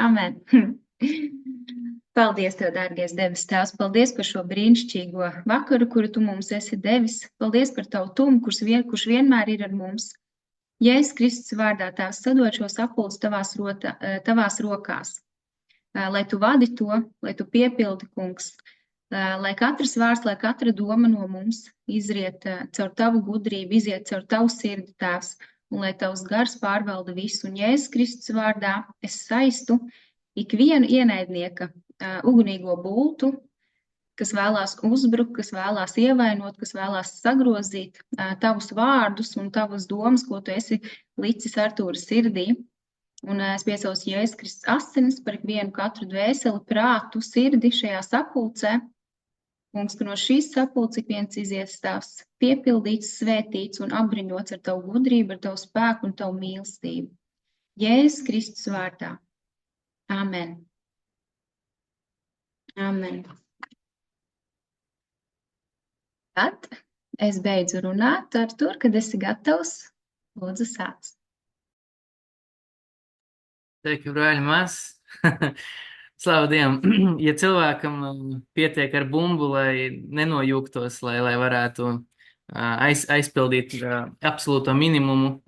Amen. Paldies Tev, dārgais debes Tēvs, paldies par šo brīnišķīgo vakaru, kuru Tu mums esi devis. Paldies par Tavu tumu, kurš vienmēr ir ar mums. Jēzus Kristus vārdā Tēvs sadod šo sapulci tavās rokās. Lai Tu vadi to, lai Tu piepildi, Kungs, lai katrs vārds, lai katra doma no mums izriet caur Tavu gudrību, iziet caur Tavu sirdi, Tēvs, un lai Tavs gars pārvalda visu. Un Jēzus Kristus vārdā es saistu ikvienu ienaidnieka ugunīgo bultu, kas vēlās uzbrukt, kas vēlās ievainot, kas vēlās sagrozīt Tavus vārdus un Tavas domas, ko Tu esi licis Artūra sirdī. Un es piesaucu Jēzus Kristus asinis par ikvienu katru dvēseli, prātu, sirdi šajā sapulcē. Kungs, ka no šīs sapulces ik viens izies Tavs piepildīts, svētīts un apbruņots ar Tavu gudrību, ar Tavu spēku un Tavu mīlestību. Jēzus Kristus vārdā. Amen. Amen. Tad es beidzu runāt ar to, kad esi gatavs. Lūdzu, sāc. Teiktu, brāļi, maz. Slavu Dievam. Ja cilvēkam pietiek ar bumbu, lai nenojūgtos, lai varētu aizpildīt absolūto minimumu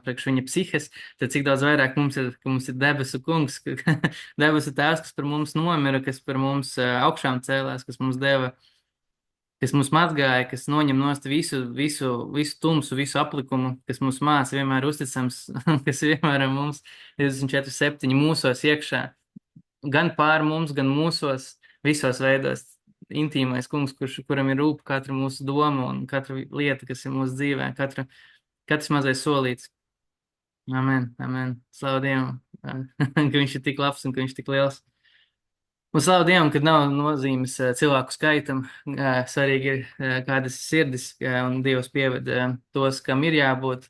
priekš viņa psihes, tad cik daudz vairāk mums ir debesu kungs, debesu tēvs, kas par mums nomira, kas par mums augšām cēlās, kas mums deva, kas mums mazgāja, kas noņem nost visu tumsu, visu aplikumu, kas mums māca vienmēr uzticams, kas vienmēr ar mums 24/7 mūsos iekšā, gan pār mums, gan mūsos, visos veidos. Intīmais kungs, kuram ir rūp katra mūsu doma un katra lieta, kas ir mūsu dzīvē, katrs mazais solīts. Amen, amen. Slavu Dievam, ka viņš ir tik labs un ka viņš ir tik liels. Un slavu Dievam, kad nav nozīmes cilvēku skaitam, svarīgi ir kādas sirdis, un Dievs pieved tos, kam ir jābūt,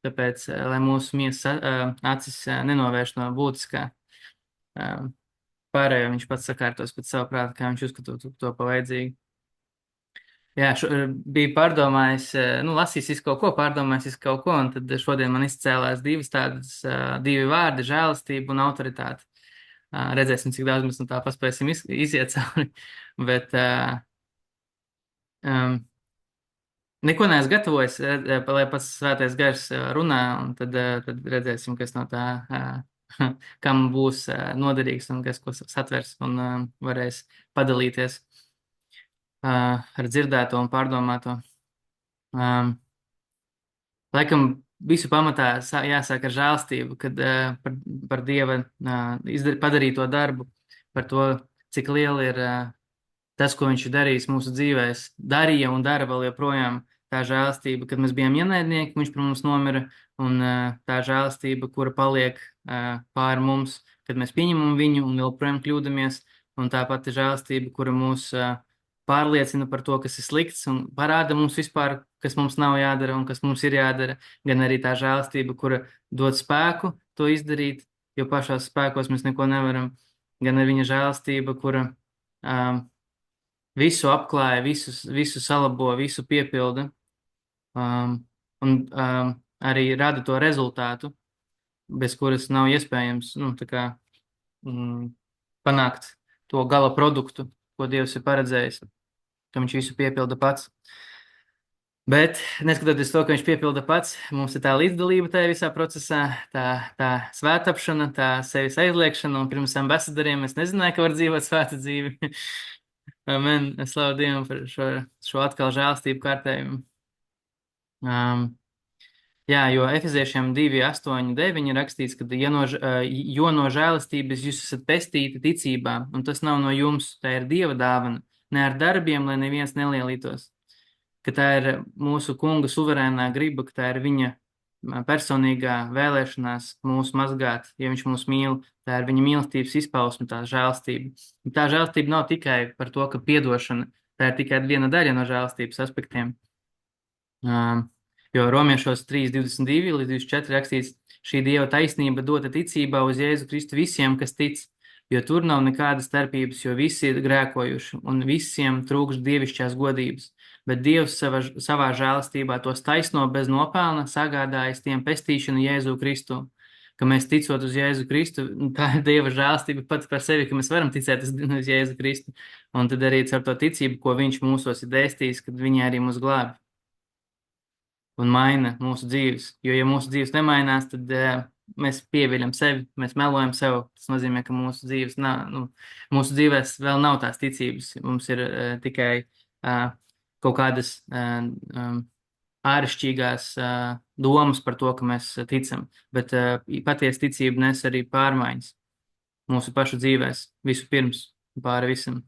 tāpēc, lai mūsu miesas acis nenovērš no būtiskā. Pārējo viņš pats sakārtos pēc savu prātu, kā viņš uzskata to pa vajadzīgu. Jā, bija pārdomājis, lasījis kaut ko, un tad šodien man izcēlās divi vārdi, žēlastība un autoritāte. Redzēsim, cik daudz mēs no tā paspēsim iziet cauri, bet neko neesmu gatavojis, lai pats svētais gars runā, un tad redzēsim, kas no tā kam būs noderīgs un kas ko satvers un varēs padalīties ar dzirdēto un pārdomāto. Laikam visu pamatā jāsāk ar žēlstību, kad par Dieva padarīto darbu, par to, cik liela ir tas, ko viņš ir darījis mūsu dzīvēs, darīja un dara vēl joprojām. Tā žēlastība, kad mēs bijām ienaidnieki, viņš par mums nomira, un tā žēlastība, kura paliek pār mums, kad mēs pieņemam viņu un joprojām kļūdamies, un tā pati žēlastība, kura mūs pārliecina par to, kas ir slikts, un parāda mums vispār, kas mums nav jādara un kas mums ir jādara, gan arī tā žēlastība, kura dod spēku to izdarīt, jo pašās spēkos mēs neko nevaram, gan arī viņa žēlastība, kura visu apklāja, visu salabo, visu piepilda, un arī rada to rezultātu, bez kuras nav iespējams panākt to gala produktu, ko Dievs ir paredzējis, ka viņš visu piepilda pats. Bet, neskatoties to, ka viņš piepilda pats, mums ir tā līdzdalība tajā visā procesā, tā svētapšana, tā sevis aizliekšana, un pirms ambasadoriem es nezināju, ka var dzīvot svētu dzīvi. Amen. Es slavu Dievam par šo atkal žēlastību kārtējumu. Jā, jo Efeziešiem 2:8-9 rakstīts, ka jo no žēlastības jūs esat pestīti ticībā, un tas nav no jums, tā ir Dieva dāvana, ne ar darbiem, lai neviens nelielītos, ka tā ir mūsu kunga suverēnā griba, ka tā ir viņa personīgā vēlēšanās mūs mazgāt, ja viņš mūs mīl, tā ir viņa mīlestības izpausme, tā žēlastība. Tā žēlastība nav tikai par to, ka piedošana, tā ir tikai viena daļa no žēlastības aspektiem. Jo Romiešos 3:22-24 rakstīts, šī Dieva taisnība dota ticībā uz Jēzu Kristu visiem, kas tic, jo tur nav nekādas starpības, jo visi ir grēkojuši un visiem trūkst dievišķās godības. Bet Dievs savā žēlastībā tos taisno bez nopelna sagādājis tiem pestīšanu Jēzu Kristu. ka mēs ticot uz Jēzu Kristu, tā ir Dieva žēlstība pats par sevi, ka mēs varam ticēt uz Jēzu Kristu. Un tad arī ar to ticību, ko viņš mūsos ir dēstījis, kad viņi arī mūs glābi un maina mūsu dzīves. Jo, ja mūsu dzīves nemainās, tad mēs pieviļam sevi, mēs melojam sev. Tas nozīmē, ka mūsu dzīves nav, mūsu dzīvēs vēl nav tās ticības. Mums ir tikai kaut kādas āršķirīgās domas par to, ka mēs ticam. Bet patiesa ticība nes arī pārmaiņas mūsu pašu dzīvēs, visu pirms, pāri visam.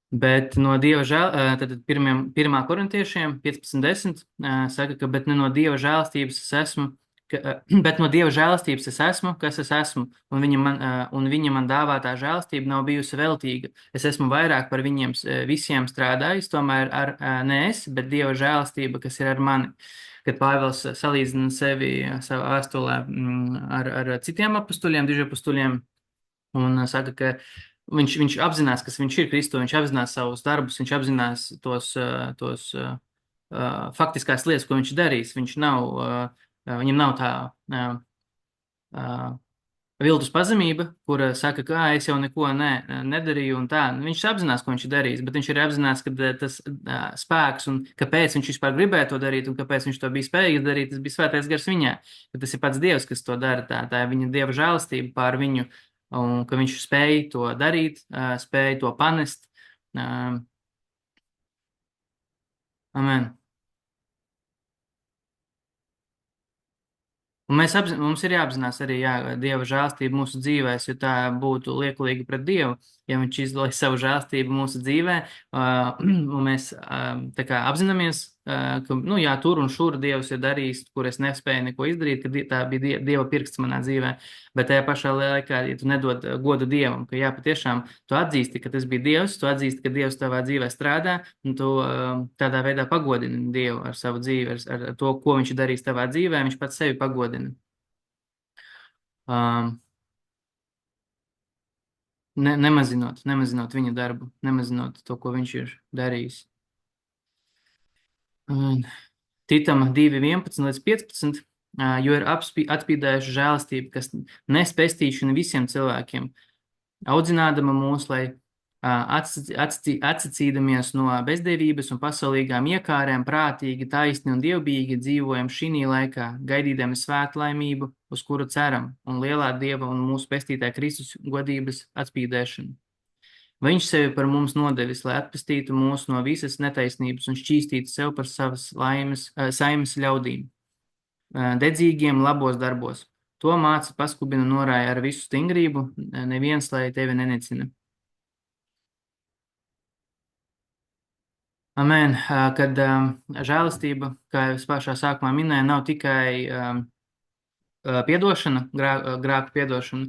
Bet no Dieva žēl, tad 1. korintiešiem 15:10 saka, ka bet ne no Dieva žēlstības es esmu, bet no Dieva žēlstības es esmu, kas es esmu, un viņa man dāvātā žēlstība nav bijusi veltīga. Es esmu vairāk par viņiem visiem strādājis, tomēr ne es, bet Dieva žēlstība, kas ir ar mani. Kad Pāvils salīdzina sevi savā vēstulē ar citiem apustuļiem, dižapustuļiem, un saka, ka viņš apzinās, kas viņš ir Kristu, viņš apzinās savus darbus, viņš apzinās tos faktiskās lietas, ko viņš darīs. Viņam nav tā viltus pazemība, kura saka, ka es jau neko nedarīju un tā. Viņš apzinās, ko viņš ir darījis, bet viņš arī apzinās, ka tas spēks un kāpēc viņš vispār gribēja to darīt un kāpēc viņš to bija spējīgs darīt, tas bija svētais gars viņā. Ka tas ir pats Dievs, kas to dara, tā ir viņa Dieva žēlastība pār viņu. Un ka viņš spēja to darīt, spēja to panest. Amen. Un mums ir jāapzinās arī Dieva žēlstība mūsu dzīvēs, jo tā būtu liekulīga pret Dievu, ja viņš izdalīja savu žēlstību mūsu dzīvē, un mēs tā kā apzināmies, ka tur un šur Dievs ir darījis, kur es nespēju neko izdarīt, ka tā bija Dieva pirksts manā dzīvē, bet tajā pašā laikā, ja tu nedod godu Dievam, ka patiešām tu atzīsti, ka tas bija Dievs, tu atzīsti, ka Dievs tavā dzīvē strādā, un tu tādā veidā pagodini Dievu ar savu dzīvi, ar to, ko viņš ir darījis tavā dzīvē, viņš pats sevi pagodina. Nemazinot viņa darbu, nemazinot to, ko viņš ir darījis. Tītama 2:11-15, jo ir atspīdējuši žēlastību, kas nes pestīšanu visiem cilvēkiem, audzinādama mūs, lai atsacīdamies no bezdievības un pasaulīgām iekārēm, prātīgi, taisni un dievbijīgi dzīvojam šī laikā, gaidīdami svētlaimību, uz kuru ceram, un lielā Dieva un mūsu pestītāja Kristus godības atspīdēšanu. Viņš sevi par mums nodevis, lai atpestītu mūs no visas netaisnības un šķīstītu sev par savas saimes ļaudīm, dedzīgiem labos darbos. To māca paskubina norāja ar visu stingrību, neviens, lai tevi nenicina. Amen. Kad žēlastība, kā jau es pašā sākumā minēju, nav tikai piedošana, grēku piedošana,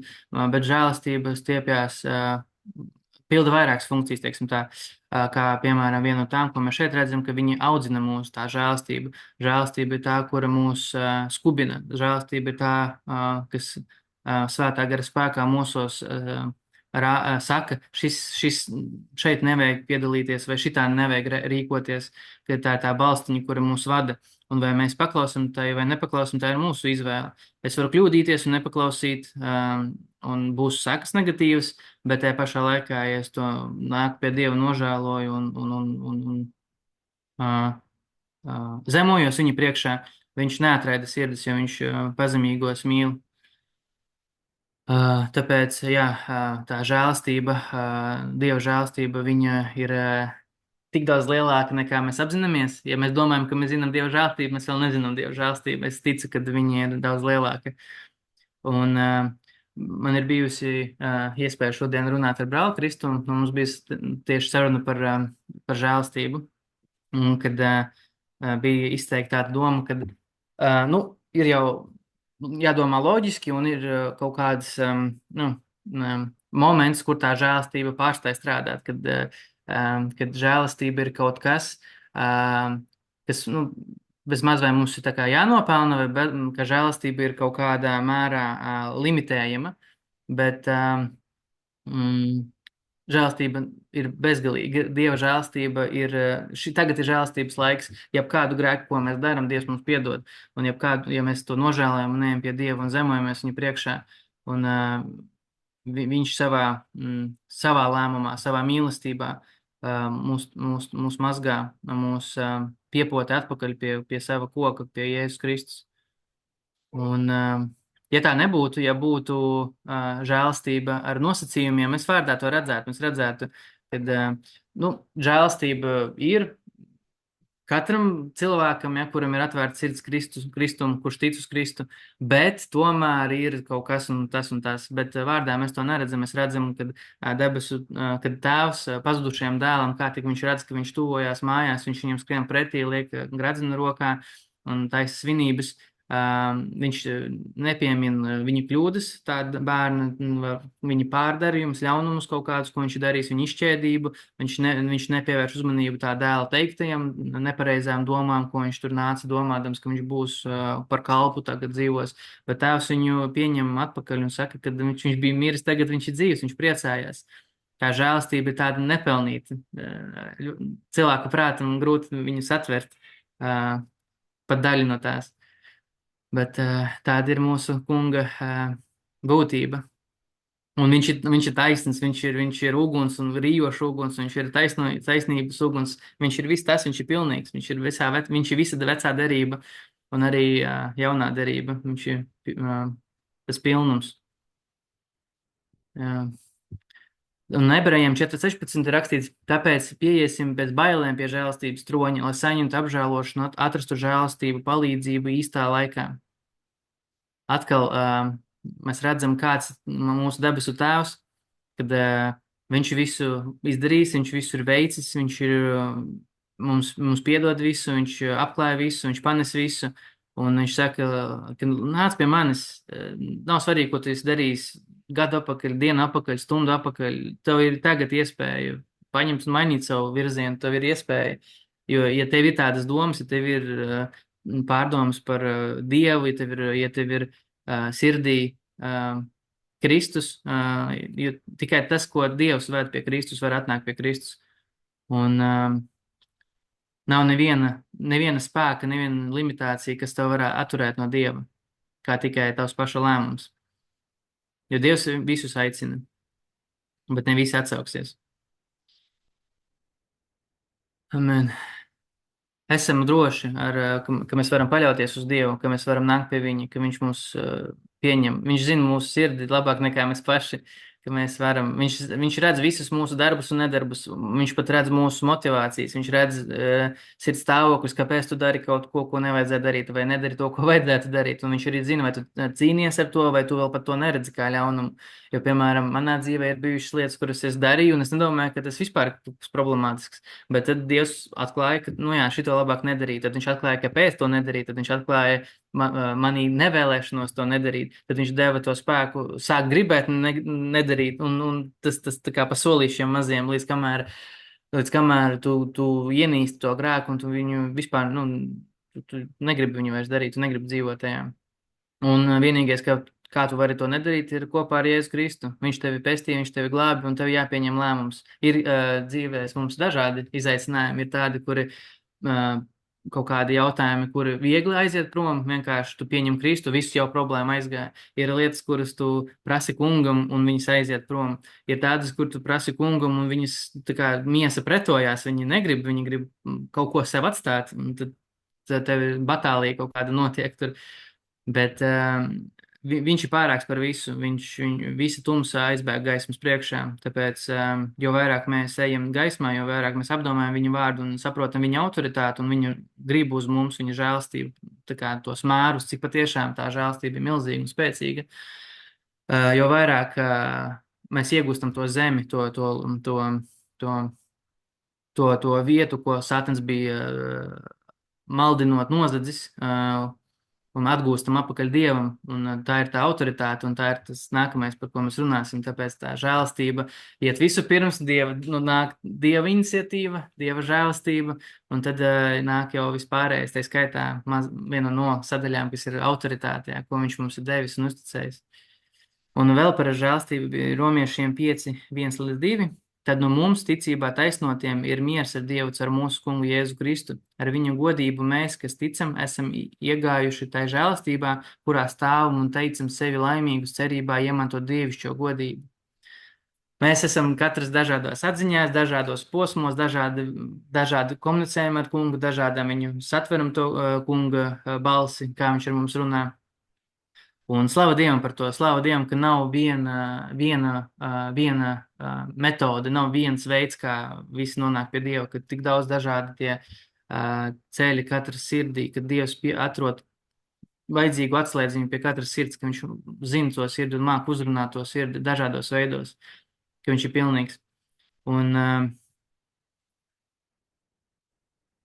bet žēlastība stiepjās, pilda vairākas funkcijas, teiksim tā, kā piemēram viena no tām, ko mēs šeit redzam, ka viņi audzina mūs tā žēlastība. Žēlastība ir tā, kura mūs skubina. Žēlastība ir tā, kas svētā gara spēkā mūsos saka, šis šeit nevajag piedalīties vai šitā nevajag rīkoties, ka tā ir tā balstiņa, kura mūs vada. Un vai mēs paklausam tai vai nepaklausam, tā ir mūsu izvēle. Es varu kļūdīties un nepaklausīt, un būs sekas negatīvas, bet tajā pašā laikā, ja es to nāku pie Dieva nožēloju un zemojos viņa priekšā, viņš neatraida sirdis, jo viņš pazemīgos mīl. Tāpēc, tā žēlastība, Dieva žēlastība, viņa ir tik daudz lielāka nekā mēs apzināmies. Ja mēs domājam, ka mēs zinām Dieva žēlastību, mēs vēl nezinām Dieva žēlastību. Es ticu, ka viņa ir daudz lielāka. Un man ir bijusi iespēja šodien runāt ar brāli Kristu, un mums bija tieši saruna par žēlastību. Un kad bija izteikta tāda doma, kad, ir jau jādomā loģiski un ir kaut kāds moments, kur tā žēlastība pārstāj strādāt, kad žēlastība ir kaut kas, kas, bez maz vai mums ir tā kā jānopelna, vai ka žēlastība ir kaut kādā mērā limitējama, bet žēlastība ir bezgalīga. Dieva žēlastība ir, tagad ir žēlastības laiks. Jebkādu grēku, ko mēs darām, Dievs mums piedod. Un ja mēs to nožēlējam un ejam pie Dieva un zemojamies viņu priekšā, un viņš savā lēmumā, savā mīlestībā mūs mazgā, mūs piepota atpakaļ pie sava koka, pie Jēzus Kristus. Un, ja tā nebūtu, ja būtu žēlastība ar nosacījumiem, mēs vārdā to redzētu. Mēs redzētu, ka žēlastība ir katram cilvēkam, kuram ir atvērta sirds Kristum, kurš tic uz Kristu, bet tomēr ir kaut kas un tas. Bet vārdā mēs to neredzam. Mēs redzam, kad tēvs pazudušajam dēlam, kā tik viņš redz, ka viņš tuvojās mājās, viņš viņam skrien pretī, liek gradzenu rokā un taisa svinības. Viņš nepiemina viņa kļūdas, tāda bērna, viņa pārdarījumus, ļaunumus kaut kādus, ko viņš darīs, viņa izšķēdību. Viņš nepievērš uzmanību tā dēla teiktajam, nepareizām domām, ko viņš tur nāca domādams, ka viņš būs par kalpu tagad dzīvos. Bet tēvs viņu pieņem atpakaļ un saka, ka viņš bija miris, tagad viņš ir dzīvs, viņš priecājās. Tā žēlastība ir tāda nepelnīta. Cilvēka prātam grūti viņu satvert pat daļu no tās. Bet tāda ir mūsu kunga būtība. Un viņš ir taisns, viņš ir uguns un rījošs uguns, viņš ir taisnības uguns, viņš ir viss tas, viņš ir pilnīgs, viņš ir visa vecā derība un arī jaunā derība, viņš ir tas pilnums. Un Ebrejiem 4.16 ir rakstīts, tāpēc pieiesim bez bailēm pie žēlastības troņa, lai saņemtu apžēlošanu, atrastu žēlastību, palīdzību īstā laikā. Atkal mēs redzam, kāds mūsu debesu tēvs, kad viņš visu izdarīs, viņš visu ir veicis, viņš ir mums piedod visu, viņš apklāja visu, viņš panes visu, un viņš saka, ka nāc pie manis, nav svarīgi, ko tu esi darījis gadu apakaļ, dienu apakaļ, stundu apakaļ, tev ir tagad iespēja paņemt un mainīt savu virzienu, tev ir iespēja, jo, ja tev ir tādas domas, ja tev ir pārdomas par Dievu, ja tev ir sirdī Kristus, jo tikai tas, ko Dievs ved pie Kristus, var atnākt pie Kristus. Un nav neviena spēka, neviena limitācija, kas tev var atturēt no Dieva, kā tikai tavs paša lēmums. Jo Dievs visus aicina, bet ne visi atsauksies. Amen. Esam droši, ka mēs varam paļauties uz Dievu, ka mēs varam nākt pie Viņa, ka Viņš mūs pieņem. Viņš zina mūsu sirdi labāk nekā mēs paši, ka mēs varam. Viņš redz visus mūsu darbus un nedarbus. Viņš pat redz mūsu motivācijas. Viņš redz sirds stāvoklis, kāpēc tu dari kaut ko, ko nevajadzētu darīt, vai nedari to, ko vajadzētu darīt. Un viņš arī zina, vai tu cīnies ar to, vai tu vēl pat to neredzi kā ļaunumu. Jo, piemēram, manā dzīvē ir bijušas lietas, kuras es darīju, un es nedomāju, ka tas vispār ir problemātisks. Bet tad Dievs atklāja, ka, šito labāk nedarīt. Tad viņš atklāja, kāpēc to nedarīt. Tad viņš atklāja manī nevēlēšanos to nedarīt. Tad viņš deva to spēku sākt gribēt nedarīt. Un tas tā kā pa solīšiem maziem, līdz kamēr tu ienīsti to grēku, un tu viņu vispār, tu negribi viņu vairs darīt, tu negribi dzīvot tajā. Un vienīgais, kā tu vari to nedarīt, ir kopā ar Jēzu Kristu. Viņš tevi pestīja, viņš tevi glābi, un tev jāpieņem lēmums. Ir dzīvēs mums dažādi izaicinājumi, ir tādi, kuri kaut kādi jautājumi, kuri viegli aiziet prom, vienkārši tu pieņem Kristu, viss jau problēma aizgāja. Ir lietas, kuras tu prasi kungam, un viņas aiziet prom. Ir tādas, kur tu prasi kungam, un viņas tā kā miesa pretojās, viņi grib kaut ko sev atstāt, un tad tev batālija kaut kāda notiek tur. Bet viņš ir pārāks par visu, visa tumsa aizbēg gaismas priekšā, tāpēc jo vairāk mēs ejam gaismā, jo vairāk mēs apdomājam viņa vārdu un saprotam viņa autoritāti un viņa gribu uz mums, viņa žēlastību, tā kā tos mērus, cik patiešām tā žēlastība ir milzīga un spēcīga, jo vairāk mēs iegūstam to zemi, to vietu, ko Sātans bija maldinot nozadzis, un atgūstam apakaļ Dievam, un tā ir tā autoritāte, un tā ir tas nākamais, par ko mēs runāsim, tāpēc tā žēlastība iet visu pirms nāk Dieva iniciatīva, Dieva žēlastība, un tad nāk jau vispārējais, tā skaitā viena no sadaļām, kas ir autoritāte, ko viņš mums ir devis un uzticējis. Un vēl par žēlastību bija Romiešiem 5, 1-2. tad no mums ticībā taisnotiem ir miers ar Dievu caur mūsu kungu Jēzu Kristu. Ar viņu godību mēs, kas ticam, esam iegājuši tai žēlastībā, kurā stāvam un teicam sevi laimīgus cerībā iemantot dievišķo godību. Mēs esam katrs dažādās atziņās, dažādos posmos, dažādi komunicējam ar kungu, dažādām viņu satveram to kunga balsi, kā viņš ar mums runā. Un slava Dievam par to, slava Dievam, ka nav viena metode, nav viens veids, kā visi nonāk pie Dieva, ka tik daudz dažādi tie ceļi katras sirdī, ka Dievs atrod vajadzīgu atslēdziņu pie katras sirds, ka viņš zina to sirdi un māk uzrunāt to sirdi dažādos veidos, ka viņš ir pilnīgs. Un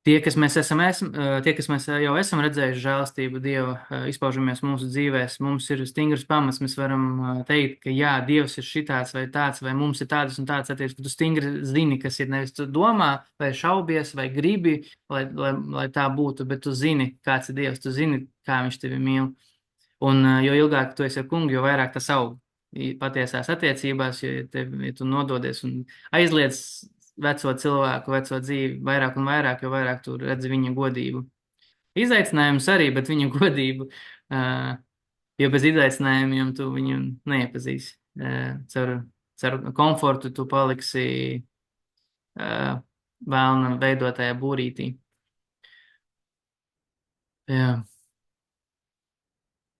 tie, kas mēs jau esam redzējuši žēlastību Dieva izpaužamies mūsu dzīvēs, mums ir stingrs pamats, mēs varam teikt, ka jā, Dievs ir šitāds vai tāds, vai mums ir tādas un tādas attiecības, ka tu stingri zini, kas ir, nevis tu domā, vai šaubies, vai gribi, lai tā būtu, bet tu zini, kāds ir Dievs, tu zini, kā viņš tevi mīl. Un jo ilgāk tu esi ar kungu, jo vairāk tas aug patiesās attiecībās, ja tu nododies un aizliec veco cilvēku, veco dzīvi vairāk un vairāk, jo vairāk tu redzi viņa godību. Izaicinājums arī, bet viņa godību, jo bez izaicinājumiem tu viņu neiepazīsi. Caur komfortu tu paliksi vēlna veidotajā būrītī. Jā.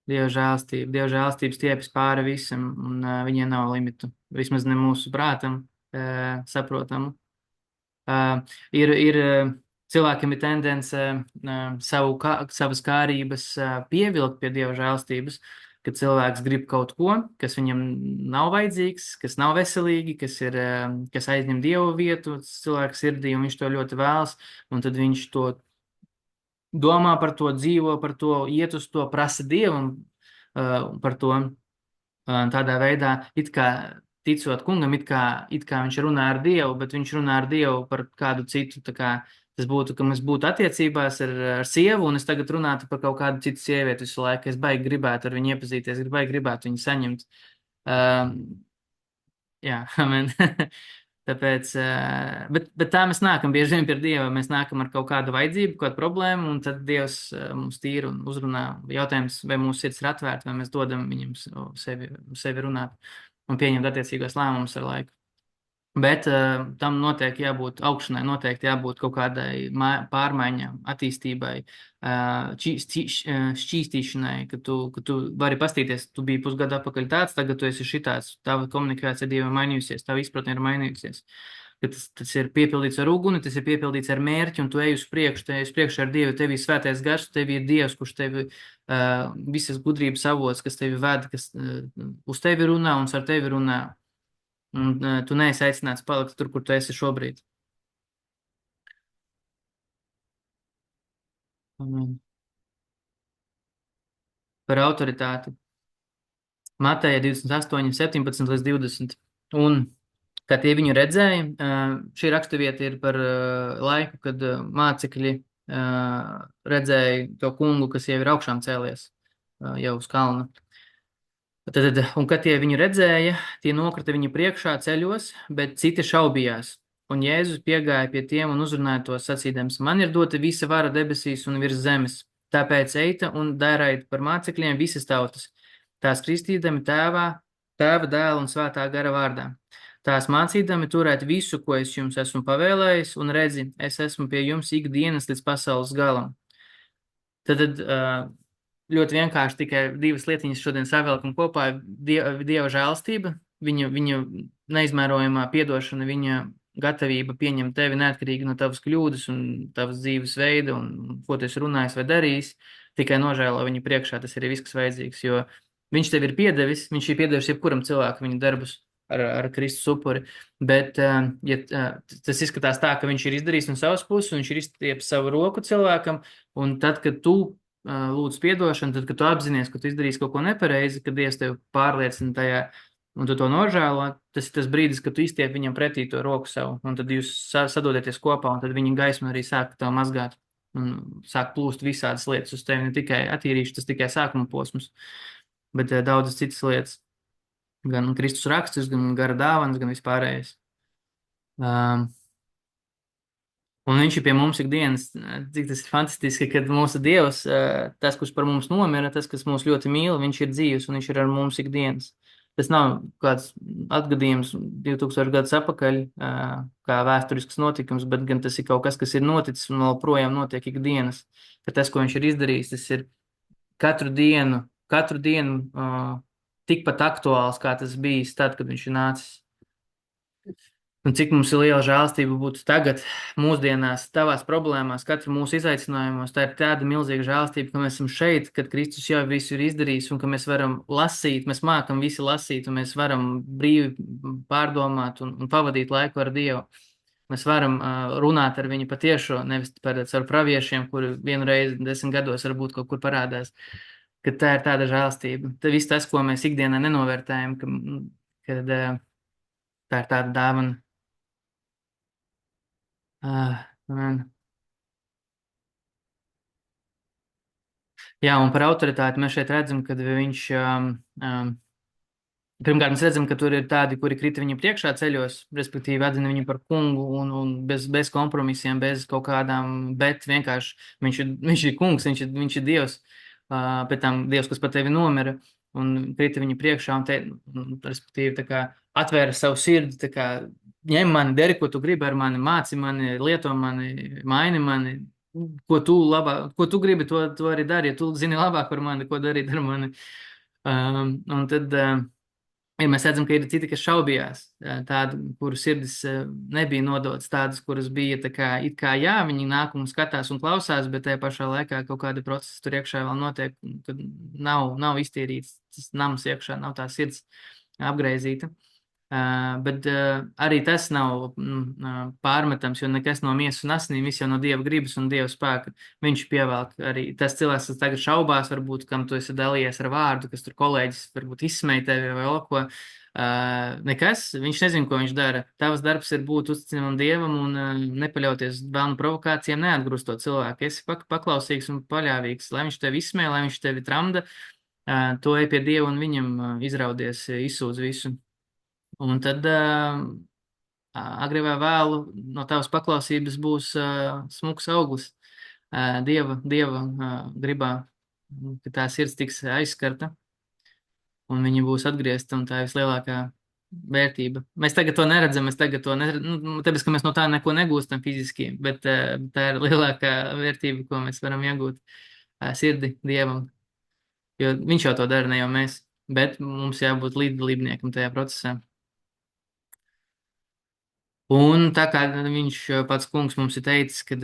Dieva žēlastības stiepjas pāri visam, un viņiem nav limitu. Vismaz ne mūsu prātam saprotamu. Ir cilvēkiem ir tendence savas kārības pievilkt pie Dieva žēlastības, kad cilvēks grib kaut ko, kas viņam nav vajadzīgs, kas nav veselīgi, kas aizņem Dievu vietu cilvēka sirdī, un viņš to ļoti vēlas, un tad viņš to domā par to, dzīvo par to, iet uz to, prasa Dievam par to. Tādā veidā, it kā ticot kungam, it kā viņš runā ar Dievu, bet viņš runā ar Dievu par kādu citu. Tā kā tas būtu, ka mēs būtu attiecībās ar sievu, un es tagad runātu par kaut kādu citu sievieti visu laiku. Es baigi gribētu ar viņu iepazīties, baigi gribētu viņu saņemt. Jā, amen. Tāpēc, bet tā mēs nākam bieži vien pie Dieva, mēs nākam ar kaut kādu vajadzību, kādu problēmu, un tad Dievs mums tīra un uzrunā. Jautājums, vai mūsu sirds ir atvērta, vai mēs dodam viņam sevi runāt un pieņemt attiecīgos lēmumus ar laiku. Bet tam noteikti jābūt augšanai, noteikti jābūt kaut kādai pārmaiņām, attīstībai, šķīstīšanai, ka tu vari pastīties, tu biji pusgadu atpakaļ tāds, tagad tu esi šitāds, tava komunikācija ar Dievu ir mainījusies, tava izpratne ir mainījusies. Tas ir piepildīts ar uguni, tas ir piepildīts ar mērķi, un tu ej uz priekšu ar Dievu, tev ir svētais gars, tev ir Dievs, kurš tevi visas gudrības avots, kas tevi ved, kas uz tevi runā un ar tevi runā. Un tu neesi aicināts palikt tur, kur tu esi šobrīd. Amen. Par autoritāti. Mateja 28, 17 līdz 20. Un, kā tie viņu redzēja, šī raksturvieta ir par laiku, kad mācekļi redzēja to kungu, kas jau ir augšām cēlies jau uz kalna. Un, kad tie viņu redzēja, tie nokrita viņa priekšā ceļos, bet citi šaubījās. Un Jēzus piegāja pie tiem un uzrunāja tos sacīdams: man ir dota visa vara debesīs un virs zemes, tāpēc eita un dariet par mācekļiem visas tautas, tās kristīdami Tēva, Dēla un Svētā gara vārdā. Tās mācīdami turēt visu, ko es jums esmu pavēlējis, un redzi, es esmu pie jums ikdienas līdz pasaules galam. Tad ļoti vienkārši tikai divas lietiņas šodien savēlkam kopā - Dieva žēlastība, viņa neizmērojamā piedošana, viņa gatavība pieņemt tevi neatkarīgi no tavas kļūdas un tavas dzīves veida un ko tu esi runājis vai darījis, tikai nožēlo viņu priekšā, tas ir viss, kas vajadzīgs, jo viņš tev ir piedevis, viņš ir piedevis jebkuram cilvēkam viņa darbus ar Kristus upuri, bet tas izskatās tā, ka viņš ir izdarījis no savas puses, un viņš ir izstiepis savu roku cilvēkam, un tad, kad tu lūdzu piedošanu, tad, kad tu apzinies, ka tu izdarīsi kaut ko nepareizi, kad Dievs tevi pārliecina tajā, un tu to nožēlo, tas ir tas brīdis, kad tu izstiep viņam pretī to roku savu, un tad jūs sadodieties kopā, un tad viņa gaisma arī sāk tev mazgāt, un sāk plūst visādas lietas uz tevi, ne tikai attīrīšu, tas tikai sākuma posms, bet daudzas citas lietas, gan Kristus rakstus, gan gara dāvanas, gan vispārējais. Um, Un viņš ir pie mums ikdienas, cik tas ir fantastiski, kad mūsu Dievs, tas, kurš par mums nomira, tas, kas mūs ļoti mīl, viņš ir dzīvs un viņš ir ar mums ikdienas. Tas nav kāds atgadījums 2000 gadus atpakaļ, kā vēsturisks notikums, bet gan tas ir kaut kas, kas ir noticis un joprojām notiek ikdienas. Ka tas, ko viņš ir izdarījis, tas ir katru dienu tikpat aktuāls, kā tas bijis tad, kad viņš ir nācis. Un cik mums ir liela žēlastība būt tagad, mūsdienās, tavās problēmās, katru mūsu izaicinājumos. Tā ir tāda milzīga žēlastība, ka mēs esam šeit, kad Kristus jau visu ir izdarījis un ka mēs varam lasīt, mēs mākam visi lasīt un mēs varam brīvi pārdomāt un pavadīt laiku ar Dievu. Mēs varam runāt ar viņu patiešo, nevis ar praviešiem, kuri vienu reizi 10 gados varbūt kaut kur parādās. Ka tā ir tāda žēlastība. Tā viss tas, ko mēs ikdienā nenovērtējam, kad tā ir tāda dāvana. Man. Jā, un par autoritāti mēs šeit redzam, kad viņš, pirmkārt, mēs redzam, ka tur ir tādi, kuri krita viņam priekšā ceļos, respektīvi atzina viņu par kungu un bez kompromisiem, bez kaut kādām, bet vienkārši viņš ir kungs, viņš ir Dievs, pēc tam Dievs, kas par tevi nomira, un krita viņa priekšā, respektīvi, tā kā atvēra savu sirdi, tā kā ņem mani, dari, ko tu gribi ar mani, māci mani, lieto mani, maini mani, ko tu gribi, to arī dari, ja tu zini labāk par mani, ko darīt ar mani. Un tad mēs redzam, ka ir citi, kas šaubījās, tādi, kuru sirdis nebija nodots, tādas, kuras bija tā kā, it kā jā, viņi nāk un skatās un klausās, bet tajā pašā laikā kaut kādi procesi tur iekšā vēl notiek, kad nav iztīrīts tas nams iekšā, nav tā sirds apgreizīta. Bet arī tas nav pārmetams, jo nekas no miesas un asinīm, viss jau no Dieva gribas un Dieva spēka. Viņš pievelk arī tas cilvēks, kas tagad šaubās, varbūt, kam tu esi dalījies ar vārdu, kas tur kolēģis varbūt izsmēja tevi vai vēl ko. Nekas, viņš nezina, ko viņš dara. Tavs darbs ir būt uzticamam Dievam un nepaļauties bērnu provokācijām, neatgrūst to cilvēku. Esi paklausīgs un paļāvīgs, lai viņš tevi izsmē, lai viņš tevi tramda, to ej pie Dieva un viņam izraudies, izsūdz visu. Un tad agri vai vēlu no tavas paklausības būs smuks auglis Dieva gribā, ka tā sirds tiks aizskarta un viņa būs atgriezta, un tā ir vislielākā vērtība. Mēs tagad to neredzam, tāpēc, ka mēs no tā neko negūstam fiziski, bet tā ir lielākā vērtība, ko mēs varam iegūt sirdi Dievam, jo viņš jau to dara, ne jau mēs, bet mums jābūt līdzdalībniekam tajā procesā. Un tā kā viņš pats kungs mums ir teicis, kad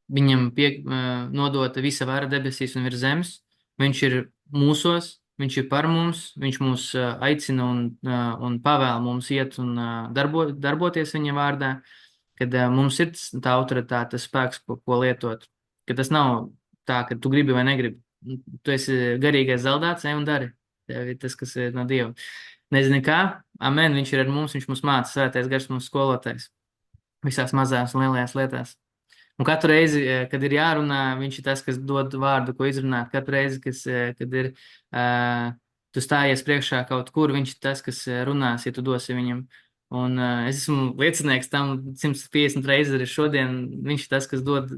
viņam nodota visa vara debesīs un virs zemes, viņš ir mūsos, viņš ir par mums, viņš mūs aicina un pavēl mums iet un darboties viņa vārdā, kad mums ir tā autoritāte, tas spēks, ko lietot. Ka tas nav tā, ka tu gribi vai negribi. Tu esi garīgais zeldāts, ej un dari. Tev ir tas, kas ir no Dieva. Nezinu kā, amen, viņš ir ar mums, viņš mums māca, svētais gars mums skolotājs visās mazās un lielajās lietās. Un katru reizi, kad ir jārunā, viņš ir tas, kas dod vārdu, ko izrunāt. Katru reizi, kad ir tu stājies priekšā kaut kur, viņš ir tas, kas runās, ja tu dosi viņam. Un es esmu liecinieks tam 150 reizes arī šodien. Viņš ir tas, kas dod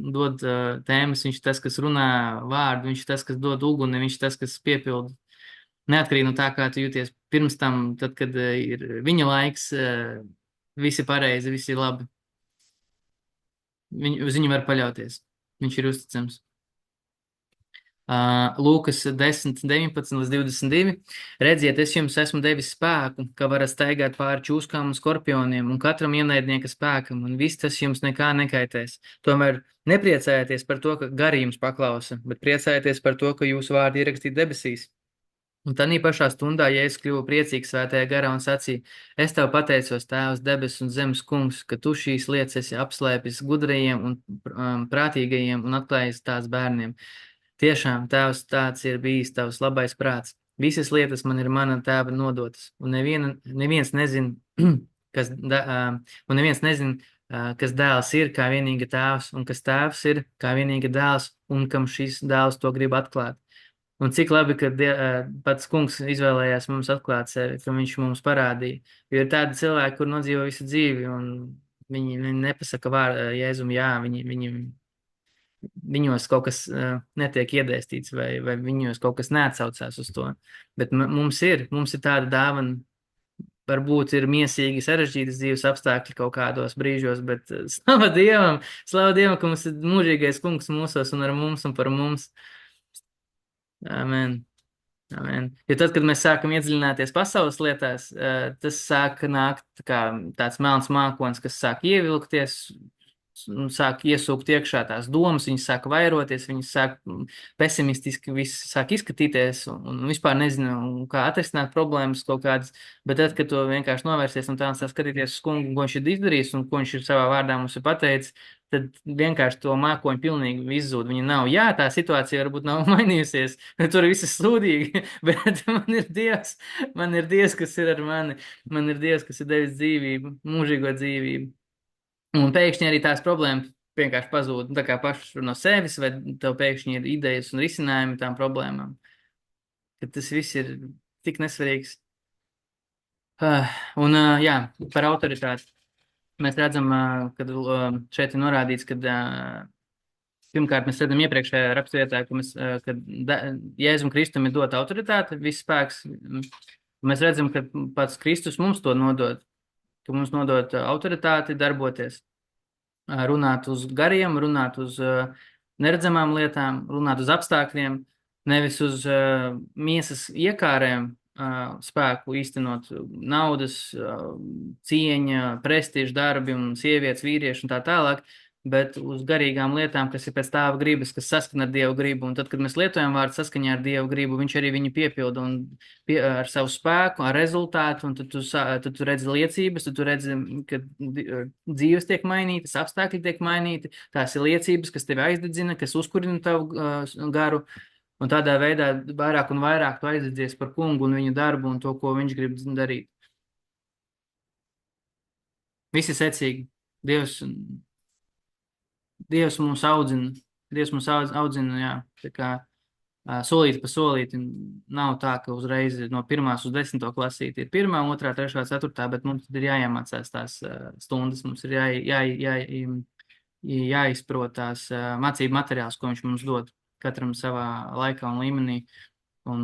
tēmas, viņš ir tas, kas runā vārdu, viņš ir tas, kas dod uguni, viņš ir tas, kas piepilda. Neatkarīgi no tā, kā tu jūties pirms tam, tad, kad ir viņa laiks, visi pareizi, visi labi. Uz viņu var paļauties. Viņš ir uzticams. Lūkas 10, 19 līdz 22. Redziet, es jums esmu devis spēku, ka varat staigāt pāri čūskām un skorpioniem un katram ienaidnieka spēkam, un viss tas jums nekā nekaitēs. Tomēr nepriecājieties par to, ka gari jums paklausa, bet priecājieties par to, ka jūsu vārdi ierakstīti debesīs. Un tādā pašā stundā, ja es kļuvu priecīgs svētajā garā un sacīju, es tev pateicos, Tēvs, debesu un zemes kungs, ka tu šīs lietas esi apslēpis gudrajiem un prātīgajiem un atklājis tās bērniem. Tiešām, Tēvs, tāds ir bijis tavs labais prāts. Visas lietas man ir mana tēva nodotas, un neviens nezin, kas dēls ir kā vienīga tēvs, un kas tēvs ir kā vienīga dēls, un kam šis dēls to grib atklāt. Un cik labi, ka pats kungs izvēlējās mums atklāt sevi, ka viņš mums parādīja. Jo ir tādi cilvēki, kur nodzīvo visu dzīvi, un viņi nepasaka vārdu Jēzum, jā, viņos kaut kas netiek iedēstīts, vai viņos kaut kas neatsaucās uz to. Bet mums ir tāda dāvana. Varbūt ir miesīgi sarežģītas dzīves apstākļi kaut kādos brīžos, bet slava Dievam, ka mums ir mūžīgais kungs mūsos un ar mums un par mums. Amen. Amen. Jo tad, kad mēs sākam iedziļināties pasaules lietās, tas sāk nākt kā tāds melns mākonis, kas sāk ievilkties un sāk iesūkt iekšā tās domas, viņas sāk vairoties, viņas sāk pesimistiski, viss sāk izskatīties un vispār nezinu, kā atrisināt problēmas kaut kādas, bet tad, kad to vienkārši novērsies un tā skatīties uz kungu, ko viņš ir izdarījis un ko viņš ir savā vārdā mums ir pateicis, tad vienkārši to mākoņu pilnīgi izzūd. Viņa nav, jā, tā situācija varbūt nav mainījusies, tur viss ir slūdīgi, bet man ir Dievs, kas ir ar mani, man ir Dievs, kas ir devis dzīvību, mūžīgo dzīvību. Un pēkšņi arī tās problēmas vienkārši pazūd, tā kā paši no sevis, vai tev pēkšņi ir idejas un risinājumi tām problēmām. Ka tas viss ir tik nesvarīgs. Jā, par autoritāti. Mēs redzam, ka šeit ir norādīts, ka pirmkārt mēs redzam iepriekšējā raksturvietā, ka Jēzum Kristum ir dota autoritāte, viss spēks. Mēs redzam, ka pats Kristus mums to nodod, ka mums nodod autoritāti darboties, runāt uz gariem, runāt uz neredzamām lietām, runāt uz apstākļiem, nevis uz miesas iekārēm, spēku īstenot naudas, cieņa, prestiža darbi un sievietes, vīrieši un tā tālāk, bet uz garīgām lietām, kas ir pēc Tēva gribas, kas saskana ar Dievu gribu. Un tad, kad mēs lietojam vārdu saskaņā ar Dievu gribu, viņš arī viņu piepilda un ar savu spēku, ar rezultātu, un tad tu redzi liecības, tad tu redzi, ka dzīves tiek mainītas, apstākļi tiek mainīti, tās ir liecības, kas tevi aizdedzina, kas uzkurina tavu garu. Un tādā veidā vairāk un vairāk tu aizdedzies par kungu un viņa darbu un to, ko viņš grib darīt. Visi secīgi. Dievs mūs audzina, jā, tā kā solīti pa solīti. Nav tā, ka uzreiz no 1. uz 10. klasīti ir 1., 2., 3., 4., bet mums ir jāiemācās tās stundas, mums ir jāizprot tās mācību materiāls, ko viņš mums dod, katram savā laikā un līmenī, un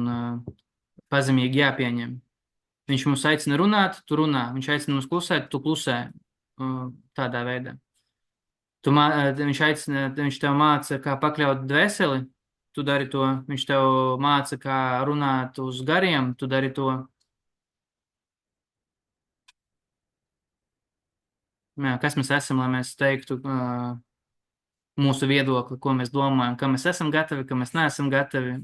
pazemīgi jāpieņem. Viņš mums aicina runāt, tu runā, viņš aicina mums klusēt, tu klusē, tādā veidā. Viņš tev māca, kā pakļaut dvēseli, tu dari to. Viņš tev māca, kā runāt uz gariem, tu dari to. Jā, kas mēs esam, lai mēs teiktu mūsu viedokli, ko mēs domājam, kam mēs esam gatavi, kam mēs neesam gatavi.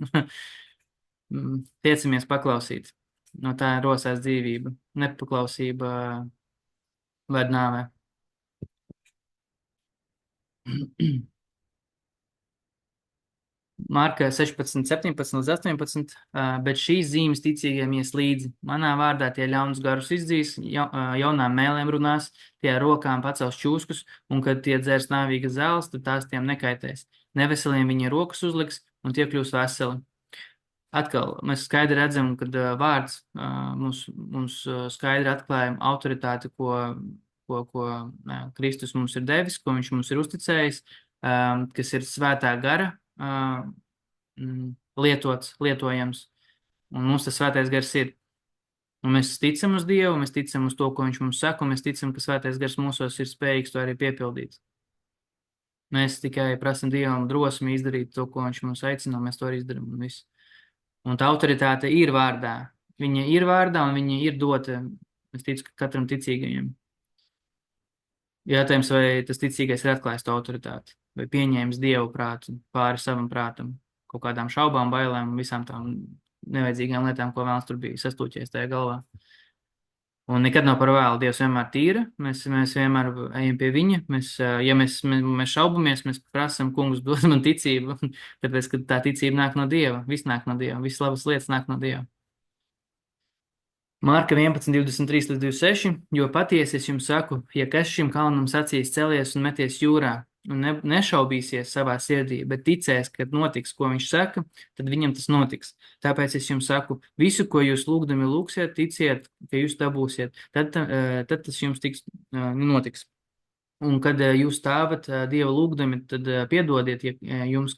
Tiecamies paklausīt. No tā rosās dzīvība. Nepaklausība ved nāvē. Marka 16, 17 līdz 18, bet šīs zīmes ticīgiem ies līdzi. Manā vārdā tie ļaunus garus izdzīs, jaunām mēlēm runās, tie ar rokām pacels čūskus, un kad tie dzers nāvīgas zāles, tad tās tiem nekaitēs. Neveseliem viņi rokas uzliks, un tie kļūs veseli. Atkal, mēs skaidri redzam, kad vārds mums skaidri atklāja autoritāti, ko Kristus mums ir devis, ko viņš mums ir uzticējis, kas ir svētā gara lietojams. Un mums tas svētais gars ir. Un mēs ticam uz Dievu, mēs ticam uz to, ko viņš mums saka, un mēs ticam, ka svētais gars mūsos ir spējīgs to arī piepildīt. Mēs tikai prasam Dievam drosmi izdarīt to, ko viņš mums aicina, un mēs to arī izdarām. Un tā autoritāte ir vārdā. Viņa ir vārdā, un viņa ir dota, es ticu, katram ticīgajam. Jātājums, vai tas ticīgais ir atklājis to autoritāti, vai pieņēmis Dievu prātu pāri savam prātam, kaut kādām šaubām, bailēm un visām tām nevajadzīgām lietām, ko vēlams tur bija sastūķies tajā galvā. Un nekad nav par vēlu. Dievs vienmēr tīra, mēs vienmēr ejam pie viņa. Ja mēs šaubamies, mēs prasam, kungs, dod man ticību, tāpēc, ka tā ticība nāk no Dieva, viss nāk no Dieva, visas labas lietas nāk no Dieva. Marka 11, 23 līdz 26, jo patiesi es jums saku, ja kas šim kalnam sacīs celies un meties jūrā, un nešaubīsies savā sirdī, bet ticēs, ka notiks, ko viņš saka, tad viņam tas notiks. Tāpēc es jums saku, visu, ko jūs lūgdami lūgsiet, ticiet, ka jūs dabūsiet, tad tas jums notiks. Un kad jūs stāvat Dieva lūgdami, tad piedodiet, ja jums,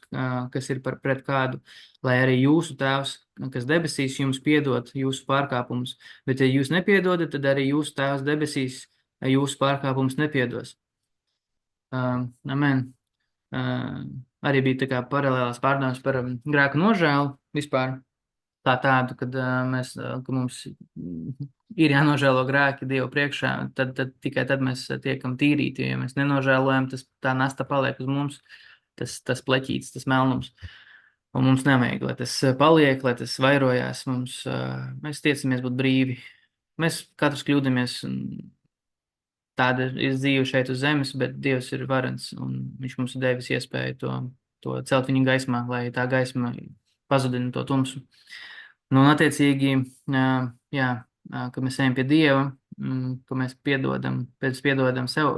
kas ir pret kādu, lai arī jūsu tēvs, kas debesīs, jums piedod jūsu pārkāpumus. Bet ja jūs nepiedodat, tad arī jūsu tēvs debesīs jūsu pārkāpumus nepiedos. Amen. Arī bija tā kā paralēlās pārdomas par grēku nožēlu vispār. Tā tādu, ka mums ir jānožēlo grēki Dievu priekšā, tad tikai tad mēs tiekam tīrīti, ja mēs nenožēlojam, tā nasta paliek uz mums, tas pleķītis, tas melnums. Un mums nevajag, lai tas paliek, lai tas vairojās, mēs tiecamies būt brīvi. Mēs katrs kļūdamies, un tāda ir dzīve šeit uz zemes, bet Dievs ir varens, un viņš mums ir devis iespēju to celt viņa gaismā, lai tā gaisma pazudina to tumsu. Nu, un attiecīgi, jā, ka mēs ejam pie Dieva, ka mēs piedodam sev,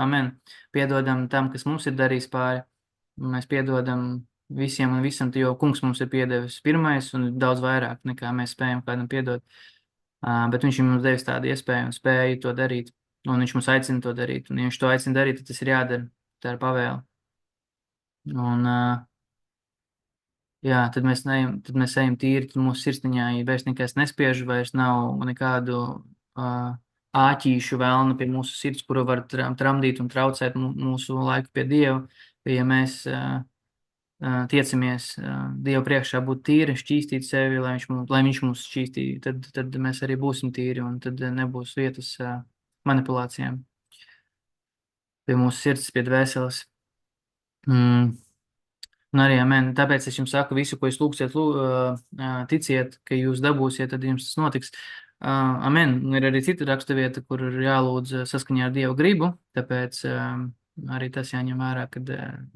amen, piedodam tam, kas mums ir darījis pāri, un mēs piedodam visiem un visam, jo kungs mums ir piedevis pirmais un daudz vairāk, nekā mēs spējam kādam piedot. Bet viņš mums devis tādu iespēju un spēju to darīt, un viņš mums aicina to darīt, un ja viņš to aicina darīt, tad tas ir jādara, tā ir pavēle. Un, jā, tad mēs ejam tīri, tad mūsu sirsniņā vairs nekas nespiež, vairs nav nekādu āķīšu vēlnu pie mūsu sirds, kuru var tramdīt un traucēt mūsu laiku pie Dieva, ja mēs tiecamies Dievu priekšā būt tīri, šķīstīt sevi, lai viņš mūs šķīstītu, tad mēs arī būsim tīri, un tad nebūs vietas manipulācijām pie mūsu sirds, pie dvēseles. Un arī, amen, tāpēc es jums saku, visu, ko jūs lūgsiet, ticiet, ka jūs dabūsiet, tad jums tas notiks. Amen. Un ir arī cita raksturvieta, kur ir jālūdz saskaņā ar Dievu gribu, tāpēc arī tas jāņem vērā, kad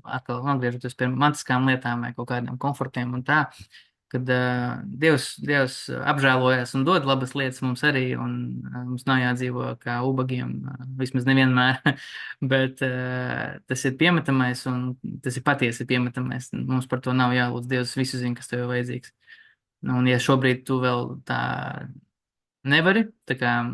atkal atgriežoties pie mantiskām lietām vai kaut kādiem komfortiem un tā, kad Dievs apžēlojas un dod labas lietas mums arī, un mums nav jādzīvo kā ubagiem, vismaz nevienmēr, bet tas ir piemetamais un tas ir patiesi piemetamais. Mums par to nav jālūdz. Dievs visu zina, kas tev ir vajadzīgs. Un ja šobrīd tu vēl tā nevari, tā kā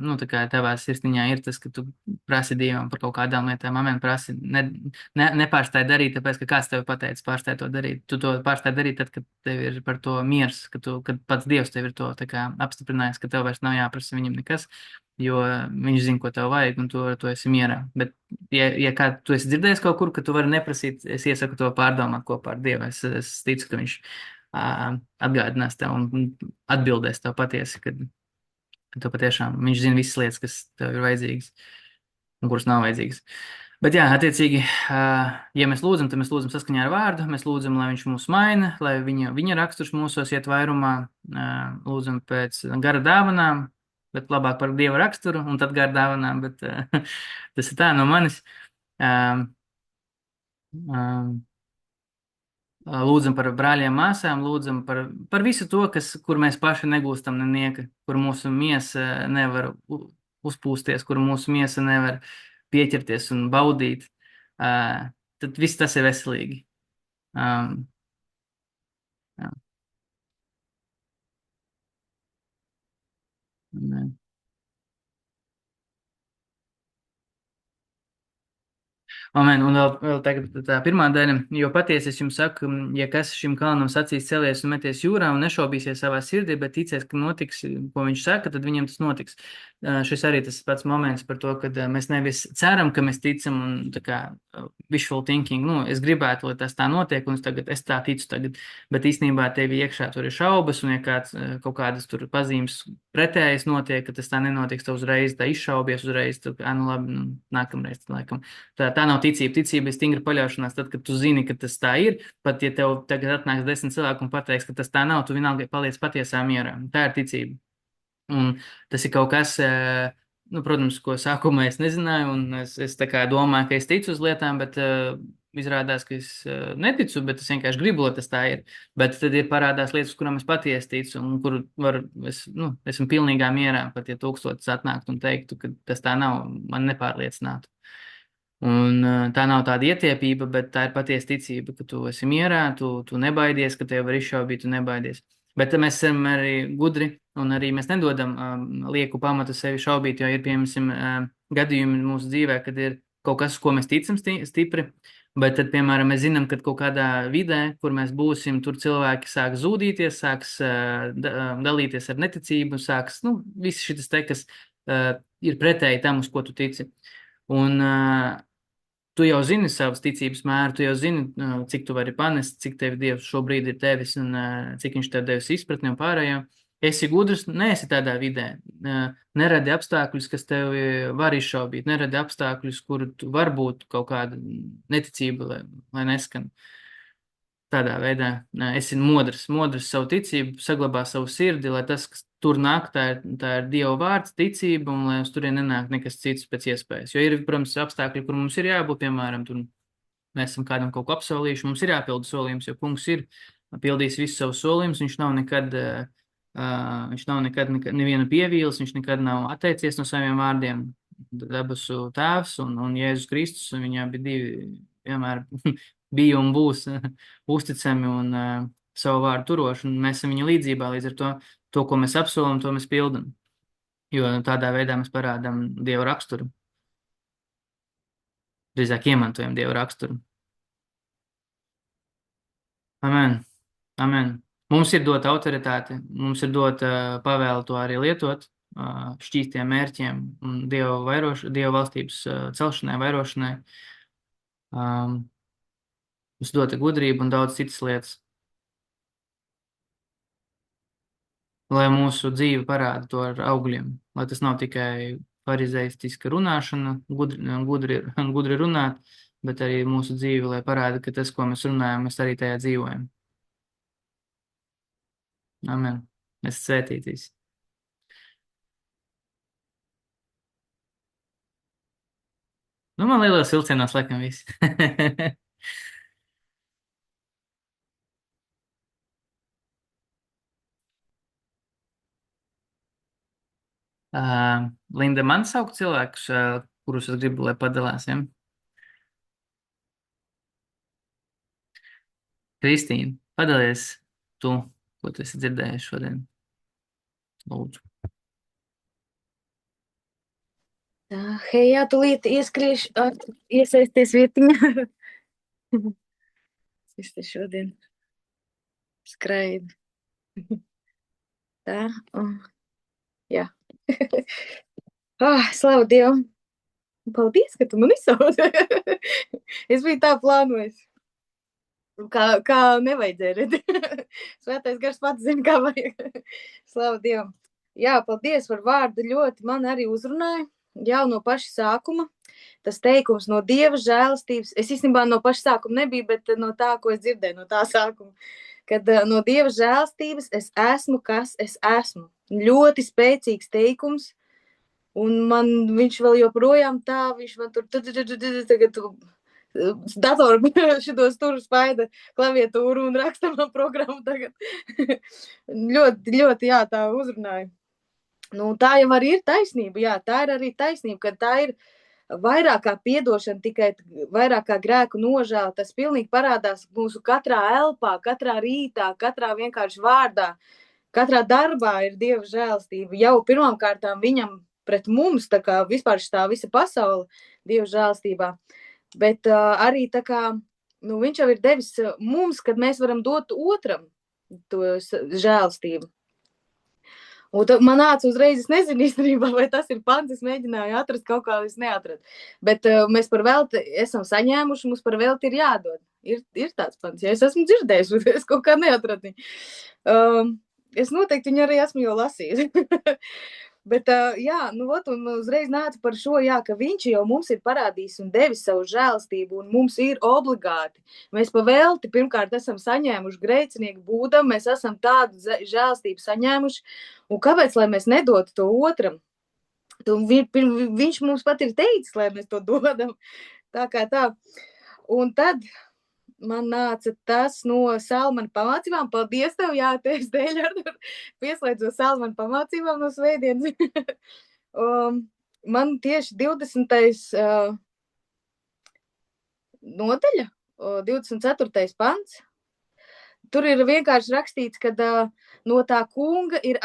tavā sirsniņā ir tas, ka tu prasi Dievam par kaut kādām lietām, amen, prasi, nepārstāj darīt, tāpēc, ka kāds tev pateica pārstāj to darīt. Tu to pārstāj darīt tad, kad tev ir par to miers, kad pats Dievs tev ir to tā kā apstiprinājis, ka tev vairs nav jāprasa viņam nekas, jo viņš zina, ko tev vajag, un tu esi mierā. Bet, ja kā tu esi dzirdējis kaut kur, ka tu vari neprasīt, es iesaku to pārdomāt kopā ar Dievu. Es ticu, ka viņš atgādinās tev un atbildēs tev patiesi, kad tu patiešām, viņš zina visas lietas, kas tev ir vajadzīgas un kuras nav vajadzīgas. Bet jā, attiecīgi, ja mēs lūdzam, tad mēs lūdzam saskaņā ar vārdu, mēs lūdzam, lai viņš mūs maina, lai viņa raksturs mūsos iet vairumā, lūdzam pēc gara dāvanām, bet labāk par Dieva raksturu, un tad gara dāvanām, bet tas ir tā no manis. Lūdzam par brāļiem, māsām, lūdzam par visu to, kur mēs paši negūstam nenieka, kur mūsu miesa nevar uzpūsties, kur mūsu miesa nevar pieķerties un baudīt. Tad viss tas ir veselīgi. Jā. Amen. Amen. Un vēl tagad tā pirmā daļa, jo patiesi es jums saku, ja kas šim kalnam sacīs celies un meties jūrā un nešaubīsies savā sirdī, bet ticēs, ka notiks, ko viņš saka, tad viņam tas notiks. Šis arī tas pats moments par to, kad mēs nevis ceram, ka mēs ticam un tā kā visual thinking, es gribētu, lai tas tā notiek un es tā ticu tagad, bet īstenībā tevi iekšā tur ir šaubas un ja kaut kādas tur pazīmes pretējas notiek, ka tas tā nenotiks, tu uzreiz tā izšaubies uzreiz, tu, labi, nākamreiz, laikam. Tā nav ticība. Ticība ir stingra paļaušanās. Tad, kad tu zini, ka tas tā ir, pat ja tev tagad atnāks 10 cilvēku un pateiks, ka tas tā nav, tu vienalga paliec patiesā mierā. Tā ir ticība. Un tas ir kaut kas, protams, ko sākumā es nezināju, un es tā kā domāju, ka es ticu uz lietām, bet izrādās, ka es neticu, bet es vienkārši gribu, lai tas tā ir. Bet tad ir parādās lietas, kurām es patiesi ticu, un kur esmu pilnīgā mierā, pat ja 1000 atnāktu un teiktu, ka tas tā nav, man nepārliecinātu. Un tā nav tāda ietiepība, bet tā ir patiesa ticība, ka tu esi mierā, tu nebaidies, ka tev var izšaubīt, tu nebaidies. Bet mēs esam arī gudri, un arī mēs nedodam lieku pamatu sevi šaubīt, jo ir, piemēram, gadījumi mūsu dzīvē, kad ir kaut kas, ko mēs ticam stipri, bet tad, piemēram, mēs zinām, ka kaut kādā vidē, kur mēs būsim, tur cilvēki sāks zūdīties, sāks dalīties ar neticību, sāks, nu, viss šis te, kas ir pretēji tam, uz ko tu tici. Un tu jau zini savas ticības mēru, tu jau zini, cik tu vari panest, cik tev Dievs šobrīd ir devis un cik viņš tev devis izpratni un pārējo. Esi gudrs, neesi tādā vidē. Neradi apstākļus, kas tevi var izšaubīt, neradi apstākļus, kur tu varbūt kaut kāda neticība, lai neskan. Tādā veidā esi modrs savu ticību, saglabā savu sirdi, lai tas, kas tur nāk, tā ir Dieva vārds, ticība, un lai uz turien nenāk nekas cits pēc iespējas. Jo ir, protams, apstākļi, kur mums ir jābūt, piemēram, tur mēs esam kādam kaut ko apsolījuši, mums ir jāpilda solījums, jo kungs ir pildījis visus savus solījumus, viņš nav nekad nevienu pievīlis, viņš nekad nav atteicies no saviem vārdiem. Debesu tēvs un Jēzus Kristus, un viņā bija divi vienmēr bija un būs uzticami un savu vārdu turoši, un mēs esam viņa līdzībā, līdz ar to, ko mēs apsolam, to mēs pildam. Jo tādā veidā mēs parādām Dievu raksturu. Drīzāk iemantojam Dievu raksturu. Amen. Amen. Mums ir dota autoritāte, mums ir dota pavēle to arī lietot šķīstiem mērķiem un Dieva valstības celšanai, vairošanai. Mums dota gudrība un daudz citas lietas. Lai mūsu dzīve parāda to ar augļiem, lai tas nav tikai farizeistiska runāšana, gudri runāt, bet arī mūsu dzīve, lai parāda, ka tas, ko mēs runājam, mēs arī tajā dzīvojam. Amen. Es svētītīs. Nu, man lielos vilcienos laikam viss. Linda, man sauc cilvēkus, kurus es gribu, lai padalās, ja? Kristīna, padalies tu, ko tu esi dzirdējis šodien. Lūdzu. Hei, jā, tūlīt iesaisties vietiņā. Es te šodien skraidu. Tā, jā. Slavu Dievu. Paldies, ka tu man izsauci. Es biju tā plānojis. Kā nevajadzēja redzēt. Svētais gars pats zina, kā vajag. Slavu Dievu. Jā, paldies par vārdu. Ļoti man arī uzrunāja. Jau no paša sākuma. Tas teikums no Dieva žēlastības. Es īstenībā no paša sākuma nebiju, bet no tā, ko es dzirdēju no tā sākuma. Kad no Dieva žēlastības es esmu, kas es esmu. Ļoti spēcīgs teikums. Un man viņš vēl joprojām tā, viņš man tur tagad datoru šitos tur spaida klaviatūru un raksta man programmu tagad. ļoti, jā, tā uzrunāja. Nu, tā jau arī ir taisnība, jā, tā ir arī taisnība, ka tā ir vairāk kā piedošana, tikai vairāk kā grēku nožēla. Tas pilnīgi parādās mūsu katrā elpā, katrā rītā, katrā vienkārši vārdā, katrā darbā ir Dieva žēlastība. Jau pirmām kārtām viņam pret mums, tā kā vispār tā visa pasaule Dieva žēlastībā. Bet arī tā kā, nu, viņš jau ir devis mums, kad mēs varam dot otram to žēlastību. Un man nāca uzreiz, es nezinu īstenībā, vai tas ir pants, es mēģināju atrast kaut kā, es neatradu. Bet mēs par velti esam saņēmuši, mums par velti ir jādod. Ir tāds pants, ja es esmu dzirdējuši, bet es kaut kā neatradu. Es noteikti viņu arī esmu jau lasījis. Bet, jā, nu, un uzreiz nāca par šo, jā, ka viņš jau mums ir parādījis un devis savu žēlastību, un mums ir obligāti. Mēs pa velti pirmkārt esam saņēmuši grēcinieku būdam, mēs esam tādu žēlastību saņēmuši, un kāpēc, lai mēs nedotu to otram? Viņš mums pat ir teicis, lai mēs to dodam, tā kā tā. Un tad man nāca tas no Salmana pamācībām. Paldies tev, jā, tevis dēļ ar pieslēdzos Salmana pamācībām no svētdienas. Man tieši 20. nodaļa, 24. pants. Tur ir vienkārši rakstīts, ka no tā kunga ir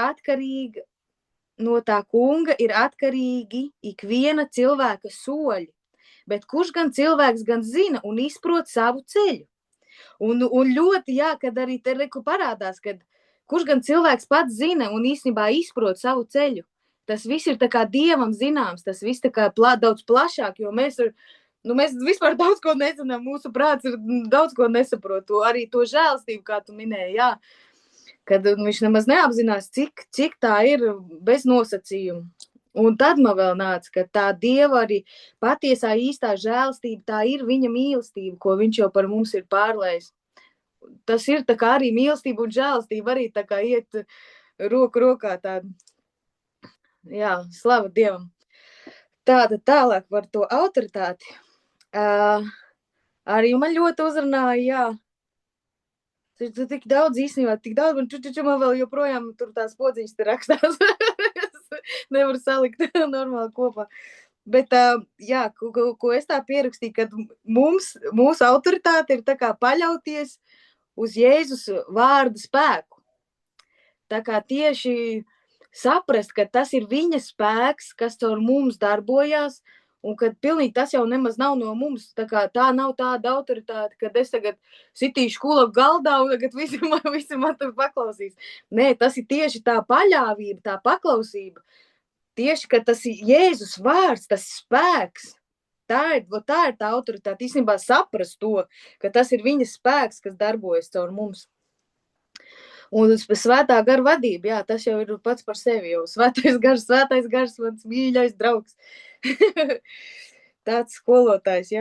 atkarīgi ikviena cilvēka soļi, bet kurš gan cilvēks gan zina un izprot savu ceļu. Un ļoti, kad arī te reku parādās, kad kurš gan cilvēks pats zina un īstenībā izprot savu ceļu. Tas viss ir tā kā Dievam zināms, tas viss tā kā daudz plašāk, jo mēs vispār daudz ko nezinām, mūsu prāts ir daudz ko nesaprot, arī to žēlstību, kā tu minēji, kad viņš nemaz neapzinās, cik tā ir bez nosacījumu. Un tad man vēl nāca, ka tā Dieva arī patiesā īstā žēlstība, tā ir viņa mīlestība, ko viņš jau par mums ir pārlējis. Tas ir tā kā arī mīlestība un žēlstība arī tā kā iet roku rokā tāda. Jā, slava Dievam. Tāda tālāk par to autoritāti. Arī man ļoti uzrunāja, tu tik daudz īstenībā, man vēl joprojām tur tās podziņas te rakstās. Nevar salikt normāli kopā. Bet, ko es tā pierakstīju, kad mūsu autoritāte ir tā kā paļauties uz Jēzus vārda spēku. Tā kā tieši saprast, ka tas ir viņa spēks, kas caur mums darbojās, un kad pilnīgi tas jau nemaz nav no mums. Tā nav tāda autoritāte, kad es tagad sitīšu kulaku galdā un tagad visi man tur paklausīs. Nē, tas ir tieši tā paļāvība, tā paklausība. Tieši, ka tas ir Jēzus vārds, tas spēks. Tā ir tā autoritāte. Īstenībā saprast to, ka tas ir viņa spēks, kas darbojas caur mums. Un svētā gara vadība, tas jau ir pats par sevi jau. Svētais gars, mans mīļais draugs. Tāds skolotājs,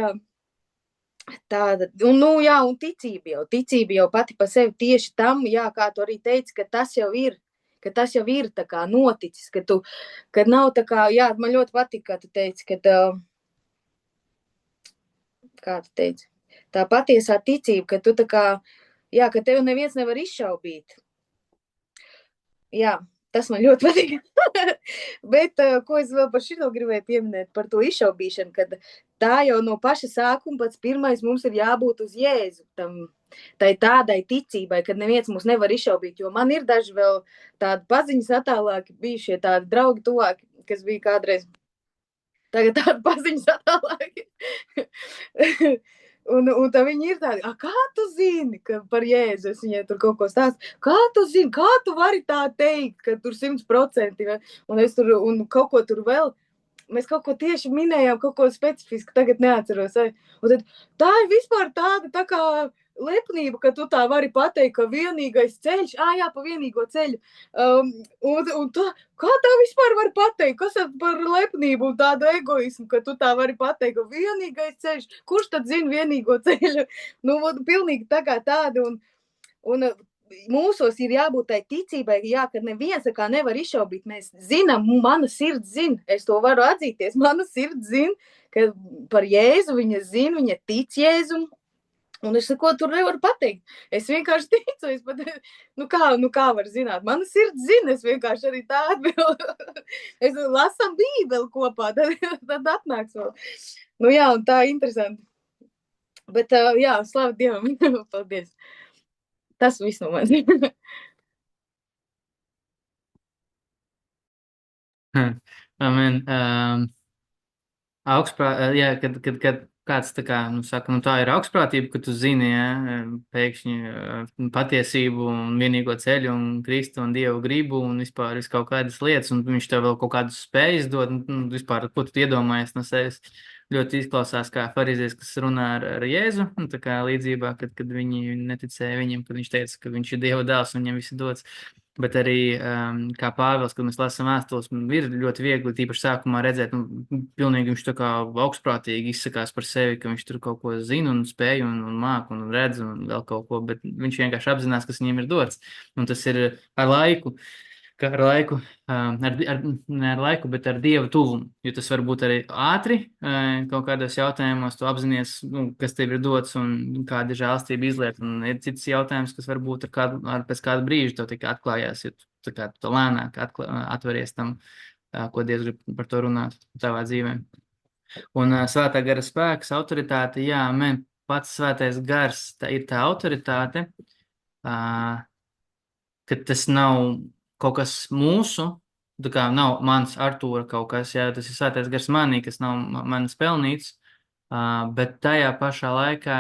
Tāda, un ticība jau pati par sevi tieši tam, kā tu arī teici, ka tas jau ir tā kā noticis, kad nav tā kā, man ļoti patīk, kā tu teici, kā tu teici, tā patiesā ticība, ka tu tā kā, ka tev neviens nevar izšaubīt. Tas man ļoti patīk. Bet, ko es vēl par šito gribēju pieminēt, par to izšaubīšanu, kad tā jau no paša sākuma pats pirmais mums ir jābūt uz Jēzu, tādai ticībai, kad neviens mūs nevar izšaubīt, jo man ir daži vēl tādi paziņas attālāki bijušie tādi draugi tuvāki, kas bija kādreiz. Tagad tādi paziņas attālāki. Un tā viņi ir tādi, kā tu zini, ka par Jēzu es viņai tur kaut ko stāstu? Kā tu zini, kā tu vari tā teikt, ka tur 100%, un kaut ko tur vēl, mēs kaut ko tieši minējām, kaut ko specifiski, tagad neatceros. Un tad tā ir vispār tāda tā kā lepnība, ka tu tā vari pateikt, ka vienīgais ceļš, pa vienīgo ceļu. Un kā tā vispār var pateikt? Kas par lepnību un tādu egoismu, ka tu tā vari pateikt, ka vienīgais ceļš, kurš tad zina vienīgo ceļu? Pilnīgi tā kā tāda. Un mūsos ir jābūt tai ticībai, kad neviens kā nevar izšaubīt. Mēs zinām, mana sirds zina, es to varu atzīties, mana sirds zina, ka par Jēzu viņa zina, viņa tic Jēzum. Un es neko tur nevaru pateikt. Es vienkārši ticu, kā var zināt? Mana sirds zina, es vienkārši arī tā atbildu. Es lasam Bībeli kopā, tad atnāks vēl. Un tā interesanti. Bet, slavu Dievam, paldies. Tas viss no manis. Amen. Kad kāds tā kā, saka, tā ir augstprātība, ka tu zini, pēkšņi patiesību un vienīgo ceļu un Kristu un Dievu gribu un vispār kaut kādas lietas, un viņš tev vēl kaut kādus spējas dod, vispār, ko tu iedomājies no sevis. Ļoti izklausās kā farizējs, kas runā ar Jēzu, tā kā līdzībā, kad viņi neticēja viņam, kad viņš teica, ka viņš ir Dieva dēls un viņam viss ir dots. Bet arī kā Pāvils, kad mēs lasām vēstules, ir ļoti viegli tīpaši sākumā redzēt, pilnīgi viņš tā kā augstprātīgi izsakās par sevi, ka viņš tur kaut ko zina un spēj un māk un redz un vēl kaut ko, bet viņš vienkārši apzinās, kas viņam ir dots. Un tas ir ar laiku, ne ar laiku, bet ar Dieva tuvumu, jo tas var būt arī ātri, kaut kādos jautājumos tu apzinies, kas tev ir dots un kāda žēlstība izliet, un ir cits jautājums, kas varbūt pēc kāda brīža tev tikai atklājās, jo tu lēnāk atveries tam, ko Dievs grib par to runāt tavā dzīvē. Un svētā gara spēks, autoritāte, amen. pats svētais gars ir tā autoritāte, ka tas nav kaut kas mūsu, tā kā nav mans Artūra kaut kas, jā, tas ir svētais gars manī, kas nav manis pelnīts, bet tajā pašā laikā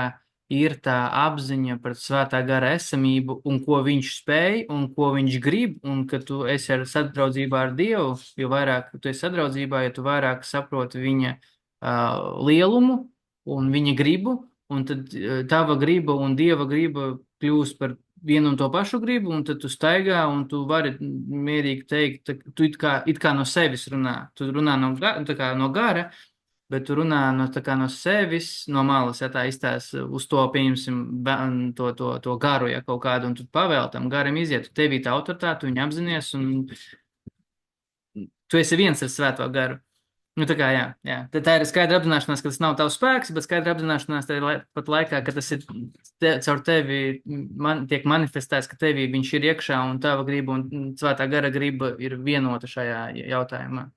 ir tā apziņa par svētā gara esamību un ko viņš spēj un ko viņš grib, un ka tu esi ar sadraudzībā ar Dievu, jo vairāk tu esi sadraudzībā, jo tu vairāk saproti viņa lielumu un viņa gribu, un tad tava griba un Dieva griba kļūst par vienu un to pašu gribu, un tad tu staigā, un tu vari mierīgi teikt, tu it kā no sevis runā. Tu runā no gara, bet tu runā no sevis, no malas, ja tā izstās uz to, pieņemsim, to garu, ja kaut kādu, un tu pavēl tam garam iziet. Tevī tā autoritāte, tu viņu apzinies, un tu esi viens ar svēto garu. Nu, tā kā, jā. Tā ir skaidra apzināšanās, ka tas nav tavs spēks, bet skaidra apzināšanās pat laikā, ka tas ir caur tevi tiek manifestēts, ka tevī viņš ir iekšā un tava griba un svētā gara griba ir vienota šajā jautājumā.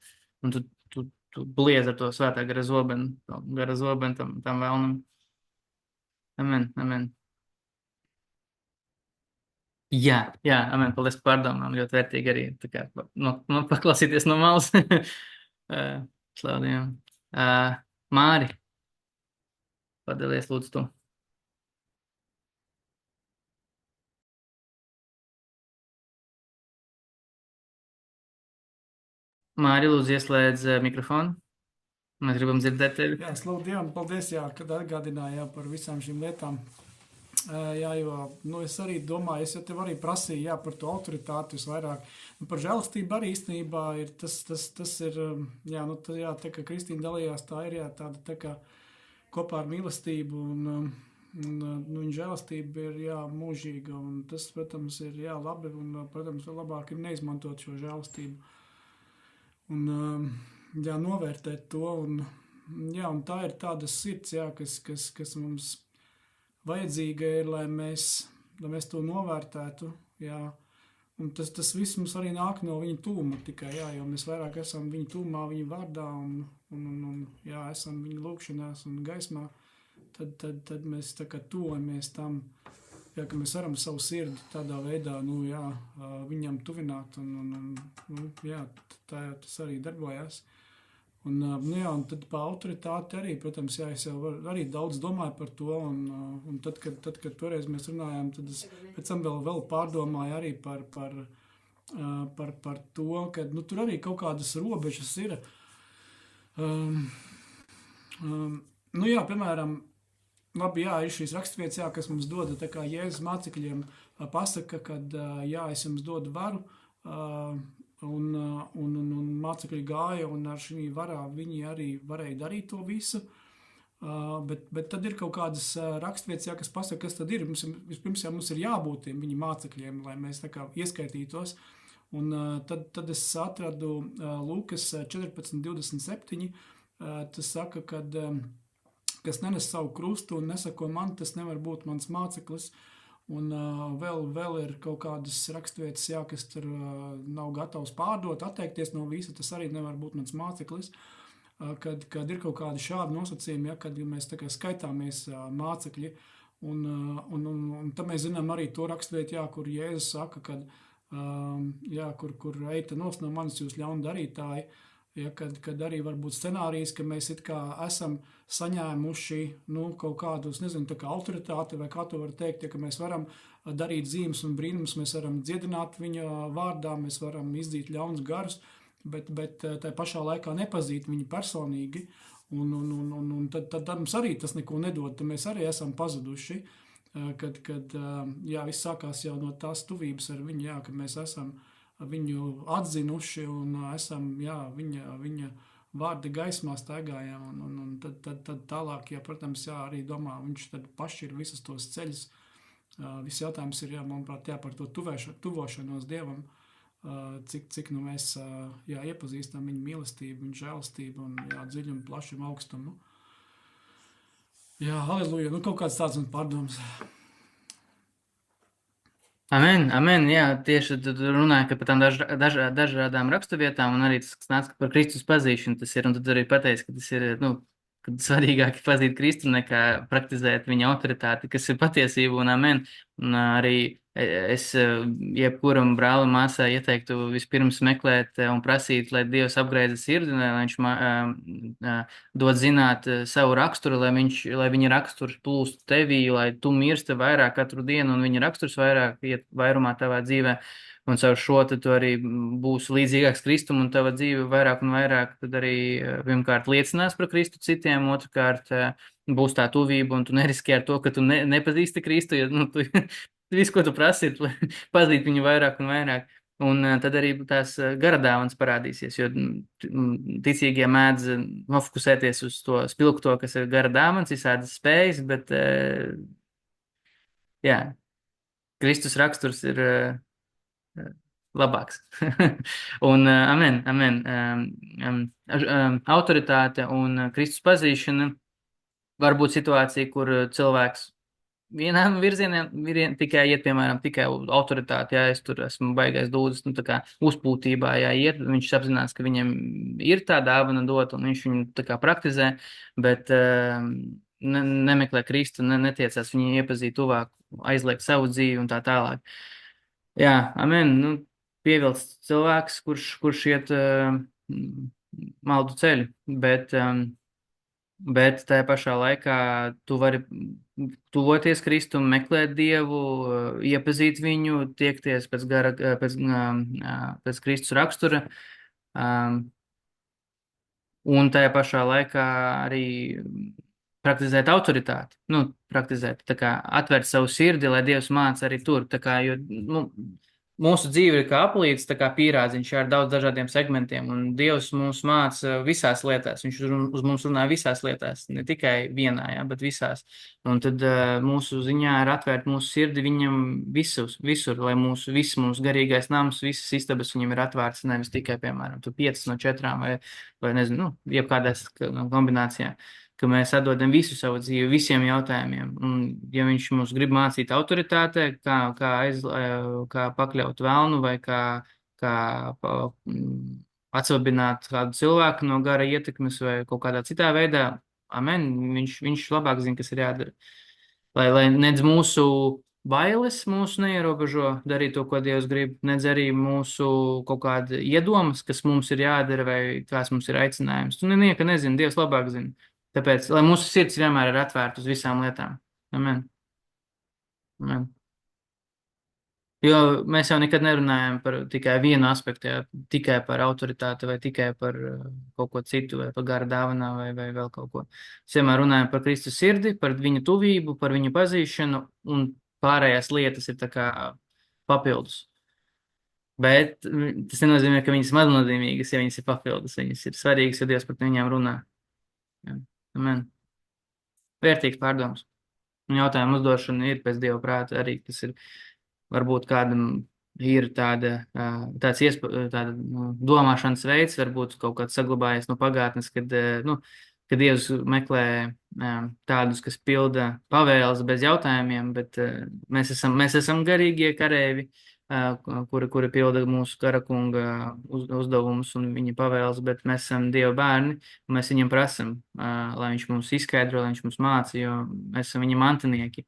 Un tu bliez ar to svētā gara zobenu tam vēlnam. Amen. Jā, amen. Paldies par pārdomām. Ļoti vērtīgi arī tā kā paklausīties no malas. Slavu Dievam. Māri, padalies lūdzu tu. Māri, lūdzu ieslēdz mikrofonu. Mēs gribam dzirdēt tevi. Jā, slavu Dievam, paldies, kad atgādināji par visām šīm lietām. Jo es arī domāju, es jau tev arī prasīju par to autoritāti visvairāk. Par žēlastību arī īstenībā ir tas ir, tā kā Kristīna dalījās, tā ir tāda tā kā kopā ar mīlestību un viņa žēlastība ir mūžīga. Un tas, protams, ir labi un, protams, labāk ir neizmantot šo žēlastību. Un novērtēt to. Un tā ir tāda sirds, kas mums vajadzīga ir, lai mēs to novērtētu, un tas viss mums arī nāk no viņa tūma tikai, jo mēs vairāk esam viņa tūmā, viņa vārdā, un esam viņa lūkšanās un gaismā, tad mēs tā kā tuvojamies tam, ka mēs varam savu sirdi tādā veidā, viņam tuvināt, un tas arī darbojās. Un tad par autoritāti arī, protams, es jau arī daudz domāju par to, un tad, kad toreiz mēs runājām, tad es pēc tam vēl pārdomāju arī par to, ka tur arī kaut kādas robežas ir. Piemēram, labi, ir šīs raksturvietas, kas mums doda, tā kā Jēzus mācekļiem pasaka, kad es jums dodu varu, un mācekļi gāja, un ar šī varā viņi arī varēja darīt to visu, bet tad ir kaut kādas raksturvietas, kas pasaka, kas tad ir. Vispirms mums ir jābūt tiem viņa mācekļiem, lai mēs tā kā ieskaitītos, un tad es atradu Lūkas 14:27, tas saka, kad kas nenes savu krustu un nesako man, tas nevar būt mans māceklis. Un vēl ir kaut kādas raksturvietas, kas tur nav gatavs pārdot, atteikties no visa, tas arī nevar būt mans māceklis, kad ir kaut kādi šādi nosacījumi, kad mēs tā kā skaitāmies mācekļi, un tad mēs zinām arī to raksturvietu, kur Jēzus saka, kur eita nos no manis jūs ļauni darītāji, kad arī var būt scenārijs, ka mēs it kā esam saņēmuši kaut kādus, nezinu, tā kā autoritāti, vai kā to var teikt, ka mēs varam darīt zīmes un brīnumus, mēs varam dziedināt viņa vārdā, mēs varam izdzīt ļaunus garus, bet tā pašā laikā nepazīt viņu personīgi, un tad mums arī tas neko nedod, tad mēs arī esam pazuduši, kad viss sākās jau no tās tuvības ar viņu, kad mēs esam viņu atzinuši un esam, viņa vārda gaismā staigājam, un tad tālāk, protams, arī domā, viņš tad pašķir visas tos ceļus. Viss jautājums ir, manuprāt, par to tuvošanos Dievam, cik mēs iepazīstam viņa mīlestību, viņa žēlastību un dziļumu, plašumu, augstumu. Halleluja, kaut kāds tāds un pārdoms. Amen, tieši tu runāji, ka par tām dažādām raksturvietām un arī tas nāca par Kristus pazīšanu tas ir, un tad arī pateici, ka tas ir, kad svarīgāk ir pazīt Kristu nekā praktizēt viņa autoritāti, kas ir patiesība un amen. Un arī es jebkuram brālim māsā ieteiktu vispirms meklēt un prasīt, lai Dievs apgreiza sirdi, lai viņš dod zināt savu raksturu, lai viņa raksturs plūst tevī, lai tu mirsti vairāk katru dienu un viņa raksturs vairāk iet vairumā tavā dzīvē. Un caur šo tu arī būsi līdzīgāks Kristum un tava dzīve vairāk un vairāk tad arī pirmkārt liecinās par Kristu citiem, otrkārt būs tā tuvība un tu neriski ar to, ka tu nepazīsti Kristu, jo tu, visu, ko tu prasi, ir pazīt viņu vairāk un vairāk. Un tad arī tās garadāvans parādīsies, jo ticīgie mēdz nofokusēties uz to spilgto, kas ir garadāvans, visādas spējas, bet jā, Kristus raksturs ir labāks. Un amen. Autoritāte un Kristus pazīšana var būt situācija, kur cilvēks vienā virzienā tikai iet, piemēram, tikai autoritāti, ja es tur esmu baigais dūdzis, tā kā uzpūtībā jāiet, viņš apzinās, ka viņam ir tā dāvana dot, un viņš viņu tā kā praktizē, bet nemeklē Kristu, netiecās viņu iepazīt tuvāk, aizliegt savu dzīvi un tā tālāk. Jā, amen. Pievilcis cilvēks, kurš iet maldu ceļu, bet tajā pašā laikā tu vari tuvoties Kristum, meklēt Dievu, iepazīt viņu, tiekties pēc Kristus rakstura, un tajā pašā laikā arī praktizēt autoritāti, tā kā atvērt savu sirdi, lai Dievs māca arī tur, tā kā, jo, mūsu dzīve ir kā aplīts, tā kā pīrādziņš ar daudz dažādiem segmentiem, un Dievs mūs māca visās lietās, viņš uz mums runā visās lietās, ne tikai vienā, bet visās, un tad mūsu ziņā ir atvērt mūsu sirdi viņam visur, lai viss mūsu garīgais nams, visas istabas viņam ir atvērts, nevis tikai, piemēram, tu 5 no 4 vai nezinu, jebkādās kombinācijā, ka mēs atdodam visu savu dzīvi, visiem jautājumiem. Un, ja viņš mums grib mācīt autoritātē, kā pakļaut velnu vai kā atsvabināt kādu cilvēku no gara ietekmes vai kaut kādā citā veidā, amen, viņš labāk zina, kas ir jādara. Lai nedz mūsu bailes mūsu neierobežo darīt to, ko Dievs grib, nedz arī mūsu kaut kāda iedomas, kas mums ir jādara vai kāds mums ir aicinājums. Tu nieka nezini, Dievs labāk zina. Tāpēc, lai mūsu sirds vienmēr ir atvērta uz visām lietām. Amen. Jo mēs jau nekad nerunājam par tikai vienu aspektu, tikai par autoritāti vai tikai par kaut ko citu vai par gara dāvanā vai vēl kaut ko. Mēs vienmēr runājam par Kristus sirdi, par viņa tuvību, par viņa pazīšanu un pārējās lietas ir tā kā papildus. Bet tas nenozīmē, ka viņas maznozīmīgas, ja viņas ir papildus. Viņas ir svarīgas, jo Dievs par viņām runā. Jā. Amen. Vērtīgs pārdoms. Un jautājumu uzdošana ir pēc Dieva prāta arī, kas ir, varbūt kādam ir tāds domāšanas veids, varbūt kaut kāds saglabājies no pagātnes, kad Dievs meklē tādus, kas pilda pavēles bez jautājumiem, bet mēs esam garīgie kareivi, kuri pilda mūsu karakunga uzdevumus un viņa pavēles, bet mēs esam Dieva bērni, un mēs viņam prasam, lai viņš mums izskaidro, lai viņš mums māca, jo mēs esam viņa mantinieki.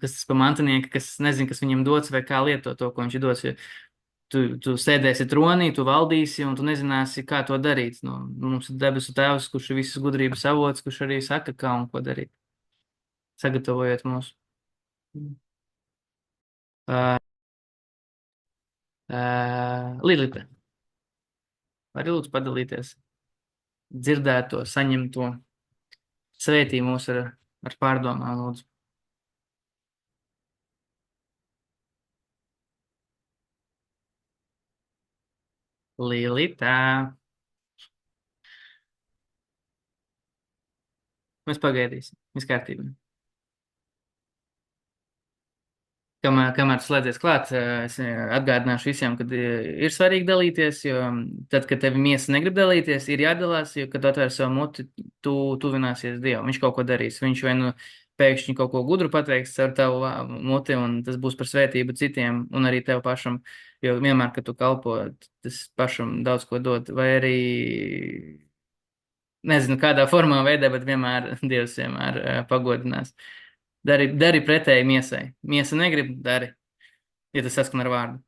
Kas tas pa mantinieki, kas nezin, kas viņam dots vai kā lietot to, ko viņš ir dots, jo tu sēdēsi tronī, tu valdīsi, un tu nezināsi, kā to darīt. Mums ir debesu tēvs, kurš ir visas gudrības avots, kurš arī saka, kā un ko darīt. Sagatavojiet mūs. Lilita, vari lūdzu padalīties dzirdēto, saņemto, svētī mūs ar pārdomām, lūdzu. Lilita. Mēs pagaidīsim, viss kārtībā. Kamēr slēdzies klāt, es atgādināšu visiem, kad ir svarīgi dalīties, jo tad, kad tevi miesa negrib dalīties, ir jādalās, jo, kad atvēr savu muti, tu tuvināsies Dievam. Viņš kaut ko darīs. Viņš vai pēkšņi kaut ko gudru pateiks ar tavu muti, un tas būs par svētību citiem un arī tev pašam, jo vienmēr, kad tu kalpo, tas pašam daudz ko dod, vai arī nezinu, kādā formā veidā, bet vienmēr Dievs vienmēr pagodinās. Dari pretēji miesai. Miesa negrib, dari, ja tas saskan ar vārdu.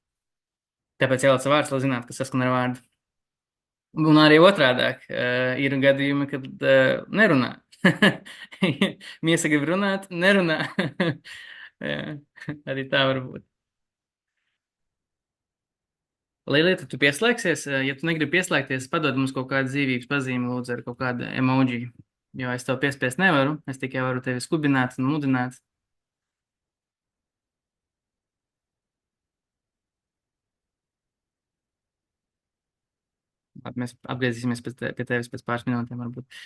Tāpēc jālasa vārds, lai zinātu, kas saskan ar vārdu. Un arī otrādāk, ir gadījumi, kad nerunā. Miesa grib runāt, nerunā. Jā, arī tā var būt. Lielita, tu pieslēgsies? Ja tu negribi pieslēgties, padod mums kaut kādu dzīvības pazīmi, lūdzu, ar kaut kādu emoji. Jo es tev piespiest nevaru, es tikai varu tevi skubināt un mudināt. Labi, mēs atgriezīsimies pie tevis pēc pāris minūtēm, varbūt.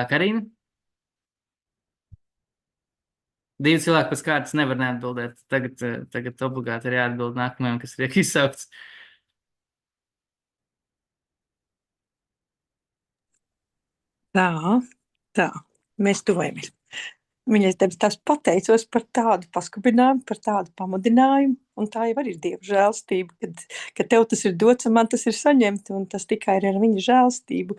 Karīna? 2 cilvēki pēc kārtas nevar neatbildēt. Tagad obligāti ir jāatbild nākamajam, kas ir izsaukts. Tā, mēs tuvojamies. Viņas debes tās pateicos par tādu paskubinājumu, par tādu pamudinājumu, un tā jau arī ir Dieva žēlstība, kad tev tas ir dots un man tas ir saņemt, un tas tikai ir ar viņa žēlstību.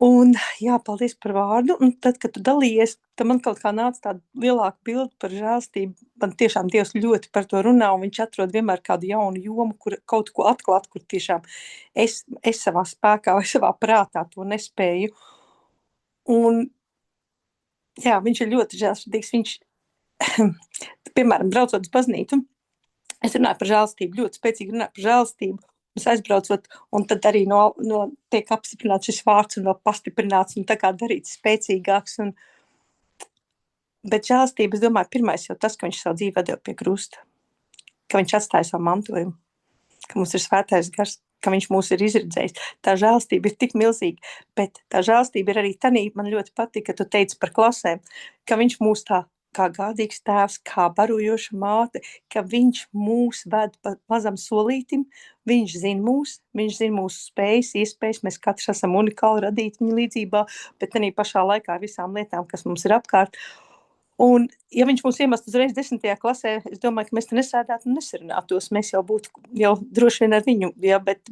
Un jā, paldies par vārdu, un tad, kad tu dalījies, tad man kaut kā nāca tāda lielāka bilde par žēlstību. Man tiešām Dievs ļoti par to runā, un viņš atrod vienmēr kādu jaunu jomu, kur kaut ko atklāt, kur tiešām es savā spēkā vai savā prātā to nespēju. Un jā, viņš ir ļoti žēlsirdīgs. Viņš, piemēram, braucot uz baznīcu, es runāju par žēlstību, ļoti spēcīgi runāju par žēlstību. Mēs aizbraucot, un tad arī tiek apstiprināts šis vārds un vēl pastiprināts un tā kā darīts spēcīgāks. Bet žēlstība, es domāju, pirmais jau tas, ka viņš savu dzīvi vadīja pie krusta, ka viņš atstāja savu mantojumu, ka mums ir svētais gars, ka viņš mūs ir izredzējis. Tā žēlstība ir tik milzīga, bet tā žēlstība ir arī tanī, man ļoti patīk, ka tu teici par klasēm, ka viņš mūs tā kā gādīgs tēvs, kā barojoša māte, ka viņš mūs ved pa mazam solītim, viņš zina mūsu spējas, iespējas, mēs katrs esam unikāli radīti viņa līdzībā, bet arī pašā laikā visām lietām, kas mums ir apkārt. Un, ja viņš mūs iemest uzreiz 10. klasē, es domāju, ka mēs te nesēdētu un nesarunātos, mēs jau būtu jau droši vien ar viņu, ja, bet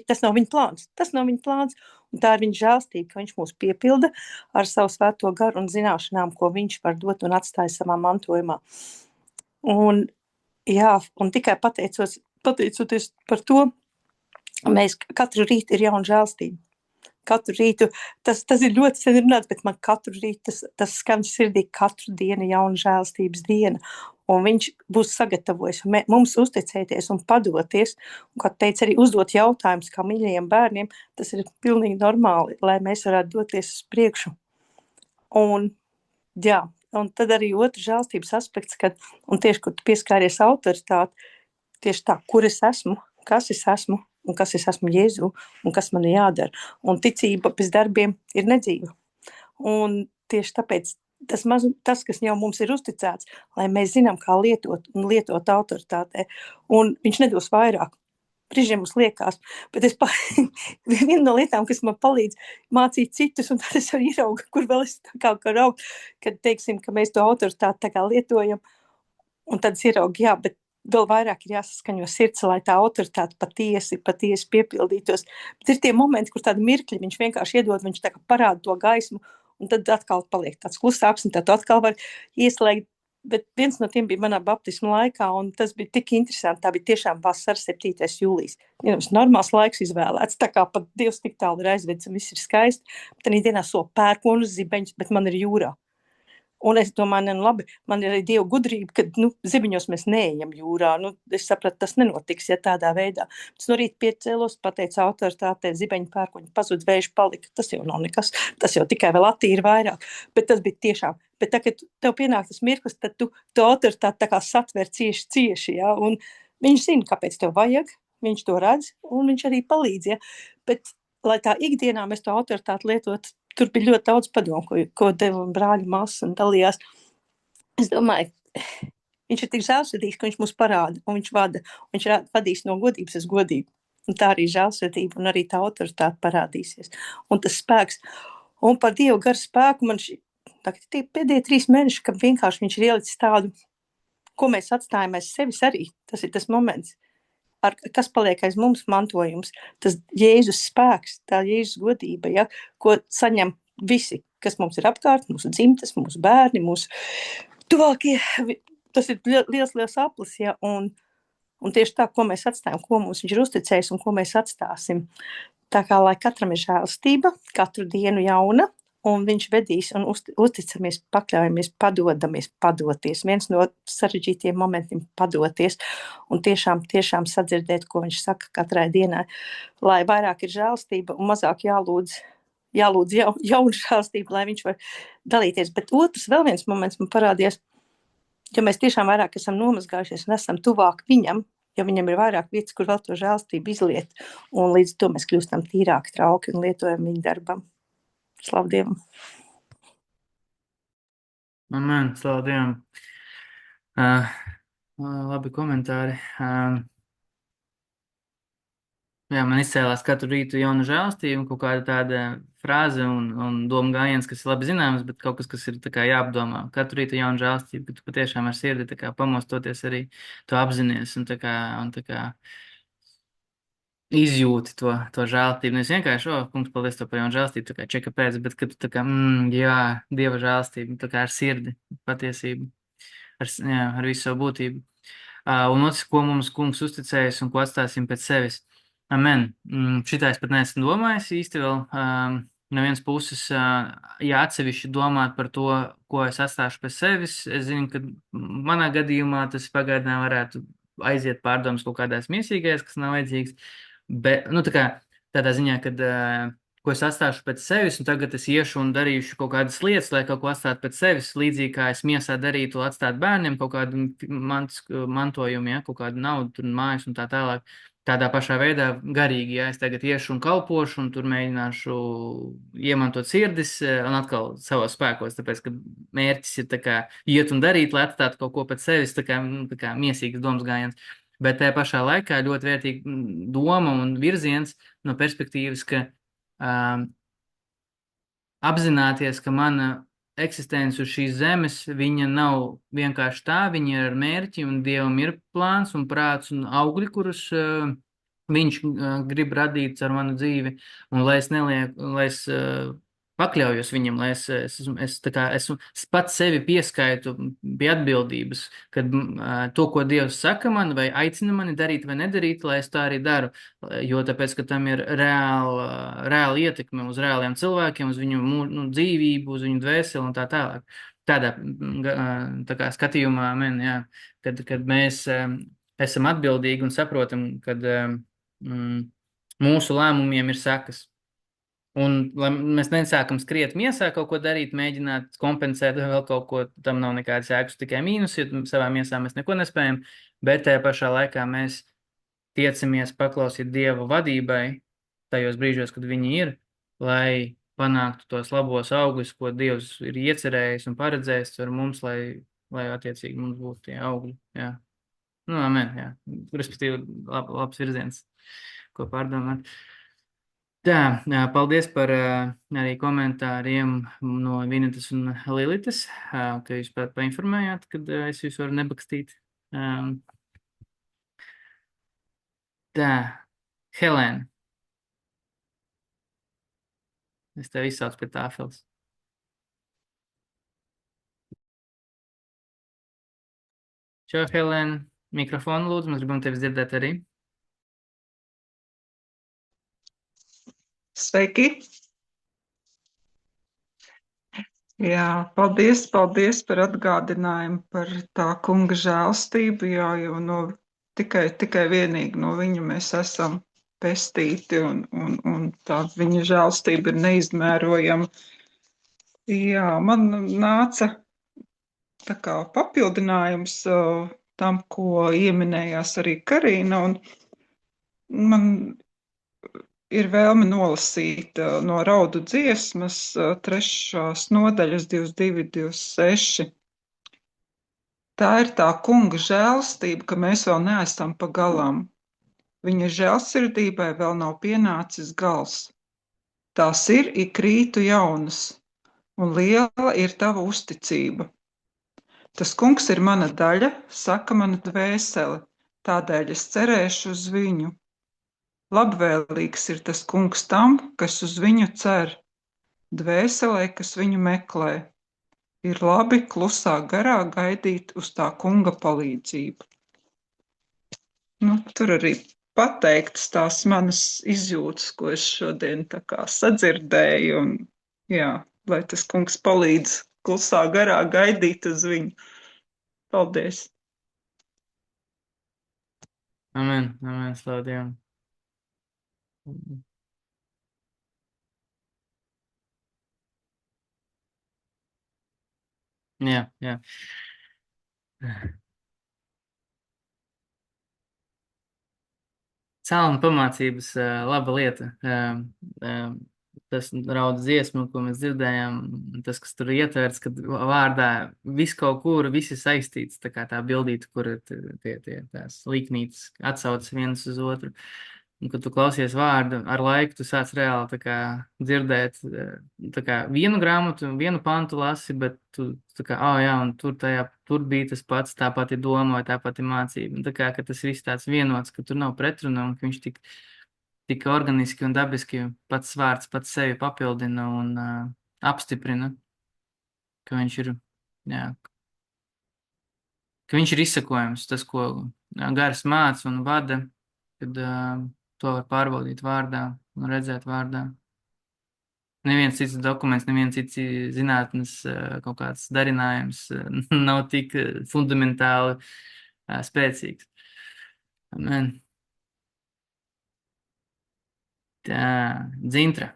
tas nav viņa plāns. Tas nav viņa plāns, un tā ir viņa žēlstība, ka viņš mūs piepilda ar savu svēto garu un zināšanām, ko viņš var dot un atstāja savā mantojumā. Un, jā, un tikai pateicoties par to, mēs katru rītu ir jauna žēlstība. Katru rītu, tas ir ļoti sen runāts, bet man katru rītu tas skan sirdī, katru dienu jauna žēlstības diena. Un viņš būs sagatavojis mums uzticēties un padoties, un, kā teica, arī uzdot jautājumus kā mīļajiem bērniem, tas ir pilnīgi normāli, lai mēs varētu doties uz priekšu. Un, jā, un tad arī otrs žēlstības aspekts, un tieši, kad tu pieskāries autoritāti, tieši tā, kur es esmu, kas es esmu, un kas es esmu Jēzu, un kas man ir jādara. Un ticība bez darbiem ir nedzīva. Un tieši tāpēc tas, kas jau mums ir uzticēts, lai mēs zinām, kā lietot un lietot autoritātē. Un viņš nedos vairāk. Brīžiem mums liekas, bet viena no lietām, kas man palīdz mācīt citus, un tad es arī ieraugu, kur vēl es kaut kā raugu, kad teiksim, ka mēs to autoritāti tā kā lietojam, un tad es ieraugu, jā, bet vēl vairāk ir jāsaskaņo sirds, lai tā autoritāte patiesi piepildītos. Bet ir tie momenti, kur tādi mirkļi viņš vienkārši iedod, viņš tā kā parāda to gaismu, un tad atkal paliek tāds klusāks, un tad atkal var ieslēgt. Bet viens no tiem bija manā baptismu laikā, un tas bija tik interesanti. Tā bija tiešām vasara 7. jūlijas. Mums normāls laiks izvēlēts, tā kā pat Dievs tik tālu ir aizvedis, un viss ir skaisti. Bet tādā dienā soli pērkonus zibeņus, bet man ir jūrā. Un es domāju, labi, man ir arī Dieva gudrība, ka zibiņos mēs neejam jūrā. Es sapratu, tas nenotiks, ja tādā veidā. Es no rīta piecēlos, pateicu autoritātei, zibeņu pērkoņi pazud, vēži palika. Tas jau nav nekas, tas jau tikai vēl attīra vairāk. Bet tas bija tiešām. Bet tā, kad tev pienāk tas mirklis, tad tu autoritāti tā kā satver cieši, ja? Un viņš zina, kāpēc tev vajag, viņš to redz, un viņš arī palīdz, ja? Bet, lai tā ikdienā mēs to autoritāti lietot, tur bija ļoti daudz padomu, ko deva brāļi māsas un dalījās. Es domāju, viņš ir tik žēlsirdīgs, ka viņš mūs parāda, un viņš vada, un viņš vadīs no godības uz godību. Un tā arī žēlsirdība, un arī tā autoritāte parādīsies. Un tas spēks, un par Dievu garu spēku man tie pēdējie 3 mēneši, ka vienkārši viņš ir ielicis tādu, ko mēs atstājam aiz sevis arī. Tas ir tas moments. kas paliek aiz mums mantojums, tas Jēzus spēks, tā Jēzus godība, ja, ko saņem visi, kas mums ir apkārt, mūsu dzimtes, mūsu bērni, mūsu tuvākie. Tas ir liels aplis, ja, un tieši tā, ko mēs atstājam, ko mums viņš ir uzticējis un ko mēs atstāsim. Tā kā, lai katram ir žēlastība, katru dienu jauna, un viņš vedīs un uzticamies, pakļaujamies, padoties. Viens no sarežģītiem momentiem padoties un tiešām sadzirdēt, ko viņš saka katrai dienai, lai vairāk ir žēlastība un mazāk jālūdz jaunu žēlastību, lai viņš var dalīties. Bet otrs, vēl viens moments man parādījās, ja mēs tiešām vairāk esam nomazgājušies un esam tuvāk viņam, jo viņam ir vairāk vietas, kur vēl to žēlastību izliet, un līdz to mēs kļūstam tīrāki, trauki un lietojam viņu darbam. Slavu Dievam. Amen, slavu Dievam. Labi komentāri. Jā, man izcēlās katru rītu jauna žēlastība, kaut kāda tāda frāze un doma gājiens, kas ir labi zināms, bet kaut kas ir tā kā jāapdomā. Katru rītu jauna žēlastība, ka tu patiešām ar sirdi tā kā pamostoties arī to apzinies un tā kā izjūti to žēlastību. Nevis vienkārši, kungs, paldies tev par jaunu žēlastību, tā kā čeka pēc, bet kad tu tā kā, jā, Dieva žēlastība, tā kā ar sirdi, patiesību, ar visu savu būtību. Un otrs, ko mums kungs uzticējis un ko atstāsim pēc sevis. Amen. Šitā es pat neesmu domājis īsti vēl. No vienas puses, ja atsevišķi domāt par to, ko es atstāšu pēc sevis, es zinu, ka manā gadījumā tas pagaidām varētu aiziet pārdomas kaut kādās miesīgais, kas nav vajadzīgs. Bet, tādā ziņā, kad ko es atstāšu pēc sevis, un tagad es iešu un darīšu kaut kādas lietas, lai kaut ko atstātu pēc sevis, līdzīgi kā es miesā darītu atstāt bērniem kaut kādu mantojumu, ja, kaut kādu naudu, tur mājas un tā tālāk. Tādā pašā veidā garīgi, ja es tagad iešu un kalpošu un tur mēģināšu iemantot sirdis un atkal savos spēkos, tāpēc, ka mērķis ir tā kā iet un darīt, lai atstātu kaut ko pēc sevis, tā kā miesīgs domas gājiens. Bet tajā pašā laikā ļoti vērtīga doma un virziens no perspektīvas, ka apzināties, ka mana eksistence uz šīs zemes, viņa nav vienkārši tā, viņa ir ar mērķi un Dievam ir plāns un prāts un augļi, kurus viņš grib radīt ar manu dzīvi, un lai es pakļaujos viņam, lai es pats sevi pieskaitu pie atbildības, kad to, ko Dievs saka man, vai aicina mani darīt vai nedarīt, lai es tā arī daru, jo tāpēc, ka tam ir reāla ietekme uz reāliem cilvēkiem, uz viņu dzīvību, uz viņu dvēseli un tā tālāk. Tādā tā kā skatījumā, jā, kad mēs esam atbildīgi un saprotam, kad mūsu lēmumiem ir sekas. Un lai mēs nesākam skriet miesā kaut ko darīt, mēģināt kompensēt vai vēl kaut ko, tam nav nekādas jēgas, tikai mīnusi, jo savā miesā mēs neko nespējam, bet tajā pašā laikā mēs tiecamies paklausīt Dieva vadībai tajos brīžos, kad viņi ir, lai panāktu tos labos augļus, ko Dievs ir iecerējis un paredzējis ar mums, lai attiecīgi mums būtu tie augļi. Jā. Amen, jā. Respektīvi, labs virziens, ko pārdomāt. Tā, paldies par arī komentāriem no Vinetas un Lilitas, ka jūs painformējāt, kad es jūs varu nebakstīt. Tā, Helēna. Es tev izsaucu pie tāfeles. Čau, Helēna. Mikrofonu lūdzu, mēs gribam tevi dzirdēt arī. Sveiki! Jā, paldies par atgādinājumu par tā kunga žēlastību, jā, jo tikai vienīgi no viņa mēs esam pestīti un tā viņa žēlastība ir neizmērojama. Jā, man nāca tā kā papildinājums tam, ko ieminējās arī Karina, un man ir vēlme nolasīt no Raudu dziesmas 3. nodaļas 22-26. Tā ir tā kunga žēlastība, ka mēs vēl neesam pa galam. Viņa žēlsirdībai vēl nav pienācis gals. Tās ir ik rītu jaunas, un liela ir tava uzticība. Tas kungs ir mana daļa, saka mana dvēsele, tādēļ es cerēšu uz viņu. Labvēlīgs ir tas kungs tam, kas uz viņu cer, dvēselē, kas viņu meklē. Ir labi klusā garā gaidīt uz tā kunga palīdzību. Tur arī pateiktas tās manas izjūtas, ko es šodien tā kā sadzirdēju, un jā, lai tas kungs palīdz klusā garā gaidīt uz viņu. Paldies! Amen, amen, slavu Dievam. Jā. Cēluma pamācības laba lieta. Tas rauda dziesmu, ko mēs dzirdējām, tas, kas tur ietverts, kad vārdā viss kaut kur, viss ir saistīts, tā kā tā bildīte, kur tās līknītes atsaucas viens uz otru. Un, kad tu klausies vārdu, ar laiku tu sāc reāli tā kā dzirdēt, tā kā vienu grāmatu, vienu pantu lasi, bet tu tā kā, jā, un tur bija tas pats, tā pati doma vai tā pati mācība. Un tā kā, ka tas viss tāds vienots, ka tur nav pretruna un ka viņš tik organiski un dabiski pats vārds pats sevi papildina un apstiprina, ka viņš ir, ka viņš ir izsakojams, tas, ko gars māc un vada, kad to var pārbaudīt vārdā un redzēt vārdā. Neviens cits dokuments, neviens cits zinātnes kaut kāds darinājums nav tik fundamentāli spēcīgs. Amen. Tā, Dzintra.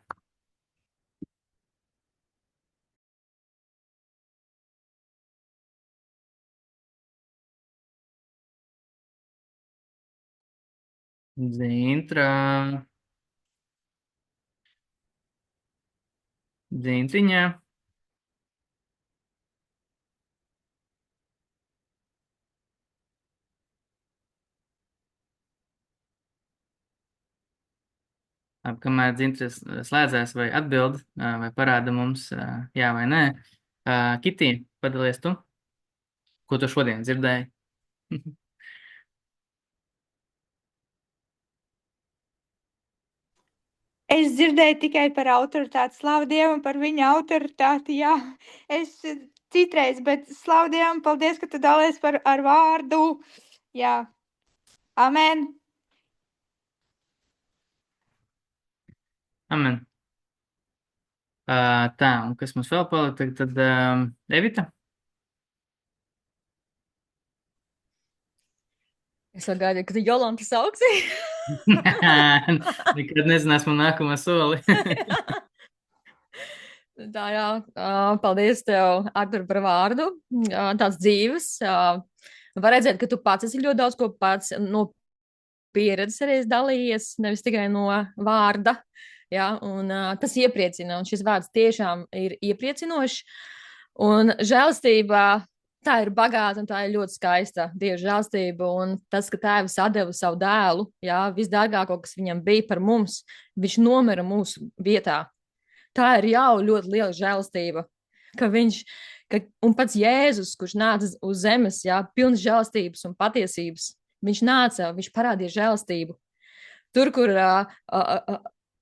Dzintriņā. Kamēr Dzintras slēdzēs vai atbild, vai parāda mums, jā vai nē. Kitī, padalies tu, ko tu šodien dzirdēji? Es dzirdēju tikai par autoritāti, slavu Dievam par viņa autoritāti, jā. Es citreiz, bet slavu Dievam, paldies, ka tu dalies ar vārdu, jā. Amen. Amen. Tā, un kas mums vēl palika, tad Evita? Es vēl gaidu, ka tu Jolanta sauksi. Nekad nezinās man nākamā soli. Tā, jā. Paldies tev, Artur, par vārdu. Tāds dzīves. Var redzēt, ka tu pats esi ļoti daudz ko pats no pieredzes arī dalījies, nevis tikai no vārda. Jā, un tas iepriecina, un šis vārds tiešām ir iepriecinošs. Un žēlstība, tā ir bagāta un tā ir ļoti skaista Dieva žēlstība, un tas, ka Tēvs atdeva savu dēlu, jā, visdārgāko, kas viņam bija par mums, viņš nomira mūsu vietā. Tā ir jau ļoti liela žēlstība, un pats Jēzus, kurš nāca uz zemes, jā, pilns žēlstības un patiesības, viņš parādīja žēlstību. Tur, kur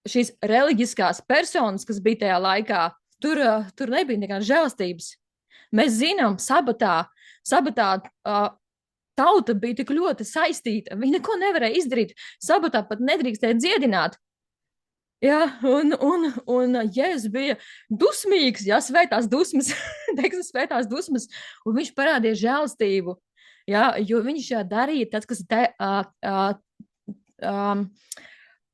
šīs reliģiskās personas, kas bija tajā laikā, tur nebija nekādas žēlstības. Mēs zinām, sabatā tauta bija tik ļoti saistīta. Viņi neko nevarēja izdarīt. Sabatā pat nedrīkstēja dziedināt. Jā, un Jēzus bija dusmīgs, jā, svētās dusmas, teiksim, svētās dusmas, un viņš parādīja žēlstību, jā, jo viņš darīja tas, kas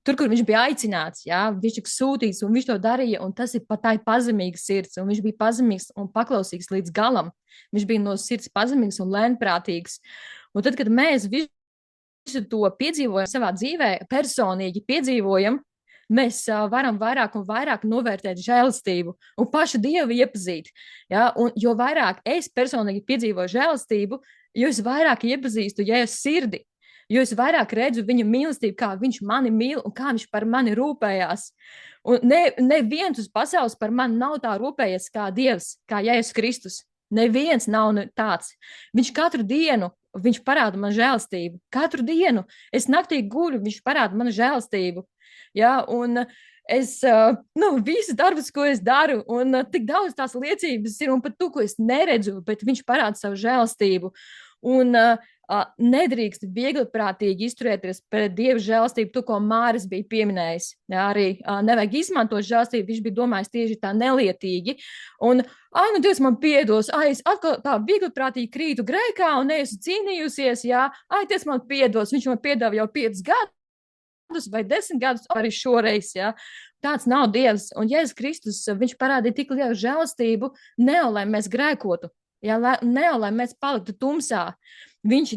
tur, kur viņš bija aicināts, jā, viņš tika sūtīts, un viņš to darīja, un tas ir pat tā pazemīga sirds, un viņš bija pazemīgs un paklausīgs līdz galam. Viņš bija no sirds pazemīgs un lēnprātīgs. Un tad, kad mēs visu to piedzīvojam savā dzīvē, personīgi piedzīvojam, mēs varam vairāk un vairāk novērtēt žēlastību un pašu Dievu iepazīt. Ja? Un jo vairāk es personīgi piedzīvoju žēlastību, jo es vairāk iepazīstu Jēzus sirdi, jo es vairāk redzu viņa mīlestību, kā viņš mani mīl un kā viņš par mani rūpējās. Un neviens uz pasaules par mani nav tā rūpējies kā Dievs, kā Jēzus Kristus. Neviens nav tāds. Viņš katru dienu viņš parāda man žēlastību. Katru dienu es naktī guļu, viņš parāda man žēlastību. Ja? Un es, visas darbas, ko es daru, un tik daudz tās liecības ir, un pat tu, ko es neredzu, bet viņš parāda savu žēlastību. Un nedrīkst viegliprātīgi izturēties pret Dieva žēlastību, to, ko Māris bija pieminējis. Jā, arī nevajag izmantot žēlastību, viņš bija domājis tieši tā nelietīgi. Un, Dievs man piedos, es atkal tā viegliprātīgi krītu grēkā un neesmu cīnījusies, jā, Dievs man piedos, viņš man piedāvā jau 5 gadus vai 10 gadus, arī šoreiz, jā. Tāds nav Dievs. Un Jēzus Kristus, viņš parādīja tik lielu žēlastību, ne jau, lai mēs grēkotu, jā, ne jau, lai mēs paliktu tumsā. Viņš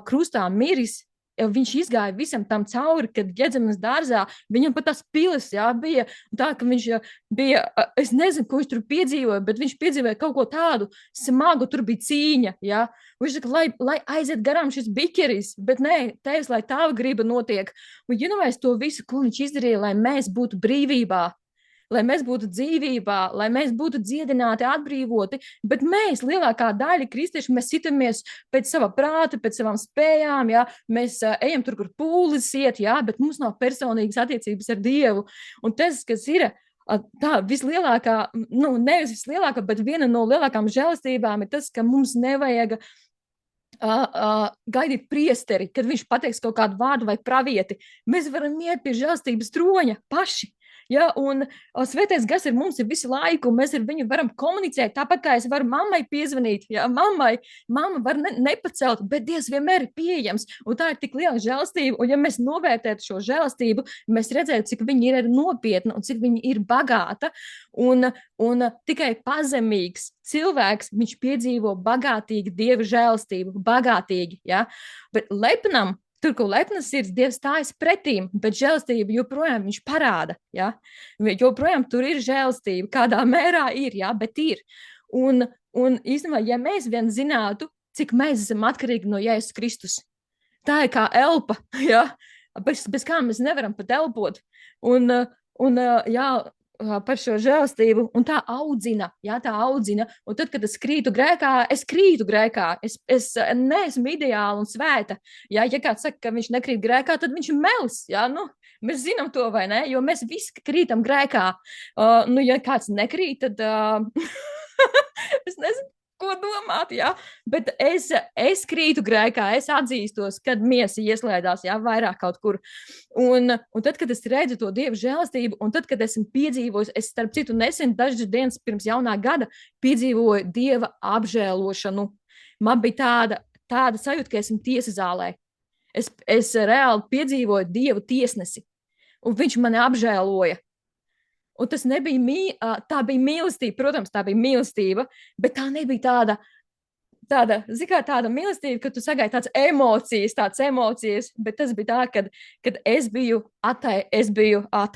krustā miris, viņš izgāja visam tam cauri, kad Ģedzemenes dārzā, viņam pat tās pilis, jā, bija tā, ka viņš bija, es nezinu, ko viņš tur piedzīvoja, bet viņš piedzīvoja kaut ko tādu smagu, tur bija cīņa, jā. Viņš saka, lai aiziet garām šis bikeris, bet nē, Tēvs, lai tava griba notiek. Un iedomājies to visu, ko viņš izdarīja, lai mēs būtu brīvībā, lai mēs būtu dzīvībā, lai mēs būtu dziedināti, atbrīvoti, bet mēs, lielākā daļa kristieši, mēs sitamies pēc sava prāta, pēc savām spējām, jā, mēs ejam tur, kur pūlis iet, jā, bet mums nav personīgas attiecības ar Dievu. Un tas, kas ir tā vislielākā, nevis vislielākā, bet viena no lielākām žēlastībām ir tas, ka mums nevajag gaidīt priesteri, kad viņš pateiks kaut kādu vārdu vai pravieti. Mēs varam iet pie žēlastības troņa paši. Ja, un Svētais Gars ar mums ir visu laiku, un mēs ar viņu varam komunicēt, tāpat kā es varu mammai piezvanīt, ja, mamma var nepacelt, bet Dievs vienmēr ir pieejams, un tā ir tik liela žēlastība, un ja mēs novērtētu šo žēlastību, mēs redzētu, cik viņa ir nopietna, un cik viņa ir bagāta, un tikai pazemīgs cilvēks, viņš piedzīvo bagātīgi Dieva žēlastību, bagātīgi, ja, bet lepnam, tur, ko lepnas sirds, Dievs stājas pretīm, bet žēlastība joprojām viņš parāda, ja? Joprojām tur ir žēlastība, kādā mērā ir, ja? Bet ir. Un īstenībā, ja mēs vien zinātu, cik mēs esam atkarīgi no Jēzus Kristus, tā ir kā elpa, ja? Bez kā mēs nevaram pat elpot. Jā, par šo žēlastību, un tā audzina, un tad, kad es krītu grēkā, es neesmu ideāla un svēta, ja kāds saka, ka viņš nekrīt grēkā, tad viņš ir melis, mēs zinām to, vai ne, jo mēs visi krītam grēkā, ja kāds nekrīt, tad es nezinu, ko domāt, bet es krītu grēkā, es atzīstos, kad miesa ieslēdās, vairāk kaut kur, un tad, kad es redzu to Dieva žēlastību, un tad, kad esmu piedzīvojis, es starp citu nesen dažas dienas pirms jaunā gada piedzīvoju Dieva apžēlošanu, man bija tāda sajūta, ka esmu tiesa zālē, es reāli piedzīvoju Dievu tiesnesi, un viņš mani apžēloja. Un tas nebija, tā bija mīlestība, protams, tā bija mīlestība, bet tā nebija tāda mīlestība, ka tu sagaidi tādas emocijas, bet tas bija tā, kad es biju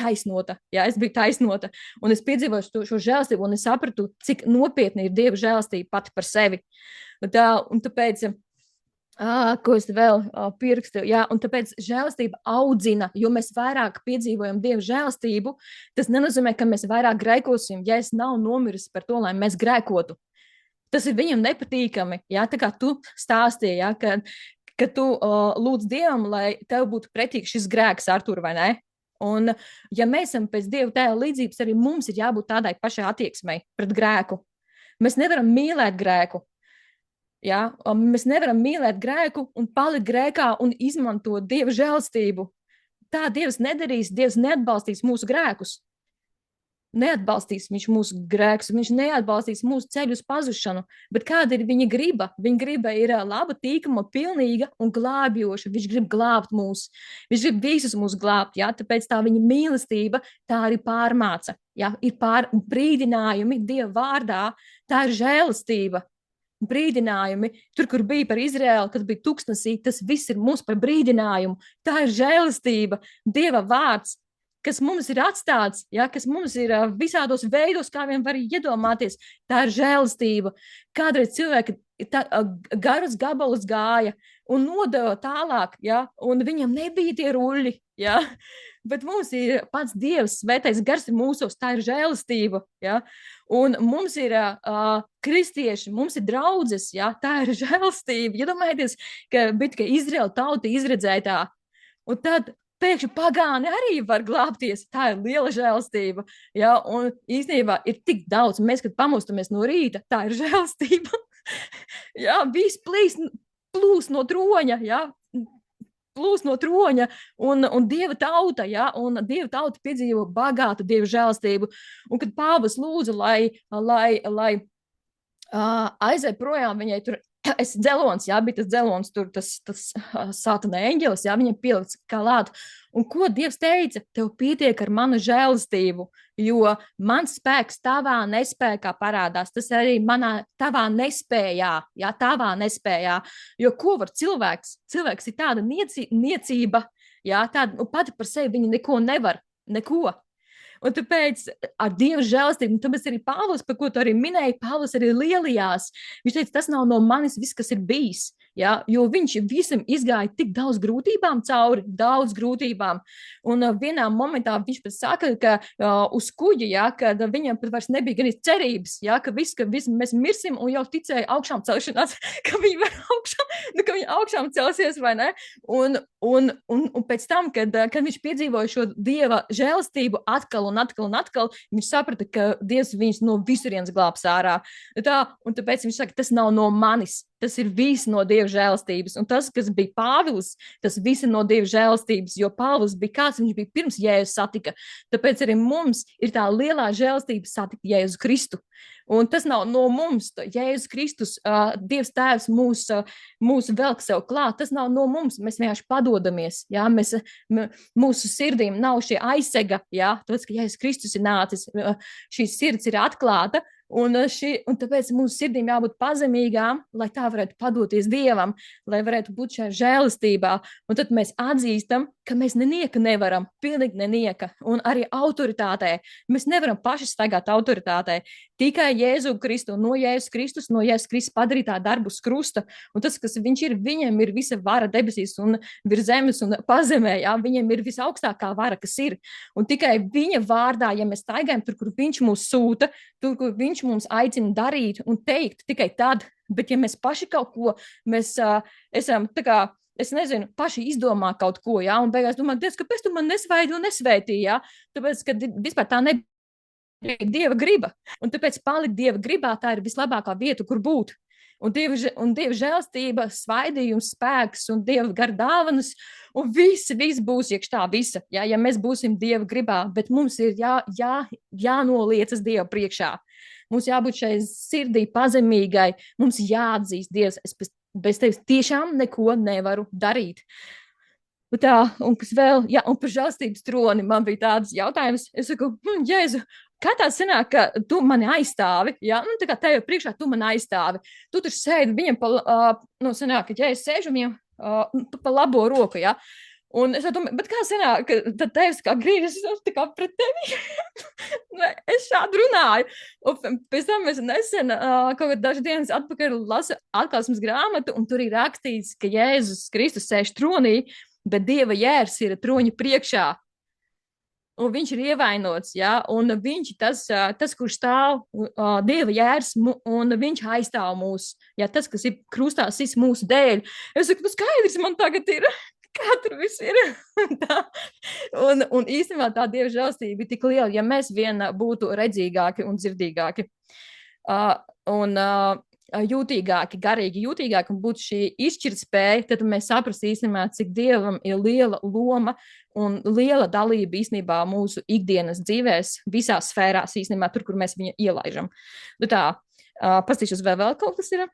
taisnota, es biju taisnota, un es piedzīvoju šo žēlastību, un es sapratu, cik nopietni ir Dieva žēlastība pati par sevi. Un tāpēc, ko es vēl pierakstīju, un tāpēc žēlastība audzina, jo mēs vairāk piedzīvojam Dieva žēlastību, tas nenozīmē, ka mēs vairāk grēkosim, ja es nav nomiris par to, lai mēs grēkotu. Tas ir viņam nepatīkami, tā kā tu stāstīji, ka tu lūdz Dievam, lai tev būtu pretīgs šis grēks, Artur, vai ne? Un ja mēs esam pēc Dieva tēla līdzības, arī mums ir jābūt tādai pašai attieksmei pret grēku. Mēs nevaram mīlēt grēku. Ja? Mēs nevaram mīlēt grēku un palikt grēkā un izmantot Dieva žēlastību. Tā Dievs nedarīs, Dievs neatbalstīs mūsu grēkus. Neatbalstīs viņš mūsu grēkus, viņš neatbalstīs mūsu ceļu uz pazušanu. Bet kāda ir viņa griba? Viņa griba ir laba, tīkama, pilnīga un glābjoša. Viņš grib glābt mūs. Viņš grib visus mūs glābt, tāpēc tā viņa mīlestība tā arī pārmāca. Ir brīdinājumi Dieva vārdā, tā ir žēlastība. Brīdinājumi, tur, kur bija par Izraēlu, kad bija tuksnesī, tas viss ir mums par brīdinājumu. Tā ir žēlastība, Dieva vārds, kas mums ir atstāts, kas mums ir visādos veidos, kā vien var iedomāties. Tā ir žēlastība. Kādreiz cilvēki garus gabalus gāja, un nodeva tālāk, ja, un viņam nebija tie ruļļi, ja, bet mums ir pats Dievs, svētais gars ir mūsos, tā ir žēlastība, ja, un mums ir kristieši, mums ir draudzes, ja, tā ir žēlastība. Iedomājieties, ka bija tikai Izraela tauta izredzētā, un tad pēkšņi pagāni arī var glābties. Tā ir liela žēlastība, ja, un īstenībā ir tik daudz, mēs, kad pamostamies no rīta, tā ir žēlastība, ja, viss plūs no troņa, ja, plūs no troņa, un Dieva tauta, ja, un Dieva tauta piedzīvo bagātu Dieva žēlastību, un kad Pāvils lūdza, lai aizēj projām viņai tur, es dzelons, jā, bija tas dzelons, tur tas sātana eņģelis, jā, viņam pielikts klāt. Un ko Dievs teica? Tev pietiek ar manu žēlastību, jo mans spēks tavā nespējā parādās. Tas arī tavā nespējā, jā, tavā nespējā. Jo ko var cilvēks? Cilvēks ir tāda niecība, jā, tāda, pati par sevi viņa neko nevar, neko. Un tāpēc ar Dieva žēlastību, un tāpēc arī Pāvils, par ko tu arī minēji, Pāvils arī lielījās. Viņš teica, tas nav no manis viss, kas ir bijis, ja? Jo viņš visam izgāja tik daudz grūtībām cauri, daudz grūtībām. Un vienā momentā viņš pat saka, ka uz kuģa, ja, kad viņam pat vairs nebija gan cerības, ja, ka mēs mirsim un jau ticēja augšām celšanās, ka viņi var augšām celsies, vai ne? Un pēc tam, kad viņš piedzīvoja šo Dieva žēlastību atkal, viņš saprata, ka Dievs viņus no visurienes glābs ārā. Un tāpēc viņš saka, tas nav no manis, tas ir viss no Dieva žēlastības. Un tas, kas bija Pāvils, tas viss ir no Dieva žēlastības, jo Pāvils bija kāds, viņš bija pirms Jēzus satika. Tāpēc arī mums ir tā lielā žēlastība satikt Jēzu Kristu. Un tas nav no mums, Jēzus Kristus, Dievs Tēvs mūs velk sev klāt, tas nav no mums, mēs vienkārši padodamies, jā, mūsu sirdīm nav šie aizsega, jā, tāpēc, ka Jēzus Kristus ir nācis, šī sirds ir atklāta, un tāpēc mūsu sirdīm jābūt pazemīgām, lai tā varētu padoties Dievam, lai varētu būt šajā žēlastībā, un tad mēs atzīstam, ka mēs nenieka nevaram, pilnīgi nenieka, un arī autoritātē, mēs nevaram paši staigāt autoritātē, tikai Jēzu Kristu, no Jēzus Kristus padarītā darbu uz krusta, un tas, kas viņš ir, viņam ir visa vara debesīs un virs zemes un pazemē, jā, viņam ir visaugstākā vara, kas ir, un tikai viņa vārdā, ja mēs staigājam tur, kur viņš mūs sūta, tur, kur viņš mums aicina darīt un teikt, tikai tad, bet ja mēs paši kaut ko, mēs esam tā kā, es nezinu, paši izdomā kaut ko, jā, un beigās domā, Dievs, kāpēc tu man nesvētīji un nesvētīji, jā, tāpēc, ka vispār tā nebija Dieva griba, un tāpēc palikt Dieva gribā, tā ir vislabākā vieta, kur būt. Un Dieva žēlastība, svaidījums, spēks un Dieva gar dāvanas, un viss būs iekš tā visa, ja mēs būsim Dieva gribā, bet mums ir jānoliecas Dieva priekšā. Mums jābūt šai sirdī pazemīgai, mums jāatzīst Dievs, es bez tevis tiešām neko nevaru darīt. Un kas vēl, jā, un par žēlastības troni man bija tāds jautājums, es saku, Jēzu, kā tā sanāk, ka tu mani aizstāvi, jā, tā kā tev priekšā tu mani aizstāvi, tu tur sēdi viņam sanāk, ka ja es sēžu viņam pa labo roku, jā, un es domāju, bet kā sanāk, ka tad tevs kā grīžas tā kā pret tevi, es šādi runāju, un pēc tam es nesen, kaut kad dažas dienas atpakaļ lasu atklāsmes grāmatu, un tur ir rakstīts, ka Jēzus Kristus sēž tronī, bet Dieva jērs ir troņa priekšā. Un viņš ir ievainots, ja, un viņš ir tas, kurš stāv Dieva jērs, un viņš aizstāv mūs, ja, tas, kas ir krustā sis mūsu dēļ. Es saku, skaidrs man tagad ir, kā tur viss ir. un īstenībā tā Dieva žēlastība ir tik liela, ja mēs vien būtu redzīgāki un dzirdīgāki. Jūtīgāki, garīgi jūtīgāki un būtu šī izšķirtspēja, tad mēs saprastu īstenībā, cik Dievam ir liela loma un liela dalība īstenībā mūsu ikdienas dzīvēs, visās sfērās īstenībā tur, kur mēs viņu ielaižam. Pastīšos vēl kaut kas ir.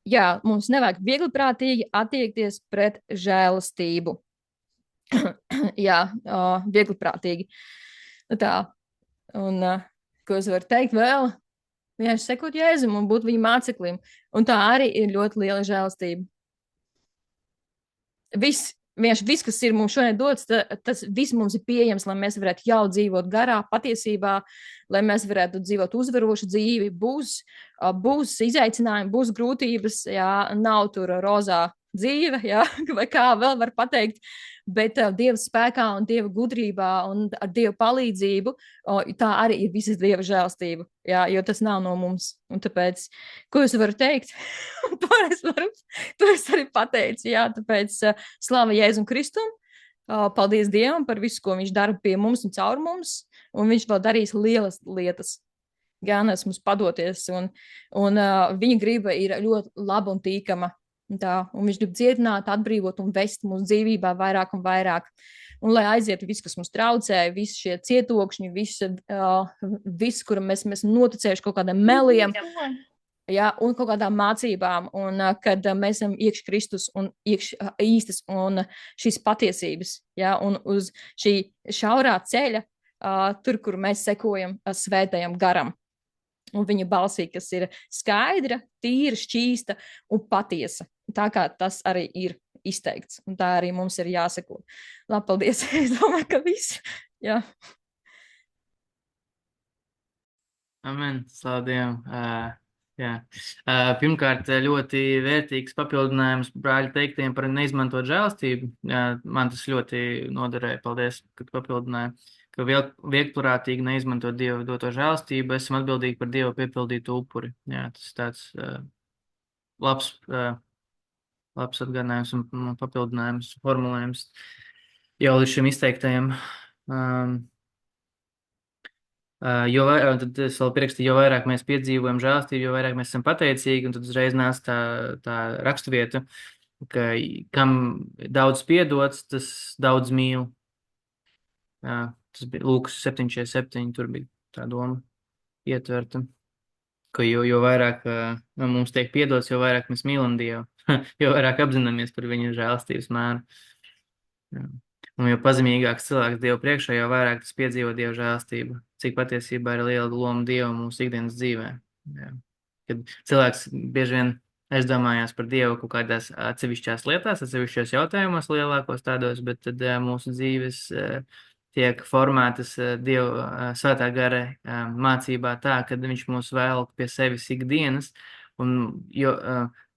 Jā, mums nevajag viegliprātīgi attiekties pret žēlastību. Jā, viegliprātīgi. Tā, un ko es varu teikt vēl? Vienkārši sekot Jēzum un būt viņa māceklim. Un tā arī ir ļoti liela žēlastība. Viss, vienkārši viss, kas ir mums šodien dots, tas viss mums ir pieejams, lai mēs varētu jau dzīvot garā patiesībā, lai mēs varētu dzīvot uzvarošu dzīvi. Būs izaicinājumi, būs grūtības, jā, nav tur rozā dzīve, jā, vai kā vēl var pateikt, bet Dieva spēkā un Dieva gudrībā un ar Dieva palīdzību, tā arī ir visas Dieva žēlstība, jā, jo tas nav no mums. Un tāpēc, ko es varu teikt? To es arī pateicu, jā, tāpēc slava Jēzum Kristum, paldies Dievam par visu, ko viņš dara pie mums un caur mums, un viņš vēl darīs lielas lietas. Gan es mums padoties, un viņa griba ir ļoti laba un tīkama. Un viņš grib dziedināt, atbrīvot un vest mūsu dzīvībā vairāk un vairāk. Un lai aizietu viss, kas mums traucē, visi šie cietokšņi, viss, kura mēs noticējuši kaut kādiem meliem, jā, un kaut kādām mācībām, un kad mēs esam iekš Kristus un iekš īstas un šīs patiesības, jā, un uz šī šaurā ceļa, tur, kur mēs sekojam svētajam garam. Un viņa balsī, kas ir skaidra, tīra, šķīsta un patiesa. Tā kā tas arī ir izteikts. Un tā arī mums ir jāseko. Labi, paldies. Es domāju, ka viss. Jā. Amen. Slavu Dievam. Jā. Pirmkārt, ļoti vērtīgs papildinājums brāļu teiktiem par neizmantot žēlstību. Man tas ļoti noderēja. Paldies, ka papildināja. Ka vieglprātīgi neizmantot Dieva doto žēlstību, esam atbildīgi par Dieva piepildītu upuri. Jā, tas tāds labs atgādinājums un papildinājums, formulējums jau līdz šim izteiktajam. Tad es vēl pierakstīju, jo vairāk mēs piedzīvojam žēlstību, jo vairāk mēs esam pateicīgi, un tad uzreiz nāc tā raksturvieta, ka kam daudz piedots, tas daudz mīl. Jā. Tas bija Lūkas 7:47, tur bija tā doma ietverta, ka jo vairāk mums tiek piedots, jo vairāk mēs mīlam Dievu, jo vairāk apzināmies par viņa žēlstības mēru. Jā. Un jo pazemīgāks cilvēks Dievu priekšā, jo vairāk tas piedzīvo Dievu žēlstību, cik patiesībā ir liela loma Dievu mūsu ikdienas dzīvē. Jā. Kad cilvēks bieži vien aizdomājās par Dievu kaut kādās atsevišķās lietās, atsevišķos jautājumos lielākos tādos, bet tad mūsu dzīves tiek formētas Dieva svētā gara mācībā tā, kad viņš mūs velk pie sevis ikdienas, un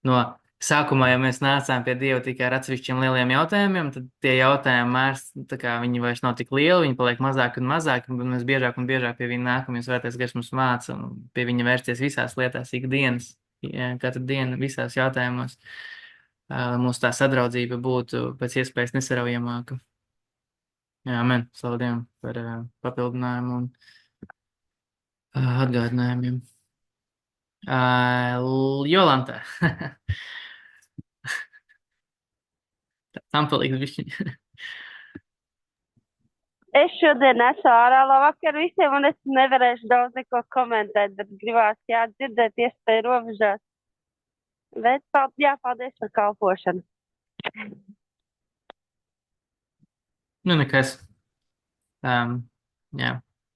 no sākumā, ja mēs nācām pie Dieva tikai ar atsevišķiem lieliem jautājumiem, tad tie jautājumi mērs, tā kā viņi vairs nav tik lieli, viņi paliek mazāk un mazāk, un mēs biežāk un biežāk pie viņa nākam, jo svētais gars mums māca, un pie viņa vērsties visās lietās ikdienas, katru dienu visās jautājumos, mūsu tā sadraudzība būtu pēc iespējas nesaraujamāka. Jā, amen. Slavu Dievam par papildinājumu un atgādinājumiem. Jolanta. Tam paliks bišķiņ. Es šodien esmu ārā, labvakar visiem, un es nevarēšu daudz neko komentēt, bet gribās, jā, dzirdēt iespēju robežās. Bet, jā, paldies par kalpošanu. Nu, nekas. Jā,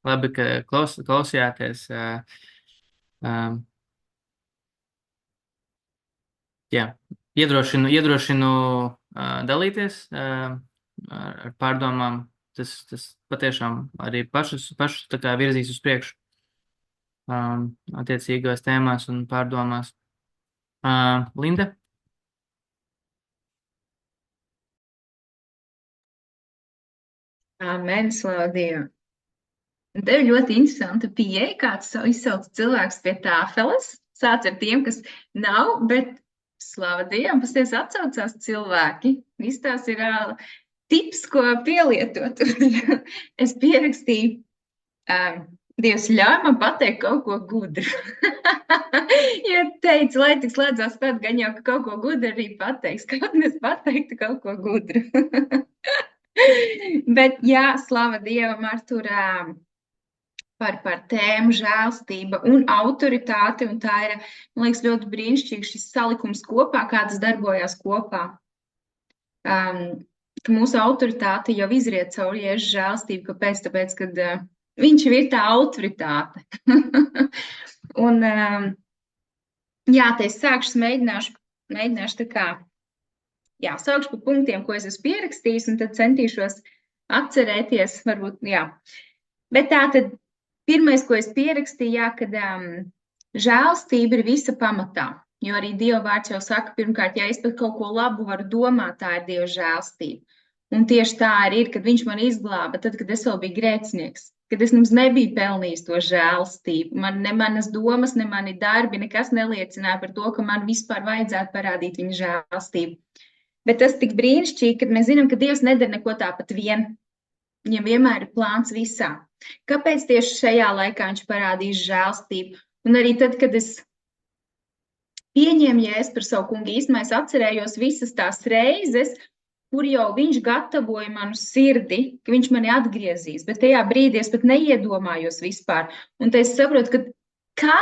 labi, ka klausījāties. Jā, iedrošinu dalīties ar pārdomām. Tas patiešām arī pašus tā kā virzīs uz priekšu attiecīgās tēmās un pārdomās. Linda? Amen, slavu Dievu. Un tev ļoti interesanta pieeja, kāds izsauc cilvēks pie tāfeles. Sāc ar tiem, kas nav, bet slavu Dievam, pasties atsaucās cilvēki. Viss tās ir tips, ko pielietot. Es pierakstīju, Dievs ļauj man pateikt kaut ko gudru. Ja teicu, lai tik slēdzās pēc, gan jau, ka kaut ko gudru arī pateiks. Kaut nes pateiktu kaut ko gudru. Bet jā, slava Dievam, Artur, par tēmu žēlstība un autoritāti, un tā ir, man liekas, ļoti brīnišķīgi šis salikums kopā, kā tas darbojās kopā. Ka mūsu autoritāte jau izriet caur Jēzus žēlstību, kāpēc? Tāpēc, kad viņš ir tā autoritāte. Un jā, te es sākšu, mēģināšu tā kā jā, saukšu pa punktiem, ko es esmu pierakstījis, un tad centīšos atcerēties, varbūt, jā. Bet tā tad pirmais, ko es pierakstīju, jā, kad žēlstība ir visa pamatā. Jo arī Dieva vārds jau saka, pirmkārt, ja es par kaut ko labu varu domāt, tā ir Dieva žēlstība. Un tieši tā arī ir, kad viņš man izglāba, tad, kad es vēl biju grēcinieks, kad es nemaz nebiju pelnījis to žēlstību. Ne manas domas, ne mani darbi, nekas neliecināja par to, ka man vispār vajadzētu parādīt viņa žēlstību. Bet tas tik brīnišķīgi, kad mēs zinām, ka Dievs nedara neko tāpat vien. Viņam vienmēr ir plāns visā. Kāpēc tieši šajā laikā viņš parādīs žēlstību? Un arī tad, kad es pieņēmu Jēzu par savu kungu īstenībā, es atcerējos visas tās reizes, kur jau viņš gatavoja manu sirdi, ka viņš mani atgriezīs. Bet tajā brīdī es pat neiedomājos vispār. Un te es saprotu, ka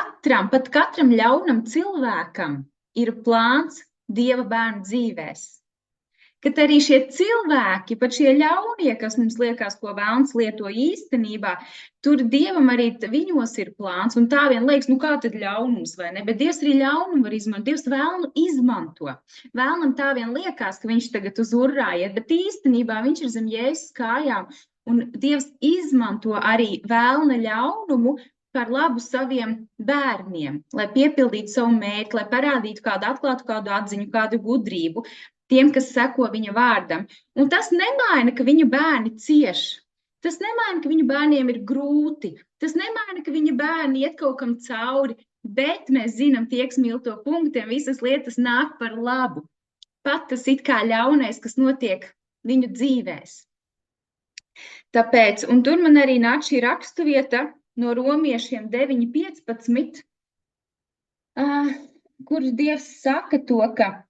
pat katram ļaunam cilvēkam ir plāns Dieva bērnu dzīvēs. Kad arī šie cilvēki, pat šie ļaunie, kas mums liekas, ko vēlns lieto īstenībā, tur Dievam arī viņos ir plāns, un tā vien liekas, kā tad ļaunums, vai ne? Bet Dievs arī ļaunumu var izmantot, Dievs vēlnu izmanto. Vēlnam tā vien liekas, ka viņš tagad uz urrājiet, bet īstenībā viņš ir zem Jēzus kājām, un Dievs izmanto arī vēlna ļaunumu par labu saviem bērniem, lai piepildītu savu mērķi, lai parādītu atklātu kādu atziņu, kādu gudrību, tiem, kas seko viņa vārdam. Un tas nemaina, ka viņa bērni cieš. Tas nemaina, ka viņa bērniem ir grūti. Tas nemaina, ka viņa bērni iet kaut kam cauri. Bet mēs zinām, tie, kas mīl to punktiem, visas lietas nāk par labu. Pat tas it kā ļaunais, kas notiek viņu dzīvēs. Tāpēc, un tur man arī nāk šī rakstuvieta no Romiešiem 9:15, kur Dievs saka to, ka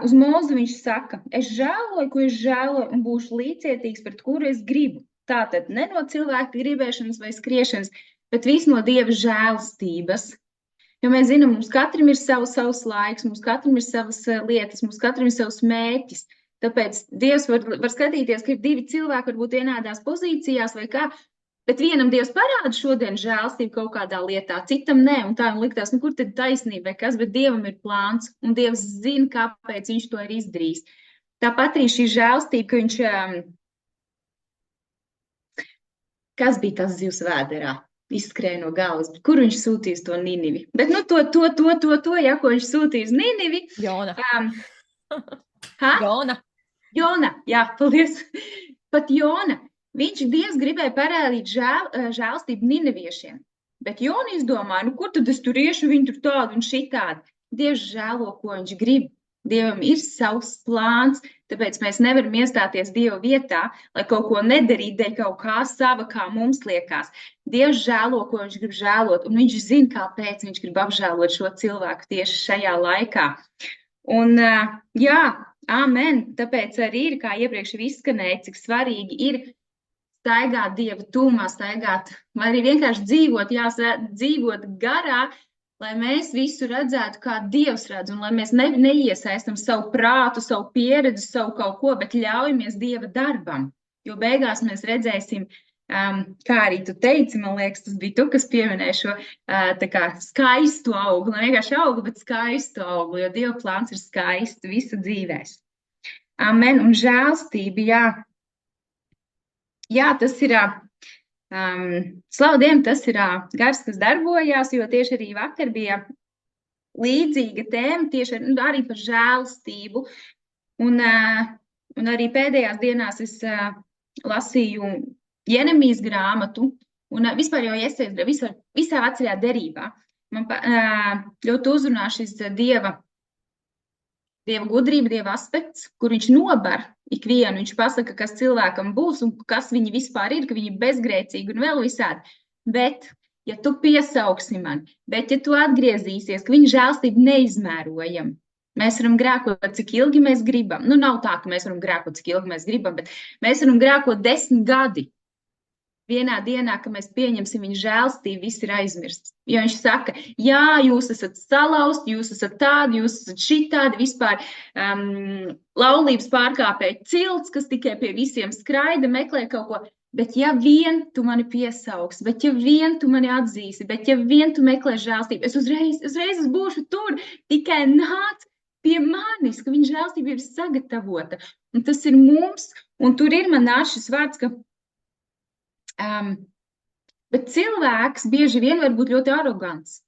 uz Mozu viņš saka, es žēloju, ko es žēloju, un būšu līdzcietīgs, pret kuru es gribu. Tātad ne no cilvēka gribēšanas vai skriešanas, bet viss no Dieva žēlstības. Jo mēs zinām, mums katram ir savs laiks, mums katram ir savas lietas, mums katram ir savs mērķis. Tāpēc Dievs var skatīties, ka ir divi cilvēki varbūt vienādās pozīcijās vai kā, bet vienam Dievs parāda šodien žēlstību kaut kādā lietā, citam nē, un tā man liktās, kur tad taisnība vai kas, bet Dievam ir plāns, un Dievs zina, kāpēc viņš to ir izdarījis. Tāpat arī šī žēlstība, ka viņš, kas bija tas zivs vēderā, izskrēja no galvas, bet kur viņš sūtīs to Ninivi? Bet ja, ko viņš sūtīs Ninivi? Jona. Jona, jā, paldies. Pat Jona. Dievs gribēja parādīt žēlstību nineviešiem, bet Jona izdomāja, kur tad es tur iešu, viņi tur tādu un šitādi. Dievs žēlo, ko viņš grib. Dievam ir savs plāns, tāpēc mēs nevaram iestāties Dieva vietā, lai kaut ko nedarīt dēļ kaut kā sava, kā mums liekas. Dievs žēlo, ko viņš grib žēlot, un viņš zina, kāpēc viņš grib apžēlot šo cilvēku tieši šajā laikā. Un jā, amen, tāpēc arī ir, kā iepriekš ir izskanēja, cik svarīgi ir staigāt Dieva tūmā, vai arī vienkārši dzīvot garā, lai mēs visu redzētu, kā Dievs redz, un lai mēs neiesaistam savu prātu, savu pieredzi, savu kaut ko, bet ļaujamies Dieva darbam. Jo beigās mēs redzēsim, kā arī tu teici, man liekas, tas bija tu, kas pieminēja šo tā kā skaistu augli, ne vienkārši augli, bet skaistu augli, jo Dieva plāns ir skaisti visu dzīvēs. Amen, un žēlstība, jā. Jā, tas ir, slavu Dievam, tas ir gars, kas darbojās, jo tieši arī vakar bija līdzīga tēma, tieši arī par žēlstību. Un arī pēdējās dienās es lasīju Jeremijas grāmatu, un vispār jau iesaistīju visā vecajā derībā. Man ļoti uzrunā šis Dieva gudrība, Dieva aspekts, kur viņš nobar ikvienu, viņš pasaka, kas cilvēkam būs un kas viņi vispār ir, ka viņi ir bezgrēcīgi un vēl visādi. Bet, ja tu piesauksi mani, bet ja tu atgriezīsies, ka viņa žēlstība neizmērojam, mēs varam grēkot, cik ilgi mēs gribam. Nav tā, ka mēs varam grēkot, cik ilgi mēs gribam, bet mēs varam grēkot 10 gadi. Vienā dienā, kad mēs pieņemsim viņa žēlstību, viss ir aizmirsts. Jo viņš saka, jā, jūs esat salauzti, jūs esat tādi, jūs esat šitādi, vispār laulības pārkāpēji cilts, kas tikai pie visiem skraida, meklē kaut ko. Bet ja vien tu mani piesauks, bet ja vien tu mani atzīsi, bet ja vien tu meklē žēlstību, es uzreiz būšu tur, tikai nāc, pie manis, ka viņa žēlstība ir sagatavota. Un tas ir mums, un tur ir man nāc šis vārds, ka bet cilvēks bieži vien var būt ļoti arogants.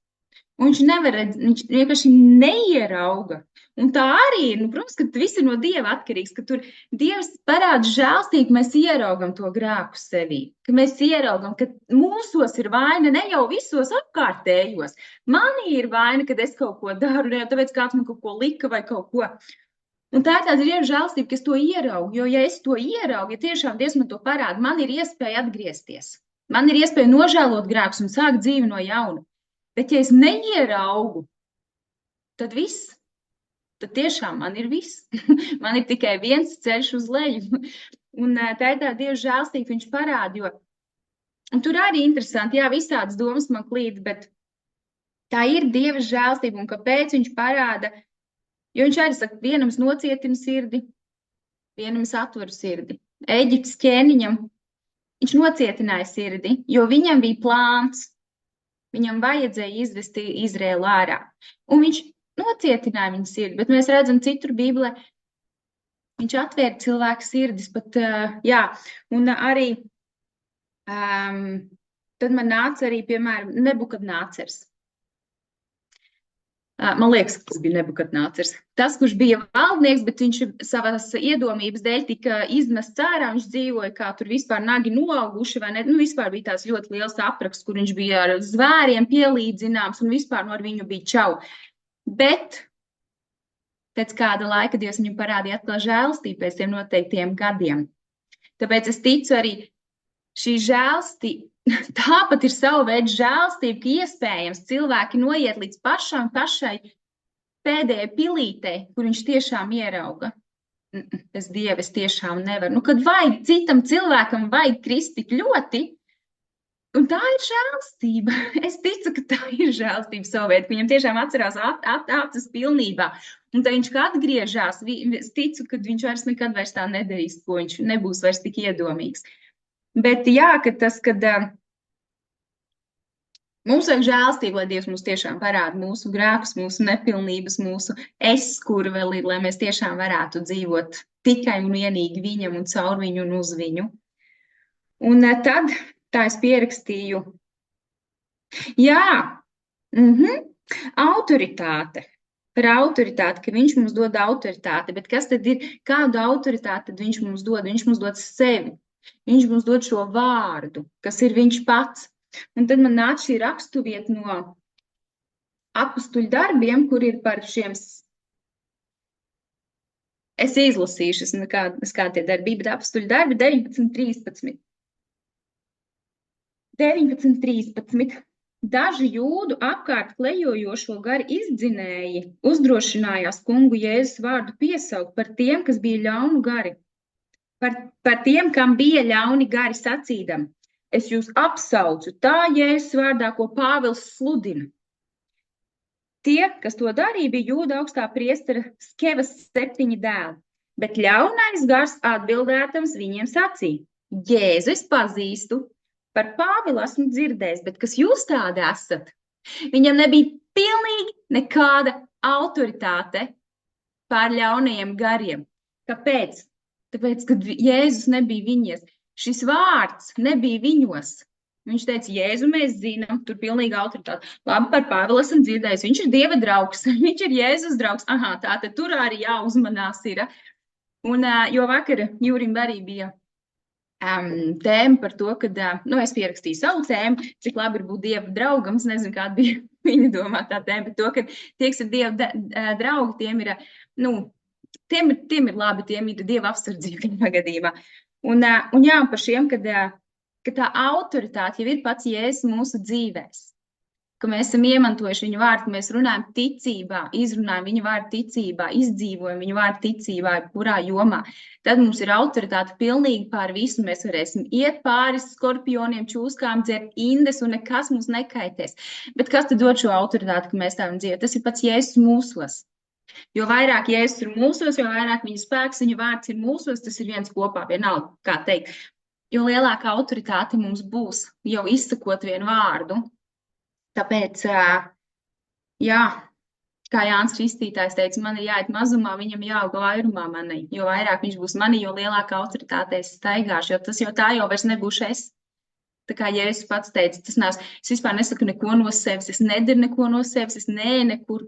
Un viņš nevar redzēt, viņš vienkārši neierauga. Un tā arī ir, protams, ka viss ir no Dieva atkarīgs, ka tur Dievs parāda žēlstīgi, ka mēs ieraugam to grēku sevī, ka mēs ieraugam, ka mūsos ir vaina, ne jau visos apkārtējos. Manī ir vaina, kad es kaut ko daru, ne jau tāpēc kāds man kaut ko lika vai kaut ko. Un tā ir tāda Dieva žēlstība, ka es to ieraugu, jo ja es to ieraugu, ja tiešām Dievs man to parāda, man ir iespēja atgriezties. Man ir iespēja nožēlot grēkus un sākt dzīvi no jauna. Bet ja es neieraugu, tad viss. Tad tiešām man ir viss. Man ir tikai viens ceļš uz leju. Un tā ir tā Dieva žēlstība, viņš parāda, jo un tur arī interesanti, jā, visādas domas man klīd, bet tā ir Dieva žēlstība, un kāpēc viņš parāda, jo viņš arī saka, vienam es nocietina sirdi, vienam es atveru sirdi. Eģiptes ķēniņam viņš nocietināja sirdi, jo viņam bija plāns, viņam vajadzēja izvest Izraēlu ārā. Un viņš nocietināja viņa sirdi, bet mēs redzam citur Bībelē, viņš atvēra cilvēku sirdis, pat, jā, un arī, tad man nāca arī, piemēram, Nebukadnācers. Man liekas, ka tas bija Nebukadnācers. Tas, kurš bija valdnieks, bet viņš savas iedomības dēļ tika izmests ārā, viņš dzīvoja, kā tur vispār nagi noauguši, vai ne, vispār bija tās ļoti liels apraksts, kur viņš bija ar zvēriem pielīdzināms, un vispār no ar viņu bija čau. Bet pēc kāda laika Dievs viņam parādīja atkal žēlstību pēc tiem noteiktiem gadiem. Tāpēc es ticu arī šī žēlstība, tāpat ir savu veidu žēlstība, ka iespējams cilvēki noiet līdz pašai pēdējai pilītei, kur viņš tiešām ierauga. Es Dievu, es tiešām nevaru. Kad vajag citam cilvēkam, vajag krist tik ļoti, un tā ir žēlstība. Es ticu, ka tā ir žēlstība savu veidu, ka viņam tiešām atcerās acis pilnībā. Un tad viņš, kad atgriežās, es ticu, ka viņš nekad vairs tā nedarīs, ko viņš nebūs vairs tik iedomīgs. Bet jā, ka tas, kad mums vajag žēlstību, lai Dievs mums tiešām parāda mūsu grēkus, mūsu nepilnības, mūsu kur vēl ir, lai mēs tiešām varētu dzīvot tikai un vienīgi viņam un caur viņu un uz viņu. Un tad tā es pierakstīju. Jā, autoritāte. Par autoritāti, ka viņš mums dod autoritāti, bet kas tad ir, kādu autoritāti tad viņš mums dod? Viņš mums dod sevi. Viņš mums dod šo vārdu, kas ir viņš pats. Un tad man nāca šī rakstuvieta no Apostuļu darbiem, kur ir par šiem, es izlasīšu, es kā tie darbi, bet Apostuļu darbi 19.13. 19.13. Daži jūdu apkārt klejojošo gari izdzinēji uzdrošinājās kungu Jēzus vārdu piesaukt par tiem, kas bija ļaunu gari. Par tiem, kam bija ļauni gari sacīdam, es jūs apsaucu tā Jēzus vārdā, ko Pāvils sludina. Tie, kas to darīja, bija jūda augstā priestera Skevas 7 dēli, bet ļaunais gars atbildētams viņiem sacīja, Jēzu es pazīstu, par Pāvilu esmu dzirdējis, bet kas jūs tādi esat? Viņam nebija pilnīgi nekāda autoritāte pār ļaunajiem gariem. Kāpēc? Tāpēc, kad Jēzus nebija viņies, šis vārds nebija viņos. Viņš teica, Jēzu mēs zinām, tur pilnīga autoritāte. Labi, par Pāvilu esam dzirdējis, viņš ir Dieva draugs, viņš ir Jēzus draugs. Aha, tātad tur arī jāuzmanās ir. Un, jo vakar Jūrim arī bija tēma par to, kad, es pierakstīju savu tēmu, cik labi ir būt Dieva draugam, es nezinu, kāda bija viņa domātā tēma, bet to, ka tie, kas ir Dieva draugi, tiem ir, tiem ir labi, tiem ir Dieva apsardzība vienā gadījumā. Un jā, par šiem, ka tā autoritāte jau ir pats Jēzus mūsu dzīvēs. Ka mēs esam iemantojuši viņu vārdu, ka mēs runājam ticībā, izrunājam viņu vārdu ticībā, izdzīvojam viņu vārdu ticībā, kurā jomā. Tad mums ir autoritāte pilnīgi pār visu. Mēs varēsim iet pāri skorpioniem, čūskām, dzert indes un nekas mums nekaitēs. Bet kas tad dod šo autoritāti, ka mēs tādu dzīvojam? Tas ir pats Jēzus mūsos. Jo vairāk Jēzus ir mūsos, jo vairāk viņa spēks, viņa vārds ir mūsos, tas ir viens kopā, vienalga, kā teikt. Jo lielāka autoritāte mums būs, jau izsakot vienu vārdu. Tāpēc, jā, kā Jānis Kristītājs teica, man ir jāiet mazumā, viņam jāaug vairumā manī. Jo vairāk viņš būs manī, jo lielāka autoritāte es staigāšu, jo tas jau tā jau vairs nebūšu es. Tā kā Jēzus pats teica, es vispār nesaku neko no sevis, es nedaru neko no sevis, es neeju nekur,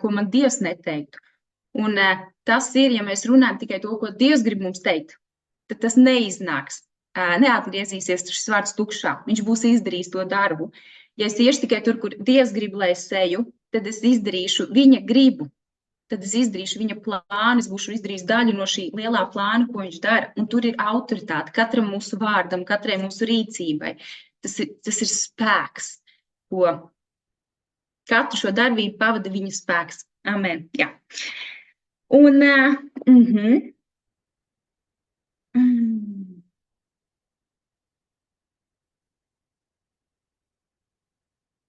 ko man Dievs neteiktu. Un tas ir, ja mēs runājam tikai to, ko Dievs grib mums teikt, tad tas neiznāks. Neatgriezīsies šis vārds tukšā. Viņš būs izdarījis to darbu. Ja es iešu tikai tur, kur Dievs grib, lai es eju, tad es izdarīšu viņa gribu. Tad es izdarīšu viņa plānu, es būšu izdarījis daļu no šī lielā plāna, ko viņš dara. Un tur ir autoritāte katram mūsu vārdam, katrai mūsu rīcībai. Tas ir spēks, ko katru šo darbību pavada viņa spēks. Amen. Jā. Un,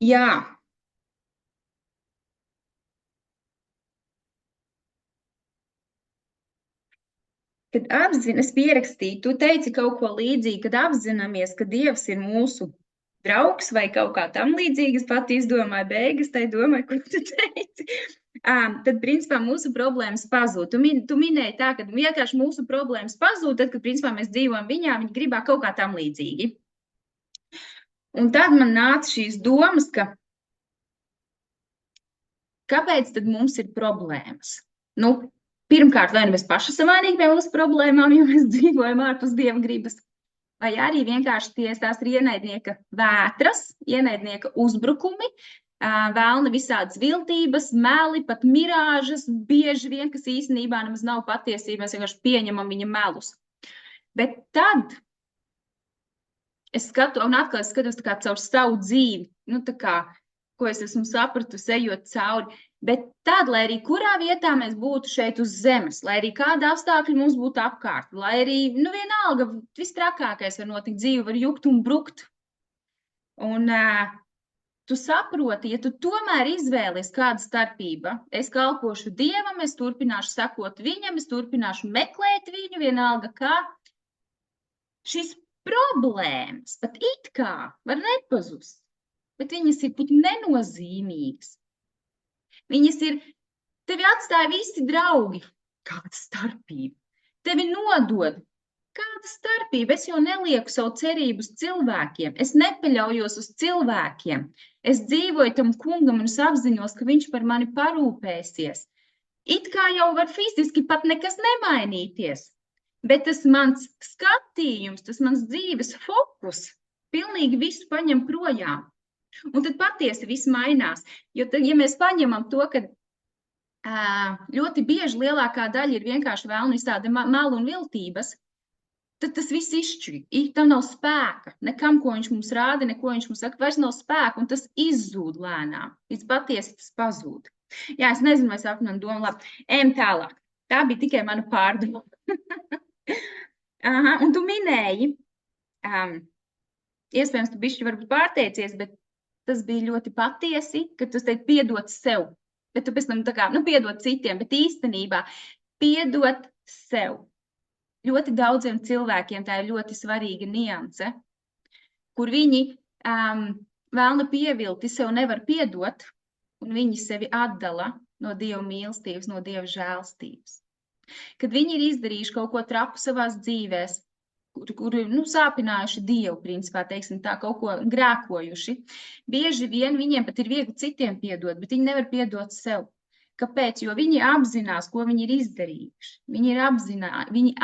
jā. Kad es pierakstīju, tu teici kaut ko līdzīgi, kad apzināmies, ka Dievs ir mūsu draugs vai kaut kā tam līdzīgi, es pat izdomāju beigas, tai domāju, ko tu teici. Tad, principā, mūsu problēmas pazūd. Tu minēji tā, ka vienkārši mūsu problēmas pazūd, tad, kad, principā, mēs dzīvojam viņā, viņi gribā kaut kā tam līdzīgi. Un tad man nāca šīs domas, ka kāpēc tad mums ir problēmas? Pirmkārt, vai nu mēs paši esam vainīgi pie mūsu problēmām, jo mēs dzīvojam ārpus Dieva gribas, vai arī vienkārši tās ir ienaidnieka vētras, ienaidnieka uzbrukumi, vēlna visādas viltības, meli, pat mirāžas, bieži vien, kas īstenībā nemaz nav patiesība, mēs vienkārši pieņemam viņa melus. Bet tad es skatos tā kā caur savu dzīvi, tā kā, ko es esmu sapratusi, ejot cauri. Bet tad, lai arī kurā vietā mēs būtu šeit uz zemes, lai arī kāda apstākļi mums būtu apkārt, lai arī, vienalga, viss trakākais var notikt, dzīve var jukt un brukt. Un tu saproti, ja tu tomēr izvēlies kāda starpība, es kalpošu Dievam, es turpināšu sekot viņam, es turpināšu meklēt viņu, vienalga kā, šīs problēmas pat it kā var nepazust, bet viņas ir tik nenozīmīgas. Viņas ir, tevi atstāja visi draugi. Kāda starpība? Tevi nodod. Kāda starpība? Es jau nelieku savu cerību uz cilvēkiem. Es nepaļaujos uz cilvēkiem. Es dzīvoju tam kungam un es apziņos, ka viņš par mani parūpēsies. It kā jau var fiziski pat nekas nemainīties. Bet tas mans skatījums, tas mans dzīves fokus pilnīgi visu paņem projām. Un tad patiesi viss mainās, jo tad, ja mēs paņemam to, ka ļoti bieži lielākā daļa ir vienkārši vēlna visāda melu un viltības, tad tas viss izšķir. Tam nav spēka, nekam, ko viņš mums rāda, neko viņš mums saka, vairs nav spēka, un tas izzūd lēnām. Līdz patiesi tas pazūd. Jā, es nezinu, vai es apmanu domu labi. Ejam tālāk. Tā bija tikai mana pārdoma. Un tu minēji, iespējams, tu bišķi varbūt pārteicies, bet tas bija ļoti patiesi, ka tu teici piedot sev, bet tu pēc tam tā kā, piedot citiem, bet īstenībā piedot sev. Ļoti daudziem cilvēkiem tā ir ļoti svarīga nianse, kur viņi vēlna pievilti sev nevar piedot, un viņi sevi atdala no Dieva mīlestības, no Dieva žēlstības. Kad viņi ir izdarījuši kaut ko trapu savās dzīvēs, kuri sāpinājuši Dievu, principā, teiksim tā, kaut ko grēkojuši. Bieži vien viņiem pat ir viegli citiem piedot, bet viņi nevar piedot sev. Kāpēc? Jo viņi apzinās, ko viņi ir izdarījuši. Viņi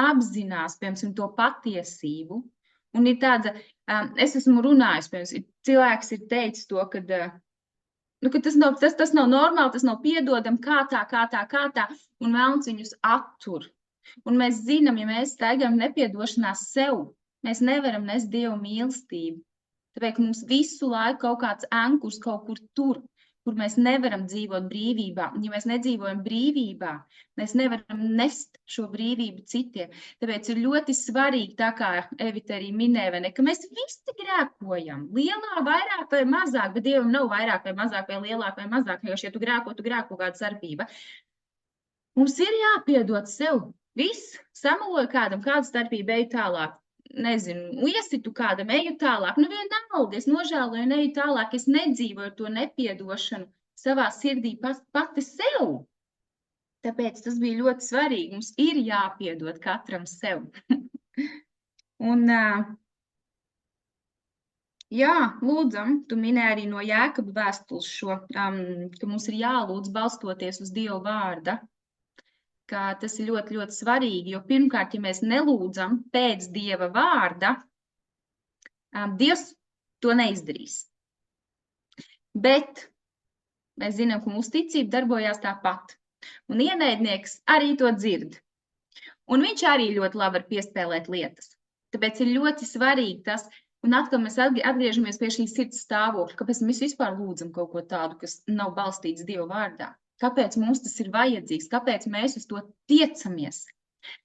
apzinās, piemēram, to patiesību. Un ir tāda, es esmu runājis, piemēram, cilvēks ir teicis to, ka tas nav normāli, tas nav piedodam, kā tā, un vēlns viņus attur. Un mēs zinām, ja mēs staigājam nepiedošanās sev, mēs nevaram nest Dievu mīlestību. Tāpēc mums visu laiku kaut kāds ankurs kaut kur tur, kur mēs nevaram dzīvot brīvībā. Un ja mēs nedzīvojam brīvībā, mēs nevaram nest šo brīvību citiem. Tāpēc ir ļoti svarīgi, tā kā Evita arī minēja, ka mēs visi grēkojam. Lielā, vairāk vai mazāk, bet Dievam nav vairāk vai mazāk vai lielāk vai mazāk. Jo, ja tu grēko kāda starpība. Mums ir jāpiedod sev. Viss, samaloju kādam, kāda starpība eju tālāk, nezinu, iesitu kādam, eju tālāk, vienalga, es nožēloju un eju tālāk, es nedzīvoju ar to nepiedošanu, savā sirdī pati sev. Tāpēc tas bija ļoti svarīgi. Mums ir jāpiedod katram sev. Un, jā, lūdzam, tu minēji arī no Jēkaba vēstules šo, ka mums ir jālūdz balstoties uz Dieva vārda, ka tas ir ļoti, ļoti svarīgi, jo pirmkārt, ja mēs nelūdzam pēc Dieva vārda, Dievs to neizdarīs. Bet mēs zinām, ka mūsu ticība darbojās tāpat. Un ienaidnieks arī to dzird. Un viņš arī ļoti labi var piespēlēt lietas. Tāpēc ir ļoti svarīgi tas, un atkal mēs atgriežamies pie šīs sirds stāvokļa, kāpēc mēs vispār lūdzam kaut ko tādu, kas nav balstīts Dieva vārdā. Kāpēc mums tas ir vajadzīgs, kāpēc mēs uz to tiecamies.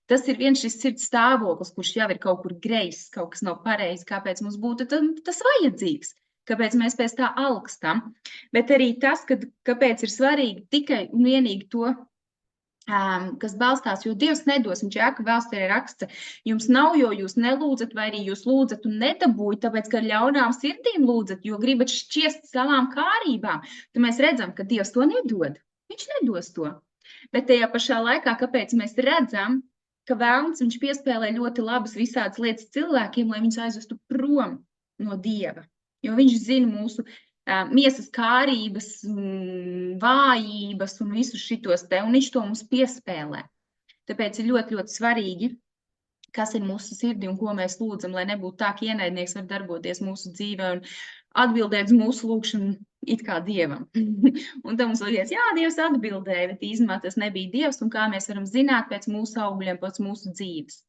Tas ir viens šis sirds stāvoklis, kurš jau ir kaut kur greizs, kaut kas nav pareizi, kāpēc mums būtu tas vajadzīgs. Kāpēc mēs pēc tā alkstam, bet arī tas, kāpēc ir svarīgi tikai un vienīgi to, kas balstās, jo Dievs nedos, viņš Jēkaba vēsturē raksta, jums nav, jo jūs nelūdzat, vai arī jūs lūdzat un nedabūjat, tāpēc, ka ar ļaunām sirdīm lūdzat, jo gribat šķiest savām kārībām. Tad mēs redzam, ka Dievs to nedod. Viņš nedos to. Bet tajā pašā laikā, kāpēc mēs redzam, ka vēlns viņš piespēlē ļoti labas visādas lietas cilvēkiem, lai viņus aizvestu prom no Dieva. Jo viņš zina mūsu miesas kārības, vājības un visus šitos te, un viņš to mums piespēlē. Tāpēc ir ļoti, ļoti svarīgi, kas ir mūsu sirdī un ko mēs lūdzam, lai nebūtu tā, ka ienaidnieks var darboties mūsu dzīvē un atbildēt uz mūsu lūgšanu it kā Dievam. Un tad mums liekas, jā, Dievs atbildēja, bet īstenībā tas nebija Dievs, un kā mēs varam zināt pēc mūsu augļiem, pēc mūsu dzīves.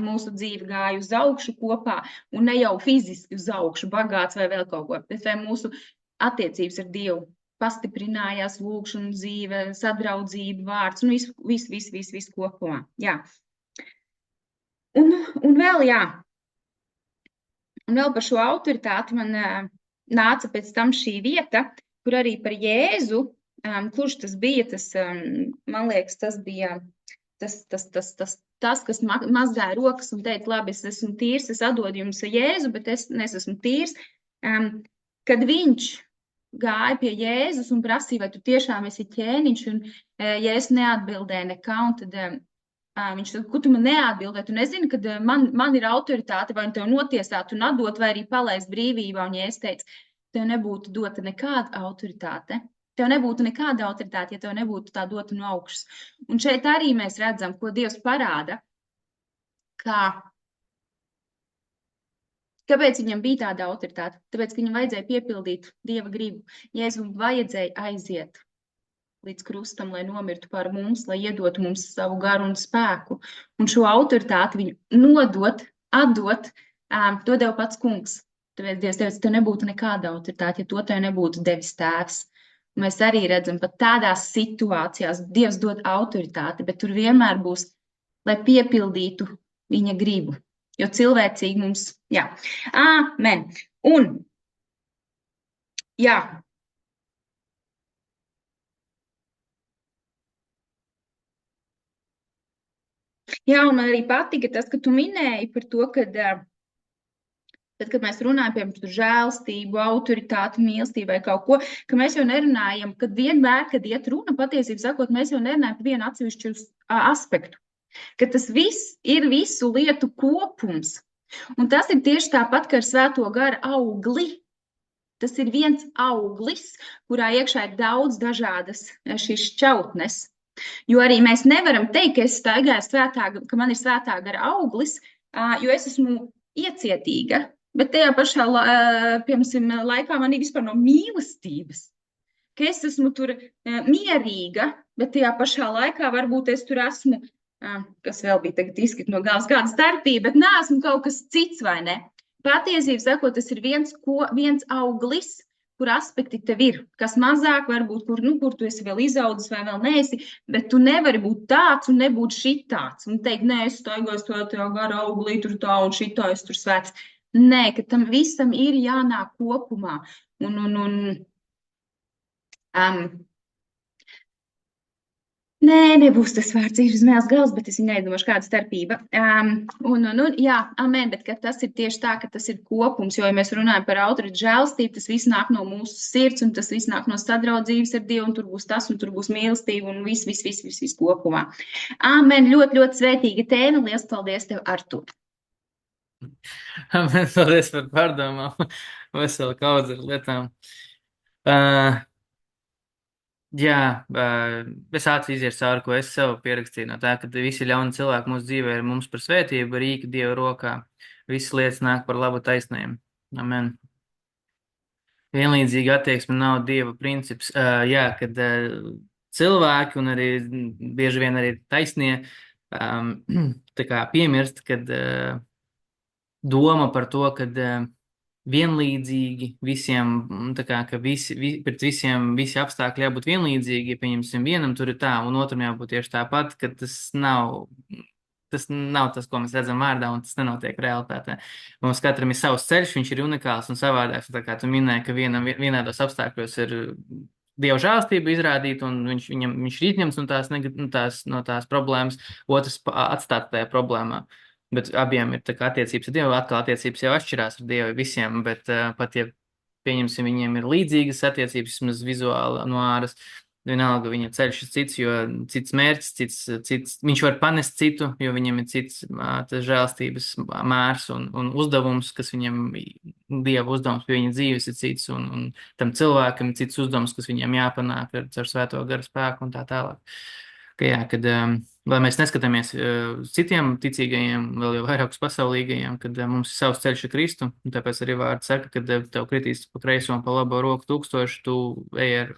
Mūsu dzīve gāja uz augšu kopā, un ne jau fiziski uz augšu, bagāts vai vēl kaut ko, bet vai mūsu attiecības ar Dievu pastiprinājās, lūgšana dzīve, sadraudzība, vārds, un viss kopumā. Jā. Un vēl, jā. Un vēl par šo autoritāti man nāca pēc tam šī vieta, kur arī par Jēzu, kurš tas bija, man liekas, tas bija tas, kas mazgāja rokas un teica, labi, es esmu tīrs, es atdodu jums Jēzu, bet es nesmu tīrs. Kad viņš gāja pie Jēzus un prasīja, vai tu tiešām esi ķēniņš, un Jēzus neatbildēja nekā, un tad viņš saka, ko tu man neatbildē, tu nezini, kad man ir autoritāte, vai tev notiesāt un atdot, vai arī palaist brīvībā, un Jēzus teica, tev nebūtu dota nekāda autoritāte. Tev nebūtu nekāda autoritāte, ja tev nebūtu tā dota no augšas. Un šeit arī mēs redzam, ko Dievs parāda, kāpēc viņam bija tāda autoritāte? Tāpēc, ka viņam vajadzēja piepildīt Dieva gribu. Jēzum vajadzēja aiziet līdz krustam, lai nomirtu par mums, lai iedotu mums savu garu un spēku. Un šo autoritāti viņu atdot, to deva pats kungs. Tāpēc Dievs teica, tev nebūtu nekāda autoritāte, ja to tev nebūtu devis tēvs. Mēs arī redzam, pat tādās situācijās Dievs dod autoritāti, bet tur vienmēr būs, lai piepildītu viņa gribu. Jo cilvēcīgi mums, jā. Amen. Un, jā. Jā, un man arī patika tas, ka tu minēji par to, kad mēs runājam, piemēram, par žēlstību, autoritāti, mīlestību vai kaut ko, ka mēs jau nerunājam, kad vienmēr, kad iet runa, patiesībā sakot, mēs jau nerunājam par vienu atsevišķu aspektu. Ka tas viss ir visu lietu kopums. Un tas ir tieši tāpat, kā ar svēto gara augli. Tas ir viens auglis, kurā iekšā ir daudz dažādas šīs šķautnes. Jo arī mēs nevaram teikt, ka man ir svētā gara auglis, jo es esmu iecietīga. Bet tajā pašā laikā man ir vispār no mīlestības, ka es esmu tur mierīga, bet tajā pašā laikā varbūt es tur esmu, kas vēl bija tagad izskrit no galvas, kāda starpība, bet neesmu kaut kas cits, vai ne? Patiesībā sakot, tas ir viens auglis, kur aspekti tev ir, kas mazāk varbūt, kur tu esi vēl izaudzis vai vēl neesi, bet tu nevari būt tāds un nebūt šitāds un teikt, nē, es staigāju svētajā gara auglī, tur tā un šitā, es tur svēts. Nē, ka tam visam ir jānāk kopumā. Nē, nebūs tas vārds īši uz mēles gals, bet es nedomāšu, kāda starpība. Jā, amen, bet tas ir tieši tā, ka tas ir kopums, jo, ja mēs runājam par autoritāti žēlstību, tas viss nāk no mūsu sirds, un tas viss nāk no sadraudzības ar Dievu, un tur būs tas, un tur būs mīlestība, un viss kopumā. Amen, ļoti, ļoti svētīga tēma, liels paldies tev, Artur. Amen, paldies par pārdomām, veseli kaudz ar lietām. Jā, es ātri iziešu cauri, ko es sev pierakstīju no tā, ka visi ļauni cilvēki mūsu dzīvē ir mums par svētību, rīka Dieva rokā. Visas lietas nāk par labu taisniem. Amen. Vienlīdzīga attieksme nav Dieva princips. Jā, kad cilvēki un arī bieži vien arī taisnie tā kā piemirst, kad doma par to, kad vienlīdzīgi visiem, tā kā, ka pret visiem visi apstākļi jābūt vienlīdzīgi, ja pieņemsim vienam tur ir tā, un otram jābūt tieši tāpat, ka tas nav tas, ko mēs redzam vārdā, un tas nenotiek realitātē. Mums katram ir savs ceļš, viņš ir unikāls un savādāks, tā kā tu minēji, ka vienādos apstākļos ir Dieva žēlstība izrādīta, un viņš ir izņemts no tās problēmas, otrs atstāt tajā problēmā. Bet abiem ir tā kā attiecības ar Dievu, atkal attiecības jau atšķirās ar Dievu visiem, bet pat ja pieņemsim, viņiem ir līdzīgas attiecības, vismaz vizuāli no āras, vienalga viņa ceļš ir cits, jo cits mērķis, viņš var panest citu, jo viņam ir cits tas žēlstības mērs un uzdevums, kas viņam, Dieva uzdevums pie viņa dzīves ir cits, un tam cilvēkam ir cits uzdevums, kas viņam jāpanāk ar svēto garu spēku un tā tālāk. Lai mēs neskatāmies citiem ticīgajiem, vēl jau vairāk uz pasaulīgajiem, kad mums ir savs ceļš ar Kristu, un tāpēc arī vārds saka, kad tev kritīs pa kreiso un pa labo roku 1000, tu ej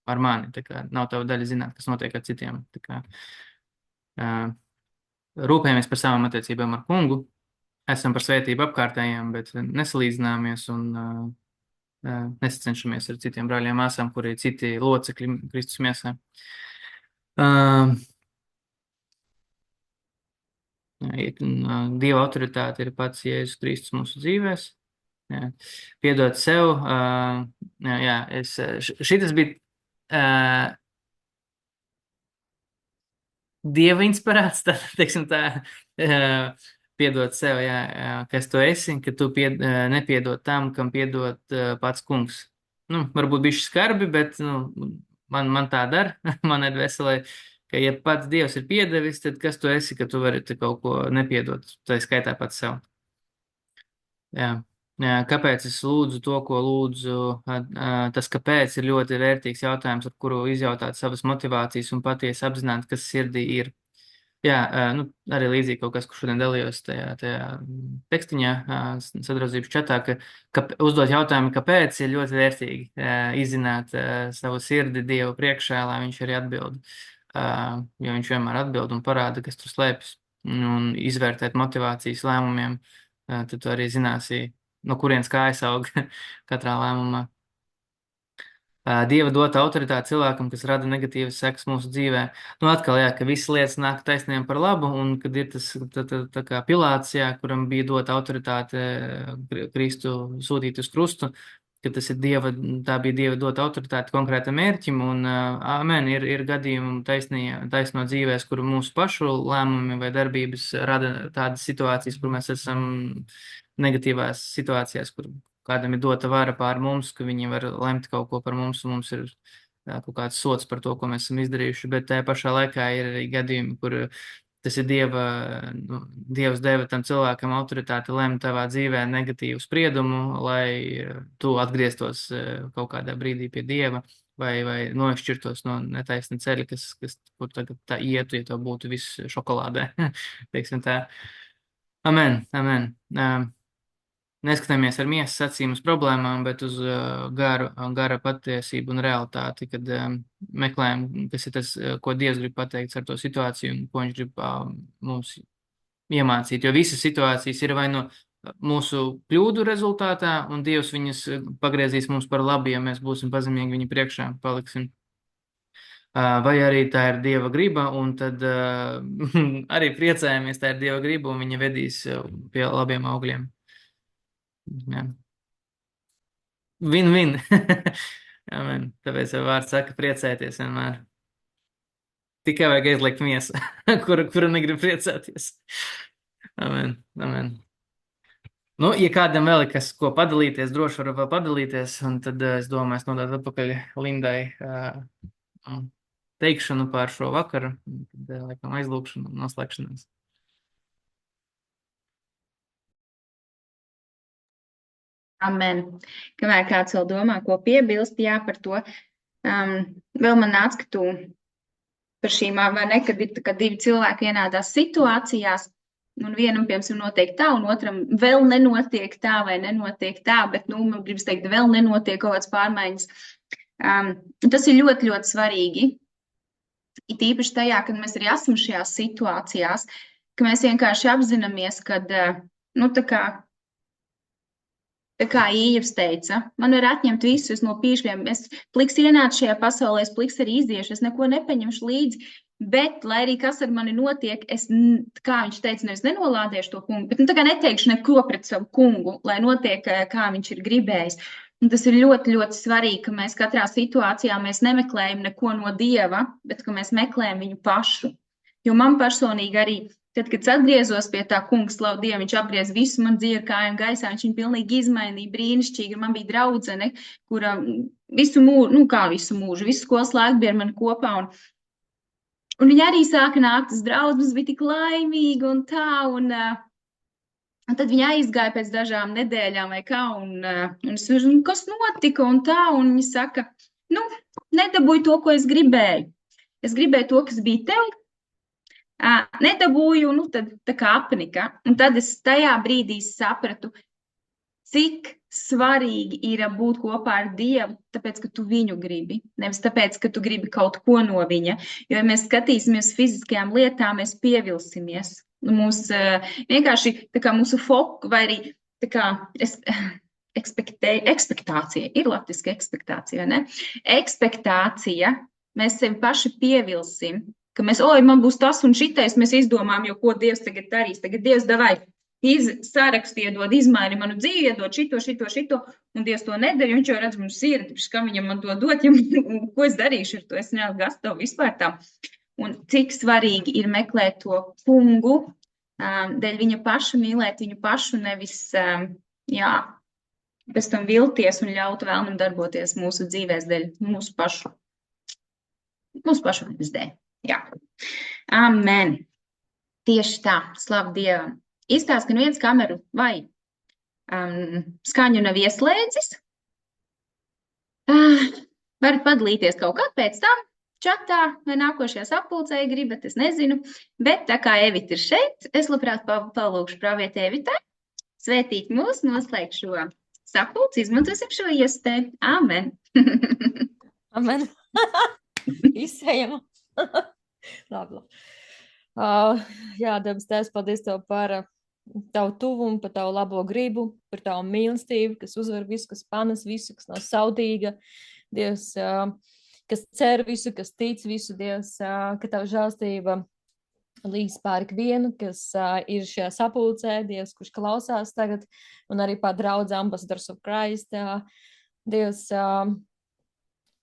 ar mani, tā kā nav tava daļa zināt, kas notiek ar citiem. Tā kā rūpējamies par savām attiecībām ar kungu, esam par svētību apkārtējiem, bet nesalīdzināmies un nesacenšamies ar citiem brāļiem māsām, kuri ir citi locekļi Kristus miesā. Dieva autoritāte ir pats Jēzus Kristus mūsu dzīvēs. Jā. Piedot sev. Šitas bija Dieva inspirēts, teiksim tā, piedot sev, kas tu esi, ka tu nepiedot tam, kam piedot pats kungs. Varbūt bišķi skarbi, bet man tā dara, man ir veselai, ka ja pats Dievs ir piedevis, tad kas tu esi, ka tu vari kaut ko nepiedot, tā skaitā pats sev. Jā. Kāpēc es lūdzu to, ko lūdzu? Tas kāpēc ir ļoti vērtīgs jautājums, ar kuru izjautāt savas motivācijas un patiesi apzināt, kas sirdī ir. Jā, arī līdzīgi kaut kas, kur šodien dalījos tajā tekstiņā, sadraudzības čatā, ka uzdot jautājumu, kāpēc ir ļoti vērtīgi izzināt savu sirdi Dievu priekšā, lai viņš arī atbild. Jo viņš vienmēr atbild un parāda, kas tur slēpjas, un izvērtēt motivācijas lēmumiem, tad tu arī zināsi, no kurienes kājas aug katrā lēmumā. Dieva dota autoritāte cilvēkam, kas rada negatīvas sekas mūsu dzīvē. Atkal, ka visas lietas nāk taisniem par labu, un kad ir tas tā kā Pilāts, kuram bija dota autoritāte Kristu sūtīt uz krustu, ka tā bija Dieva dota autoritāte konkrētam mērķim, un amen, ir gadījumi taisno dzīvēs, kur mūsu pašu lēmumi vai darbības rada tādas situācijas, kur mēs esam negatīvās situācijās, kur kādam ir dota vara pār mums, ka viņi var lemt kaut ko par mums, un mums ir kaut kāds sots par to, ko mēs esam izdarījuši, bet tajā pašā laikā ir arī gadījumi, kur tas ir Dievs deva tam cilvēkam autoritāti lemt tavā dzīvē negatīvu spriedumu, lai tu atgrieztos kaut kādā brīdī pie Dieva, vai nošķirtos no netaisna ceļa, kur tagad tā ietu, ja tev būtu viss šokolādē, teiksim tā. Amen. Neskatāmies ar miesas acīm uz problēmām, bet uz gara patiesību un realitāti, kad meklējam, kas ir tas, ko Dievs grib pateikt ar to situāciju un ko viņš grib mums iemācīt. Jo visas situācijas ir vai no mūsu kļūdu rezultātā, un Dievs viņas pagriezīs mums par labu, ja mēs būsim pazemīgi viņa priekšā, paliksim. Vai arī tā ir Dieva griba, un tad arī priecājamies, tā ir Dieva griba, un viņa vedīs pie labiem augļiem. Jā. Win-win. Amen. Tāpēc jau vārds saka priecēties vienmēr. Tikai vajag aizliegt miesu, kura negrib priecāties. Amen, amen. Nu, ja kādam vēl ir kas, ko padalīties, droši var vēl padalīties, un tad es domāju, es nodātu atpakaļ Lindai teikšanu pār šo vakaru, un tad laikam aizlūkšanu un noslēgšanās. Amen. Kamēr kāds vēl domā, ko piebilst, jā, par to, vēl man nāc, ka tu par šīm, vai ne, kad ir tā, ka divi cilvēki vienādās situācijās, un vienam, piemēram, notiek tā, un otram vēl nenotiek tā, vai nenotiek tā, bet, man gribas teikt, vēl nenotiek kaut kāds pārmaiņas. Tas ir ļoti, ļoti svarīgi. It īpaši tajā, kad mēs arī esam šajās situācijās, ka mēs vienkārši apzināmies, kad, tā kā Ījevs teica, man var atņemt visus no pīšļiem, es pliks ienācu šajā pasaulē, es pliks arī iziešu, es neko nepaņemšu līdzi, bet, lai arī kas ar mani notiek, es, kā viņš teica, nevis nenolādēšu to kungu, bet tā kā neteikšu neko pret savu kungu, lai notiek, kā viņš ir gribējis. Un tas ir ļoti, ļoti svarīgi, ka mēs katrā situācijā mēs nemeklējam neko no Dieva, bet ka mēs meklējam viņu pašu. Jo man personīgi arī, tad, kad es atgriezos pie tā kunga, slavu Dievu, viņš apgriez visu man dzīvi ar kājām gaisā, viņš viņu pilnīgi izmainīja, brīnišķīgi, un man bija draudzene, kura visu mūžu, visu skolas laiku bija ar mani kopā, un viņa arī sāka nākt uz draudzes, bija tik laimīga un tā, un tad viņa aizgāja pēc dažām nedēļām vai kā, un es uzmanīju, kas notika un tā, un viņa saka, nedabūju to, ko es gribēju. Es gribēju to, kas bija tev, nedabūju, tad tā kā apnika. Un tad es tajā brīdī sapratu, cik svarīgi ir būt kopā ar Dievu, tāpēc, ka tu viņu gribi, nevis tāpēc, ka tu gribi kaut ko no viņa. Jo, ja mēs skatīsimies fiziskajām lietām, mēs pievilsimies. Mūs vienkārši tā kā mūsu foku, vai arī tā kā ekspektācija, ir latviska ekspektācija, ne? Ekspektācija, mēs sevi paši pievilsim, ka mēs, man būs tas un šitais, mēs izdomām, jo ko Dievs tagad darīs, tagad Dievs davai. Sarakstu iedod, izmaini manu dzīvi, iedod šito, un Dievs to nedara, jo viņš jau redz manu sirdi, kā viņam man to dot, ko es darīšu ar to, es neesmu gatavu vispār tā. Un cik svarīgi ir meklēt to kungu, dēļ viņa paša, mīlēt viņu pašu, nevis, pēc tam vilties un ļaut vēlnam darboties mūsu dzīvēs dēļ mūsu pašu vainas dēļ. Jā. Amen. Tieši tā, slavu Dievam. Izstāst, ka viens kameru vai skaņu nav ieslēdzis. Varat padalīties kaut kad pēc tam, čatā vai nākošajā sapulcē, ja gribat, es nezinu. Bet tā kā Evita ir šeit, es labprāt palūkšu pravieti Evitai, svētīt mūs, noslēgt šo sapulci, izmantosim šo iespēju. Amen. Amen. Izsējam. Labi. Jā, Debs, Tēvs, paldies Tev par Tavu tuvumu, par Tavu labo gribu, par Tavu mīlestību, kas uzvar visu, kas panes visu, kas nav saudīga. Dievs, kas cer visu, kas tic visu, Dievs, ka Tava žēlstība līdz pār ikvienu, kas ir šajā sapulcē, Dievs, kurš klausās tagad, un arī pār draudz Ambassadors of Christ. Dievs,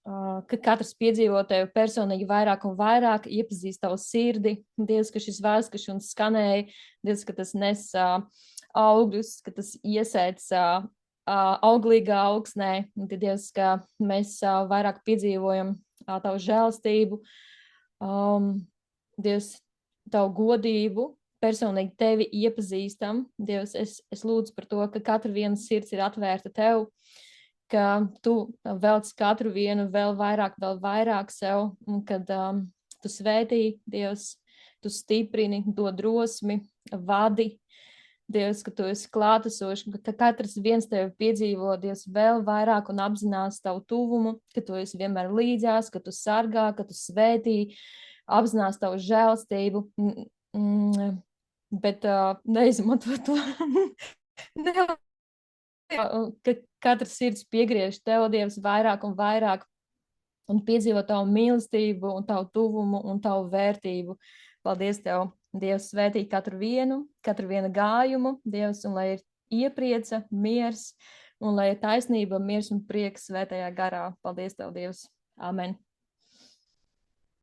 ka katrs piedzīvo Tevi personīgi vairāk un vairāk, iepazīst Tavu sirdi. Dievs, ka šis vārds, ka šis skanēja, Dievs, ka tas nes augļus, ka tas iesēc auglīgā augsnē. Un Dievs, ka mēs vairāk piedzīvojam Tavu žēlstību, Dievs, Tavu godību, personīgi Tevi iepazīstam. Dievs, es lūdzu par to, ka katra viena sirds ir atvērta Tev, ka Tu velc katru vienu vēl vairāk sev, un kad Tu svētī, Dievs, Tu stiprini, dod drosmi, vadi, Dievs, ka Tu esi klātesošs, ka katrs viens Tevi piedzīvo, Dievs, vēl vairāk un apzinās Tavu tuvumu, ka Tu esi vienmēr līdzās, ka Tu sargā, ka Tu svētī, apzinās Tavu žēlstību, bet neizmanto to. Ka katrs sirds piegriež Tev, Dievs, vairāk un vairāk un piedzīvo Tavu mīlestību un Tavu tuvumu un Tavu vērtību. Paldies Tev, Dievs, svētī katru viena gājumu, Dievs, un lai ir ieprieca, miers, un lai ir taisnība, miers un prieks svētajā garā. Paldies Tev, Dievs. Amen.